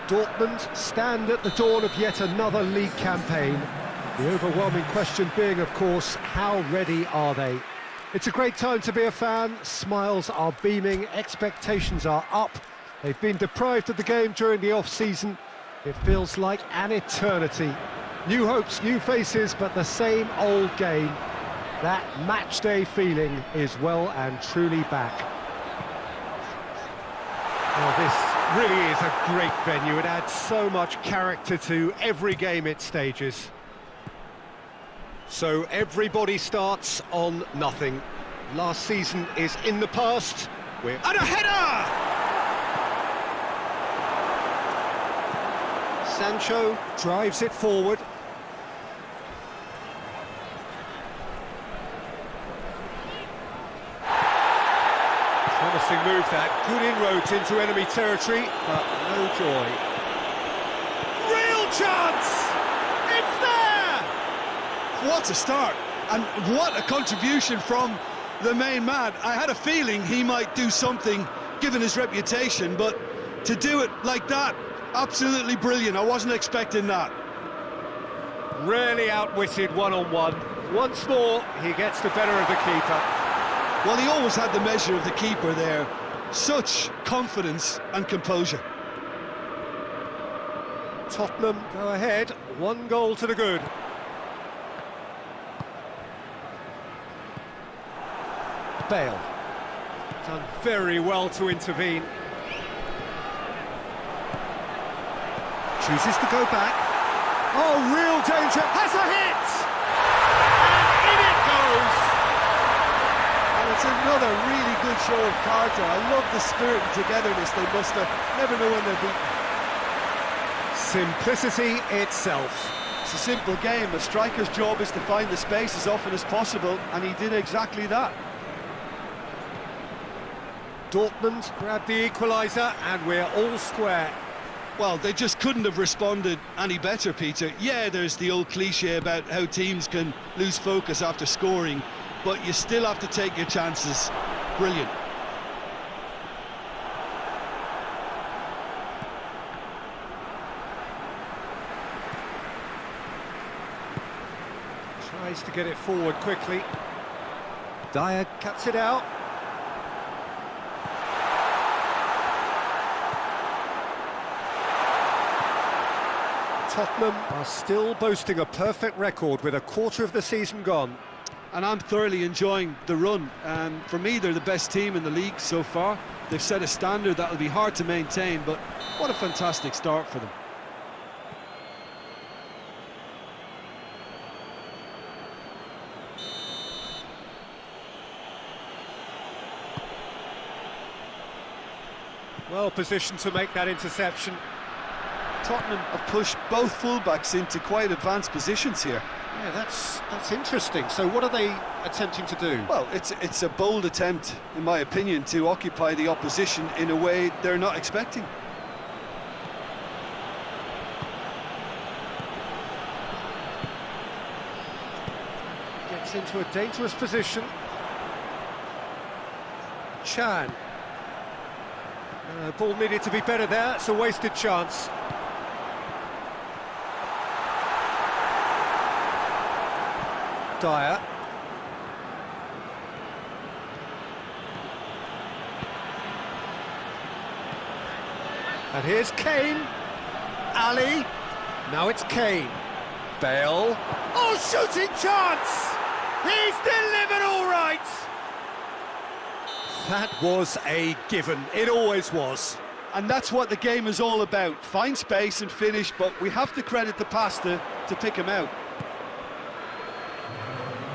Dortmund stand at the dawn of yet another league campaign. The overwhelming question being, of course, how ready are they? It's a great time to be a fan. Smiles are beaming, expectations are up. They've been deprived of the game during the off-season. It feels like an eternity. New hopes, new faces, but the same old game. That match-day feeling is well and truly back. Well, this really is a great venue. It adds so much character to every game it stages. So everybody starts on nothing. Last season is in the past. And a header! Sancho drives it forward. Promising move that. Good inroads into enemy territory, but no joy. Real chance! It's there! What a start, and what a contribution from the main man. I had a feeling he might do something, given his reputation, but to do it like that, absolutely brilliant. I wasn't expecting that. Really outwitted one-on-one. Once more, he gets the better of the keeper. Well, he always had the measure of the keeper there. Such confidence and composure. Tottenham go ahead, 1 goal to the good. Bale. Done very well to intervene. Chooses to go back. Oh, real danger. Has a hit! And in it goes! And it's another really good show of character. I love the spirit and togetherness they muster. Never know when they're beaten. Simplicity itself. It's a simple game. A striker's job is to find the space as often as possible, and he did exactly that. Dortmund grab the equaliser, and we're all square. Well, they just couldn't have responded any better, Peter. Yeah, there's the old cliche about how teams can lose focus after scoring, but you still have to take your chances. Brilliant. Tries to get it forward quickly. Dyer cuts it out. Tottenham are still boasting a perfect record with a quarter of the season gone. And I'm thoroughly enjoying the run, and for me they're the best team in the league so far. They've set a standard that will be hard to maintain, but what a fantastic start for them. Well positioned to make that interception. Tottenham have pushed both fullbacks into quite advanced positions here. Yeah, that's interesting. So what are they attempting to do? Well, it's a bold attempt, in my opinion, to occupy the opposition in a way they're not expecting. Gets into a dangerous position. Chan. Ball needed to be better there. It's a wasted chance. Dyer. And here's Kane. Ali. Now it's Kane. Bale. Oh, shooting chance! He's delivered all right! That was a given. It always was. And that's what the game is all about. Find space and finish, but we have to credit the pass to pick him out.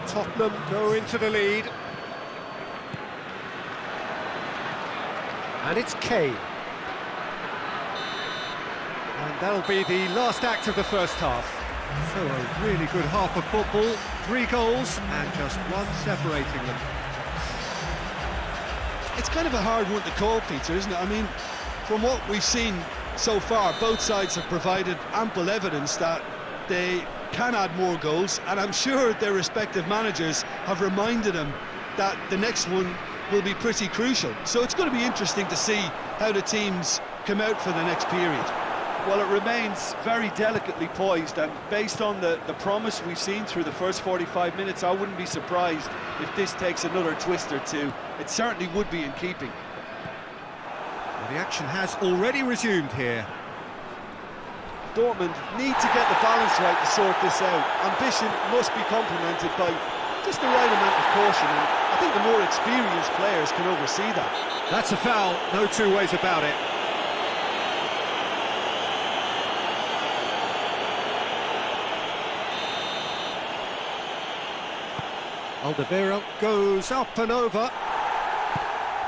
Tottenham go into the lead. And it's Kane. And that'll be the last act of the first half. So a really good half of football. 3 goals and just 1 separating them. It's kind of a hard one to call, Peter, isn't it? I mean, from what we've seen so far, both sides have provided ample evidence that they can add more goals, and I'm sure their respective managers have reminded them that the next one will be pretty crucial. So it's going to be interesting to see how the teams come out for the next period. Well, it remains very delicately poised, and based on the promise we've seen through the first 45 minutes, I wouldn't be surprised if this takes another twist or two. It certainly would be in keeping. Well, the action has already resumed here. Dortmund need to get the balance right to sort this out. Ambition must be complemented by just the right amount of caution, and I think the more experienced players can oversee that. That's a foul, no two ways about it. Alderweireld goes up and over,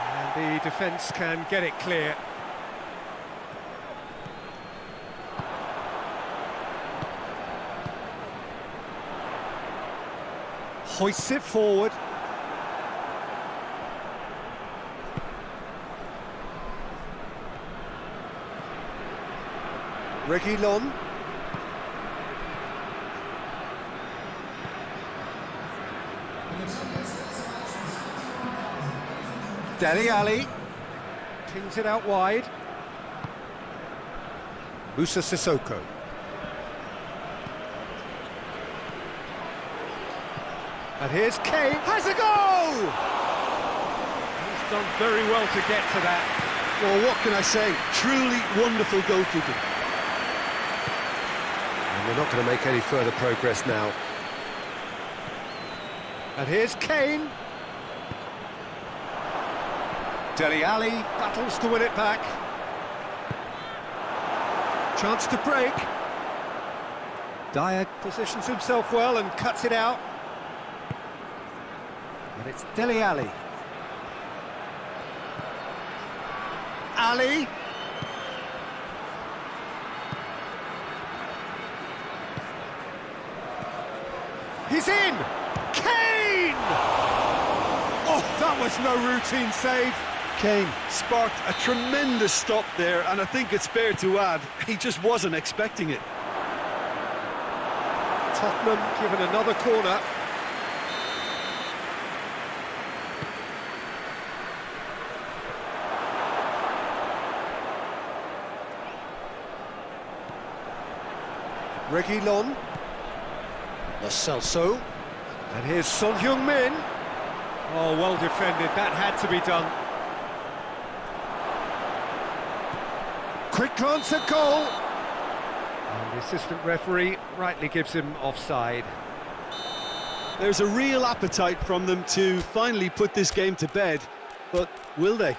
and the defence can get it clear. Hoists it forward. Reguilon. Dele Alli pings it out wide. Musa Sissoko. And here's Kane, has a goal! He's done very well to get to that. Well, what can I say? Truly wonderful goalkeeping. And we're not going to make any further progress now. And here's Kane. Dele Alli battles to win it back. Chance to break. Dyer positions himself well and cuts it out. And it's Dele Alli. Ali. He's in! Kane! Oh, that was no routine save. Kane sparked a tremendous stop there, and I think it's fair to add, he just wasn't expecting it. Tottenham given another corner. Reguilon. Lo Celso. And here's Son Heung-min. Oh, well defended, that had to be done. Quick glance at goal. And the assistant referee rightly gives him offside. There's a real appetite from them to finally put this game to bed, but will they?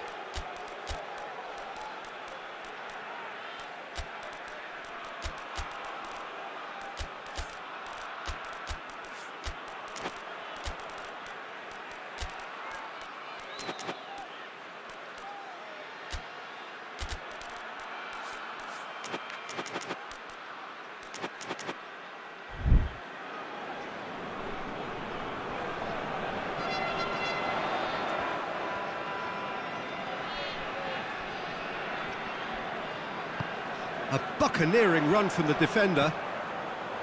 A buccaneering run from the defender.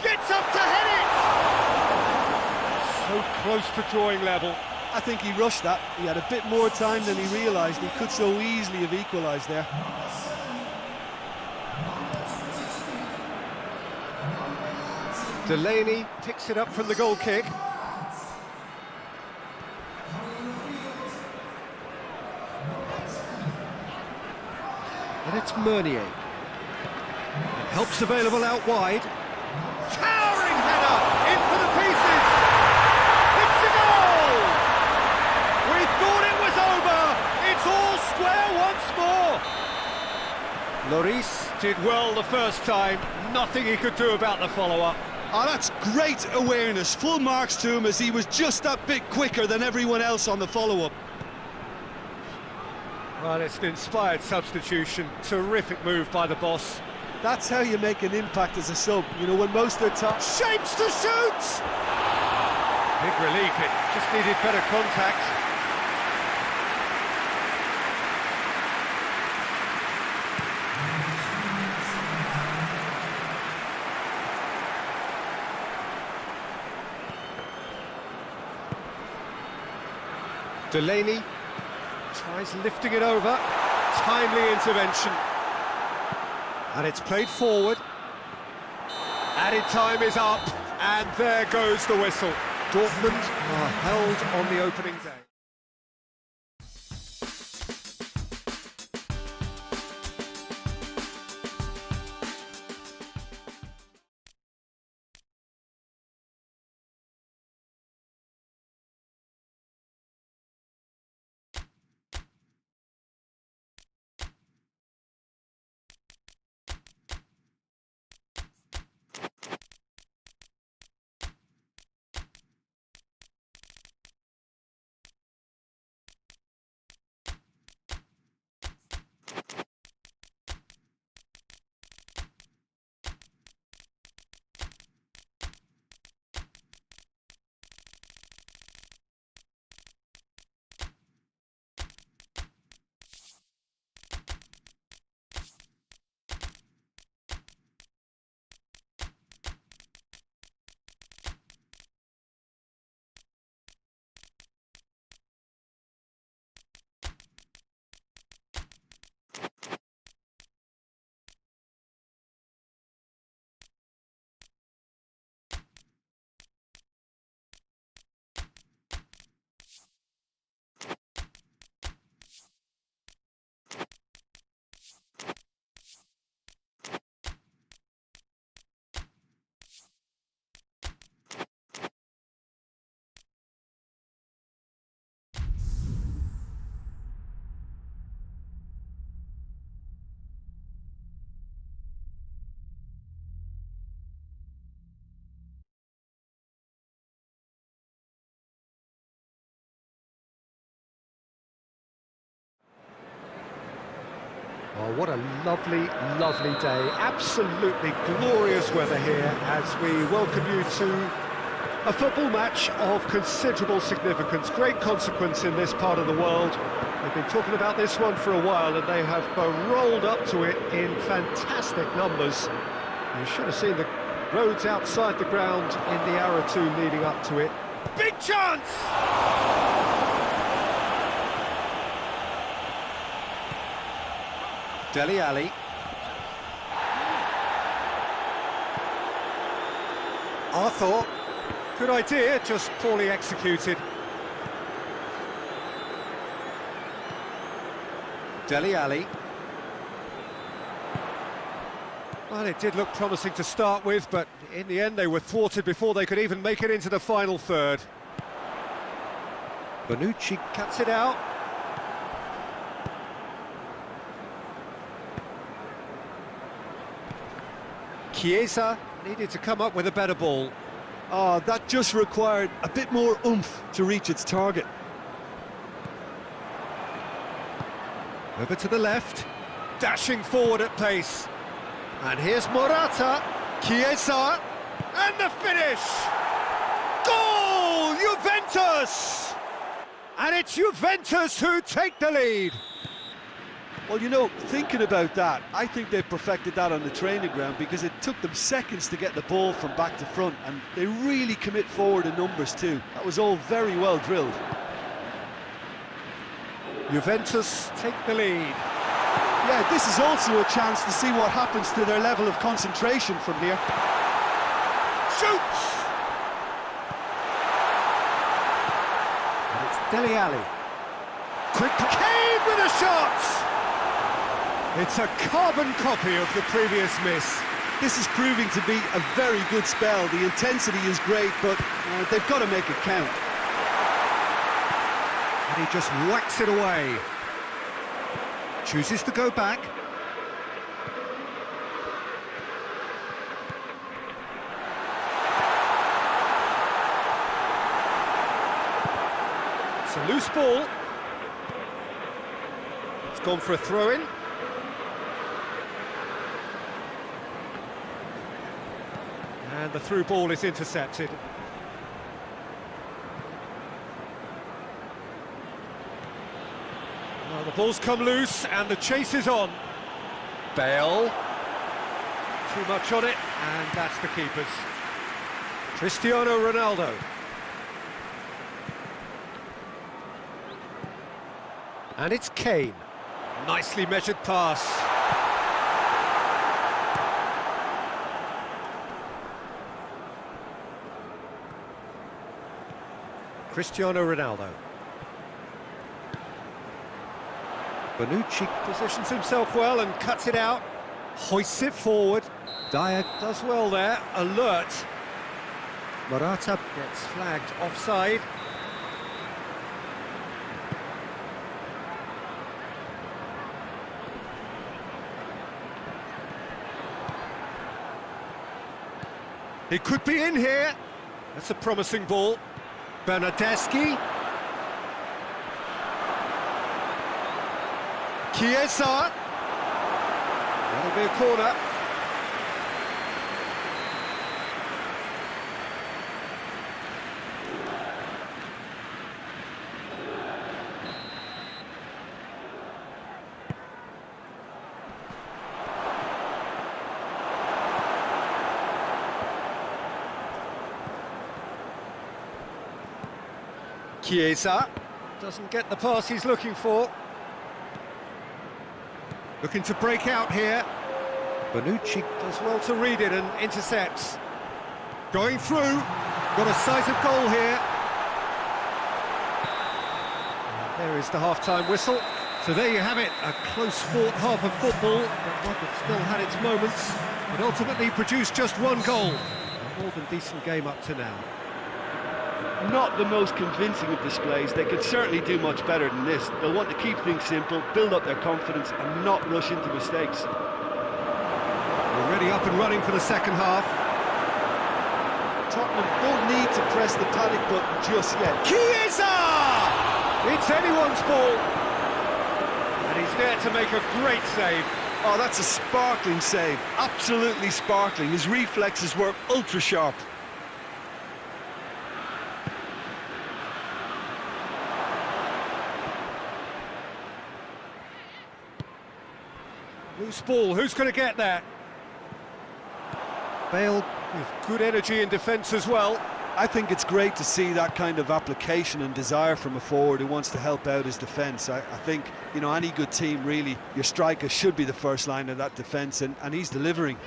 Gets up to head it! So close to drawing level. I think he rushed that. He had a bit more time than he realised. He could so easily have equalised there. Delaney picks it up from the goal kick. And it's Meunier. Helps available out wide. Towering header in for the pieces. It's a goal! We thought it was over. It's all square once more. Lloris did well the first time. Nothing he could do about the follow-up. Oh, that's great awareness. Full marks to him as he was just that bit quicker than everyone else on the follow-up. Well, it's an inspired substitution. Terrific move by the boss. That's how you make an impact as a sub. You know, when most of the time... Shapes to shoot! Big relief, it just needed better contact. Delaney tries lifting it over. Timely intervention. And it's played forward. Added time is up, and there goes the whistle. Dortmund are held on the opening day. Oh, what a lovely, lovely day. Absolutely glorious weather here as we welcome you to a football match of considerable significance, great consequence in this part of the world. They've been talking about this one for a while and they have rolled up to it in fantastic numbers. You should have seen the roads outside the ground in the hour or two leading up to it. Big chance! Dele Alli. Arthur. Good idea, just poorly executed. Dele Alli. Well, it did look promising to start with, but in the end they were thwarted before they could even make it into the final third. Bonucci cuts it out. Chiesa needed to come up with a better ball. Oh, that just required a bit more oomph to reach its target. Over to the left, dashing forward at pace. And here's Morata, Chiesa, and the finish! Goal! Juventus! And it's Juventus who take the lead. Well, you know, thinking about that, I think they've perfected that on the training ground because it took them seconds to get the ball from back to front, and they really commit forward in numbers too. That was all very well drilled. Juventus take the lead. Yeah, this is also a chance to see what happens to their level of concentration from here. Shoots! And it's Dele Alli. Quick, Kane with a shot! It's a carbon copy of the previous miss. This is proving to be a very good spell. The intensity is great, but they've got to make it count. And he just whacks it away. Chooses to go back. It's a loose ball. It's gone for a throw-in. And the through ball is intercepted. Well, the ball's come loose and the chase is on. Bale. Too much on it, and that's the keeper's. Cristiano Ronaldo. And it's Kane. Nicely measured pass. Cristiano Ronaldo. Bonucci positions himself well and cuts it out. Hoists it forward. Dyer does well there. Alert. Morata gets flagged offside. He could be in here. That's a promising ball. Bernardeschi. Chiesa. That'll be a corner. Chiesa doesn't get the pass he's looking for. Looking to break out here. Bonucci does well to read it and intercepts. Going through. Got a decisive goal here. There is the half-time whistle. So there you have it, a close-fought half of football, but one that still had its moments, but ultimately produced just one goal. A more than decent game up to now. Not the most convincing of displays. They could certainly do much better than this. They'll want to keep things simple, build up their confidence and not rush into mistakes. Already up and running for the second half. Tottenham don't need to press the panic button just yet. Chiesa! It's anyone's ball. And he's there to make a great save. Oh, that's a sparkling save. Absolutely sparkling. His reflexes were ultra sharp. Loose ball, who's going to get that? Bale with good energy in defence as well. I think it's great to see that kind of application and desire from a forward who wants to help out his defence. I think, you know, any good team, really, your striker should be the first line of that defence, and he's delivering.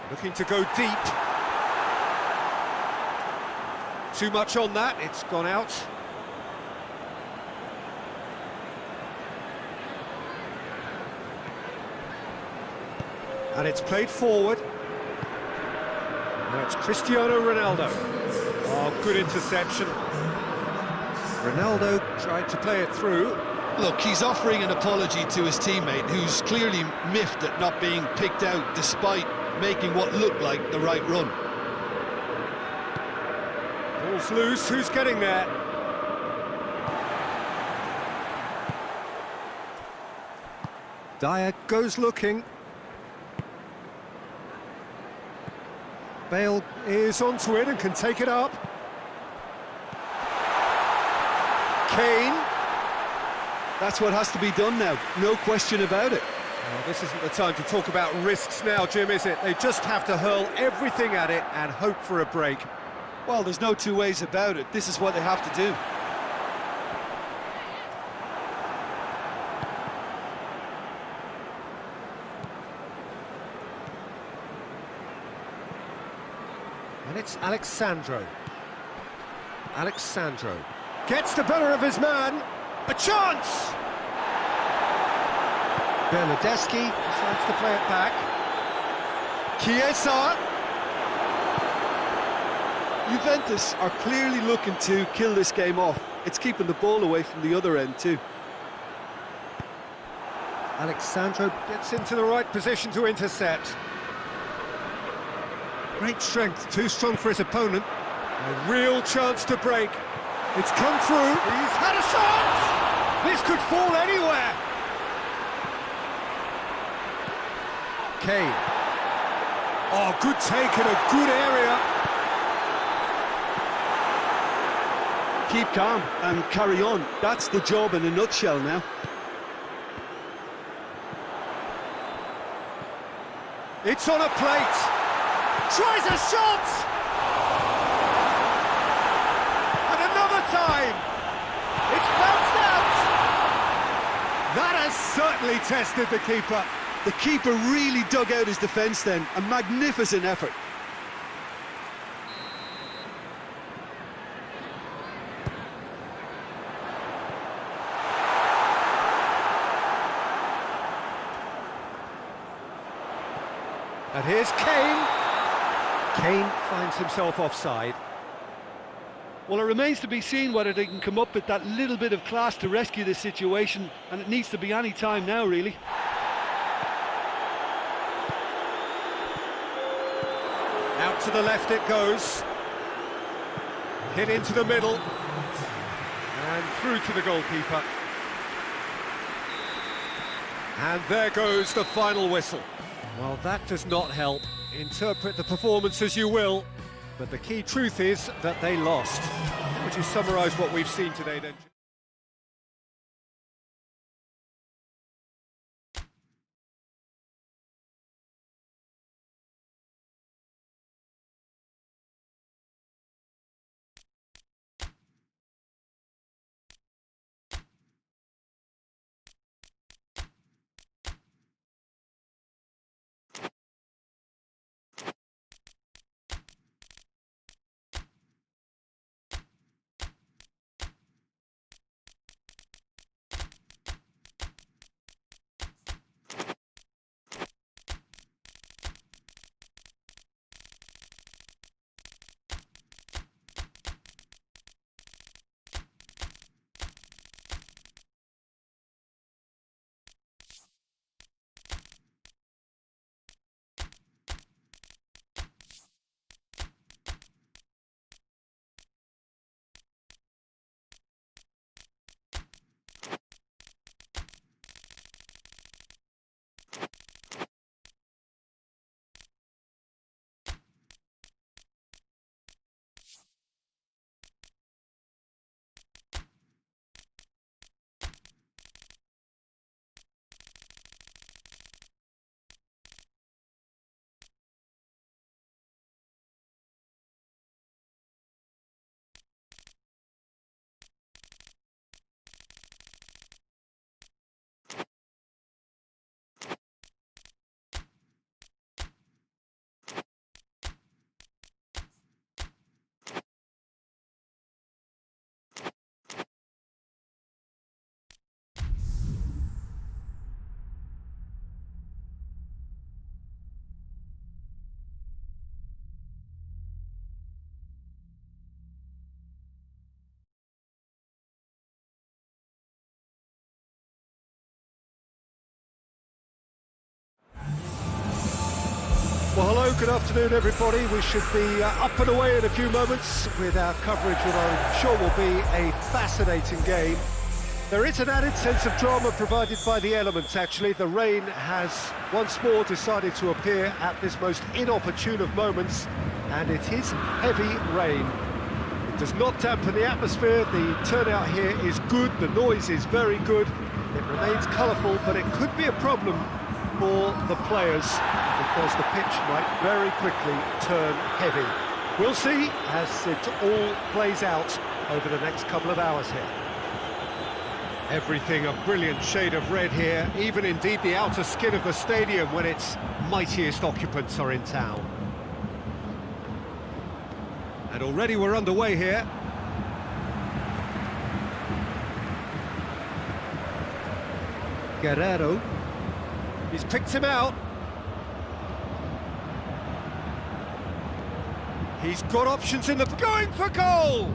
Looking to go deep. Too much on that, it's gone out. And it's played forward. Now it's Cristiano Ronaldo. Oh, good interception. Ronaldo tried to play it through. Look, he's offering an apology to his teammate, who's clearly miffed at not being picked out despite making what looked like the right run. Ball's loose, who's getting there? Dyer goes looking. Bale is onto it and can take it up. Kane. That's what has to be done now, no question about it. Well, this isn't the time to talk about risks now, Jim, is it? They just have to hurl everything at it and hope for a break. Well, there's no two ways about it. This is what they have to do. And it's Alexandro. Alexandro gets the better of his man. A chance! Bernardeschi decides to play it back. Chiesa. Juventus are clearly looking to kill this game off. It's keeping the ball away from the other end too. Alexandro gets into the right position to intercept. Great strength, too strong for his opponent. A real chance to break. It's come through. He's had a shot! This could fall anywhere. Kane. Oh, good take in a good area. Keep calm and carry on. That's the job in a nutshell now. It's on a plate. Tries a shot! has certainly tested the keeper. The keeper really dug out his defence then, a magnificent effort. And here's Kane. Kane finds himself offside. Well, it remains to be seen whether they can come up with that little bit of class to rescue this situation, and it needs to be any time now, really. Out to the left it goes. Hit into the middle. And through to the goalkeeper. And there goes the final whistle. Well, that does not help. Interpret the performance as you will, but the key truth is that they lost. Would you summarise what we've seen today then? Well, hello, good afternoon, everybody. We should be up and away in a few moments with our coverage of what I'm sure will be a fascinating game. There is an added sense of drama provided by the elements, actually. The rain has once more decided to appear at this most inopportune of moments, and it is heavy rain. It does not dampen the atmosphere. The turnout here is good, the noise is very good. It remains colourful, but it could be a problem for the players, because the pitch might very quickly turn heavy. We'll see as it all plays out over the next couple of hours here. Everything a brilliant shade of red here, even indeed the outer skin of the stadium when its mightiest occupants are in town. And already we're underway here. Guerrero. He's picked him out. He's got options in the... Going for goal!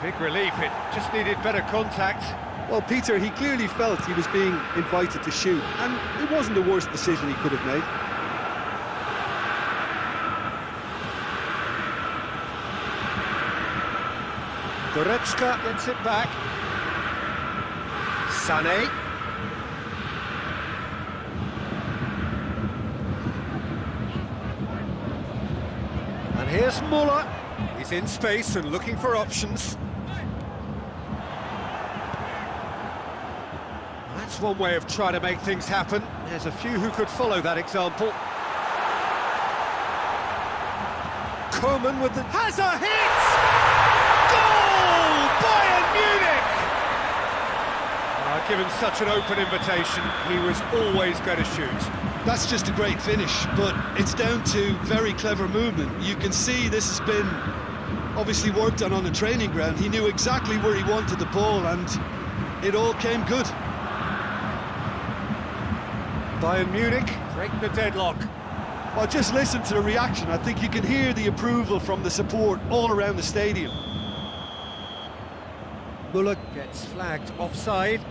Big relief, it just needed better contact. Well, Peter, he clearly felt he was being invited to shoot, and it wasn't the worst decision he could have made. Goretzka gets it back. Sané. And here's Muller. He's in space and looking for options. That's one way of trying to make things happen. There's a few who could follow that example. Koeman with the... Has a hit! Goal! Bayern Munich! Given given such an open invitation, he was always going to shoot. That's just a great finish, but it's down to very clever movement. You can see this has been obviously worked on the training ground. He knew exactly where he wanted the ball, and it all came good. Bayern Munich Break the deadlock. Well, just listen to the reaction. I think you can hear the approval from the support all around the stadium. Muller gets flagged offside.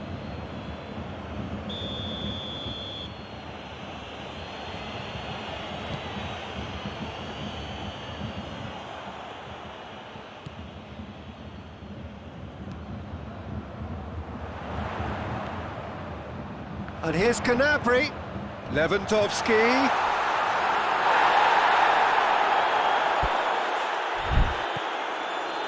And here's Gnabry. Lewandowski.